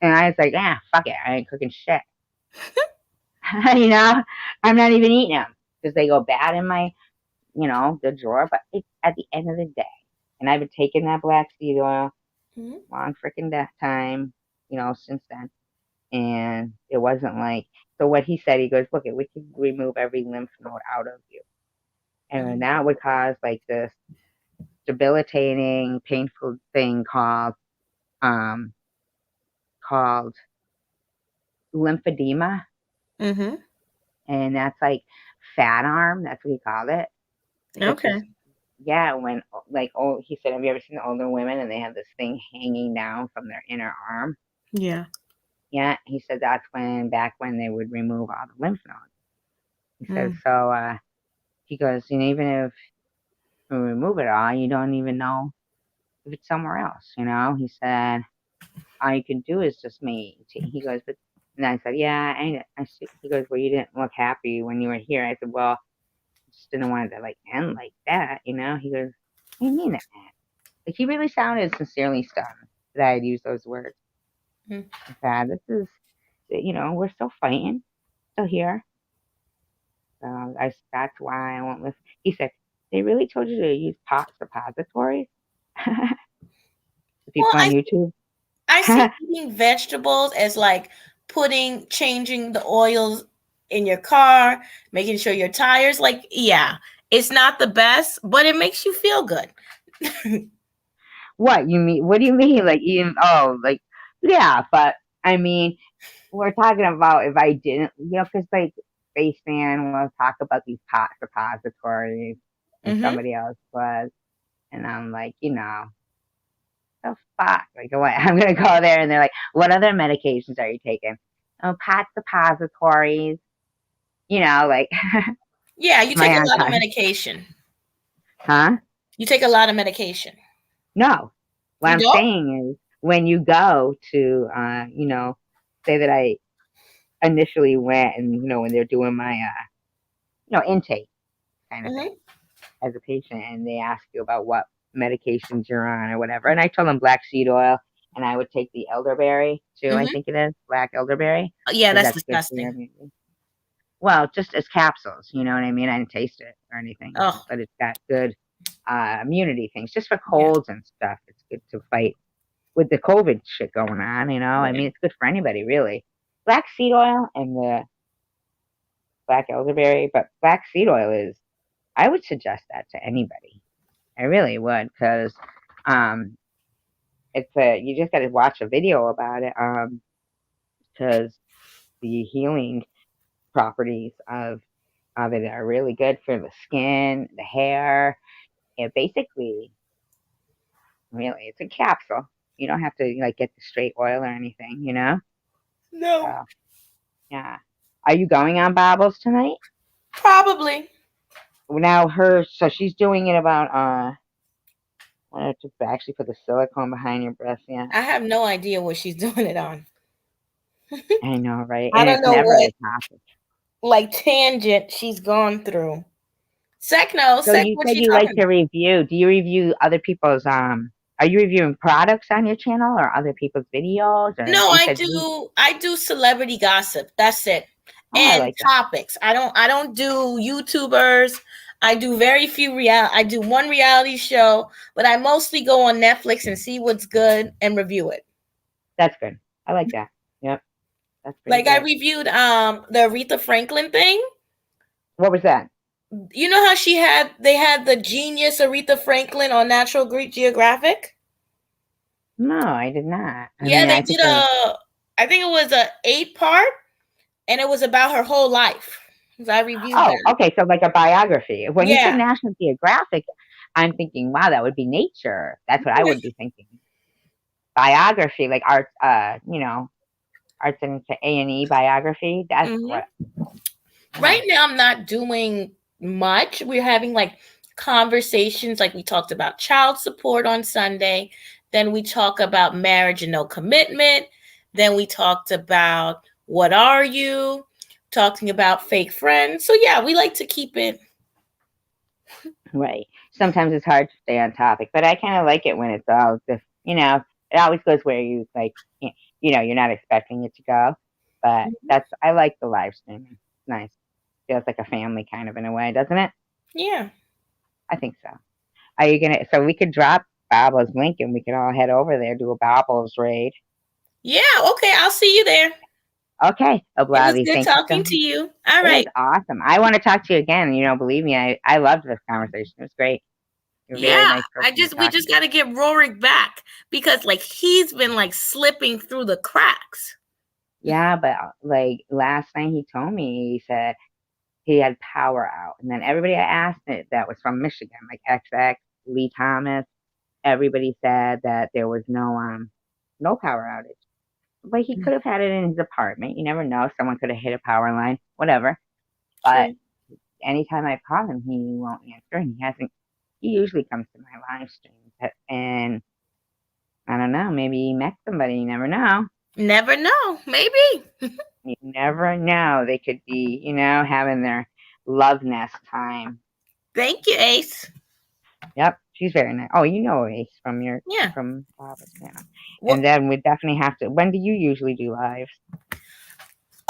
Speaker 1: I was like, fuck it. I ain't cooking shit. I'm not even eating them because they go bad in my, the drawer. But it's at the end of the day. And I've been taking that black seed oil long freaking time, since then. and it wasn't like. So what he said, he goes, look, we could remove every lymph node out of you, and that would cause like this debilitating, painful thing um called lymphedema,
Speaker 5: Mm-hmm.
Speaker 1: and that's like fat arm. That's what he called it. It's
Speaker 5: Okay.
Speaker 1: just yeah. When like he said, have you ever seen older women and they have this thing hanging down from their inner arm?
Speaker 5: Yeah.
Speaker 1: Yeah, he said that's back when they would remove all the lymph nodes. He says
Speaker 5: Mm.
Speaker 1: so. He goes, even if we remove it all, you don't even know if it's somewhere else. He said all you can do is just maintain. He goes, but and I said, yeah, I see. He goes, well, you didn't look happy when you were here. I said, well, I just didn't want it to like end like that. He goes, what do you mean that? Like he really sounded sincerely stunned that I had used those words.
Speaker 5: Mm.
Speaker 1: I said, this is, we're still fighting, still here. So that's why I won't listen. He said, they really told you to use pot suppositories? The
Speaker 5: Well,
Speaker 1: people on YouTube?
Speaker 5: I see eating vegetables as like changing the oils in your car, making sure your tires, like, yeah, it's not the best, but it makes you feel good.
Speaker 1: What you mean? What do you mean? Like eating? Oh, like yeah, but I mean, we're talking about if I didn't, because like Spaceman will talk about these pot suppositories and
Speaker 5: Mm-hmm.
Speaker 1: somebody else was, and I'm like, the fuck, like what? I'm gonna go there, and they're like, what other medications are you taking? Oh, pot suppositories. Like
Speaker 5: Yeah, you
Speaker 1: my
Speaker 5: take a
Speaker 1: on
Speaker 5: lot of
Speaker 1: time,
Speaker 5: medication.
Speaker 1: huh?
Speaker 5: You take a lot of medication.
Speaker 1: No, what
Speaker 5: You
Speaker 1: I'm
Speaker 5: don't?
Speaker 1: saying is when you go to, say that I initially went and, when they're doing my, intake kind of thing
Speaker 5: Mm-hmm.
Speaker 1: as a patient and they ask you about what medications you're on or whatever. And I told them black seed oil and I would take the elderberry too, I
Speaker 5: Mm-hmm.
Speaker 1: think it is, black elderberry,
Speaker 5: Yeah,
Speaker 1: because
Speaker 5: that's
Speaker 1: that's good for your
Speaker 5: disgusting.
Speaker 1: immunity. Well, just as capsules, you know what I mean? I didn't taste it or anything,
Speaker 5: Oh,
Speaker 1: but it's got good immunity things just for
Speaker 5: yeah,
Speaker 1: colds and stuff. It's good to fight with the COVID shit going on, I
Speaker 5: yeah.
Speaker 1: mean, it's good for anybody, really. Black seed oil and the black elderberry, but black seed oil I would suggest that to anybody. I really would, because um, you just got to watch a video about it, because the healing properties of it are really good for the skin, the hair. It basically, really, it's a capsule. You don't have to like get the straight oil or anything.
Speaker 5: No,
Speaker 1: So yeah. Are you going on Bobbles tonight?
Speaker 5: probably.
Speaker 1: Now so she's doing it about I have to actually put the silicone behind your breast. Yeah,
Speaker 5: I have no idea what she's doing it on.
Speaker 1: I know, right?
Speaker 5: I
Speaker 1: And
Speaker 5: don't
Speaker 1: it's
Speaker 5: know
Speaker 1: never
Speaker 5: what
Speaker 1: a topic.
Speaker 5: like tangent she's gone through. Sec, no,
Speaker 1: So
Speaker 5: Sec,
Speaker 1: you
Speaker 5: what
Speaker 1: said
Speaker 5: she
Speaker 1: you like
Speaker 5: talking
Speaker 1: to
Speaker 5: about?
Speaker 1: review. Do you review other people's Are you reviewing products on your channel or other people's videos? Or
Speaker 5: No,
Speaker 1: you
Speaker 5: I
Speaker 1: said you.
Speaker 5: do. I do celebrity gossip. That's it.
Speaker 1: Oh, I
Speaker 5: And
Speaker 1: like that.
Speaker 5: topics. I don't do YouTubers. I do very few I do one reality show, but I mostly go on Netflix and see what's good and review it.
Speaker 1: That's good. I like that. Yep, that's pretty
Speaker 5: Like I
Speaker 1: good.
Speaker 5: reviewed the Aretha Franklin thing.
Speaker 1: What was that?
Speaker 5: You know how they had the genius Aretha Franklin on Natural Geographic?
Speaker 1: No, I did not. I
Speaker 5: Yeah,
Speaker 1: mean,
Speaker 5: they
Speaker 1: I think
Speaker 5: did I think it was a 8-part and it was about her whole life. So I reviewed
Speaker 1: Oh,
Speaker 5: that.
Speaker 1: okay. So like a biography. When you said
Speaker 5: Yeah.
Speaker 1: National Geographic, I'm thinking, wow, that would be nature. That's what I would be thinking. Biography, like arts, arts and A&E biography. That's
Speaker 5: Mhm.
Speaker 1: what.
Speaker 5: Right now, I'm not doing much. We're having like conversations, like we talked about child support on Sunday. Then we talk about marriage and no commitment. Then we talked about what are you? Talking about fake friends. So yeah, we like to keep it.
Speaker 1: Right. Sometimes it's hard to stay on topic, but I kind of like it when it's all just, it always goes where you like, you're not expecting it to go. But I like the live streaming. It's nice. Feels like a family kind of in a way, doesn't it?
Speaker 5: Yeah.
Speaker 1: I think so. Are you so we could drop Babel's link and we could all head over there, do a Babel's raid.
Speaker 5: Yeah. Okay. I'll see you there.
Speaker 1: Okay,
Speaker 5: It was
Speaker 1: Oblavi,
Speaker 5: good
Speaker 1: thank you so
Speaker 5: talking
Speaker 1: much.
Speaker 5: to you. All
Speaker 1: It
Speaker 5: right.
Speaker 1: was awesome. I want to talk to you again. Believe me, I loved this conversation. It was great. You're a very
Speaker 5: Yeah,
Speaker 1: nice person to
Speaker 5: we
Speaker 1: talk
Speaker 5: just
Speaker 1: to.
Speaker 5: got to get Rourke back because like he's been like slipping through the cracks.
Speaker 1: Yeah, but like last night he told me, he said he had power out. And then everybody I asked that was from Michigan, like XX, Lee Thomas, everybody said that there was no power outage. But he could have had it in his apartment. You never know. Someone could have hit a power line, whatever. But
Speaker 5: True.
Speaker 1: anytime I call him, he won't answer, and he hasn't. He usually comes to my live streams, and I don't know. Maybe he met somebody. You never know.
Speaker 5: Never know. Maybe.
Speaker 1: You never know. They could be, having their love nest time.
Speaker 5: Thank you, Ace.
Speaker 1: Yep, she's very nice. Oh, you know Ace from
Speaker 5: Yeah.
Speaker 1: Barbara's channel.
Speaker 5: Well,
Speaker 1: And then we definitely have to. When do you usually do lives?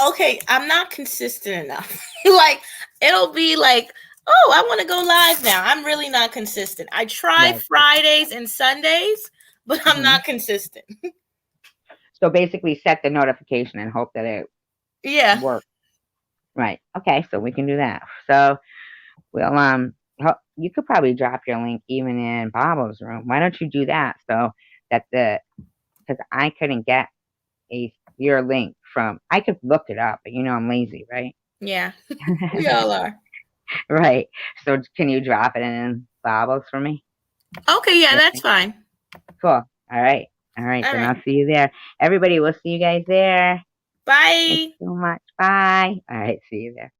Speaker 5: okay, I'm not consistent enough. Like it'll be like, oh, I want to go live now. I'm really not consistent. I try
Speaker 1: Right.
Speaker 5: Fridays and Sundays, but I'm
Speaker 1: Mhm.
Speaker 5: not consistent.
Speaker 1: So basically, set the notification and hope that it
Speaker 5: Yeah.
Speaker 1: works. Right. Okay. So we can do that. So we'll you could probably drop your link even in Bobo's room. Why don't you do that so that because I couldn't get your link from. I could look it up, but I'm lazy, right?
Speaker 5: Yeah. We all are.
Speaker 1: Right. So can you drop it in Bobo's for me?
Speaker 5: Okay, yeah, that's fine.
Speaker 1: Cool. All right. Then
Speaker 5: right.
Speaker 1: I'll see you there. Everybody, we'll see you guys there.
Speaker 5: Bye.
Speaker 1: Thanks so much. Bye. All right. See you there.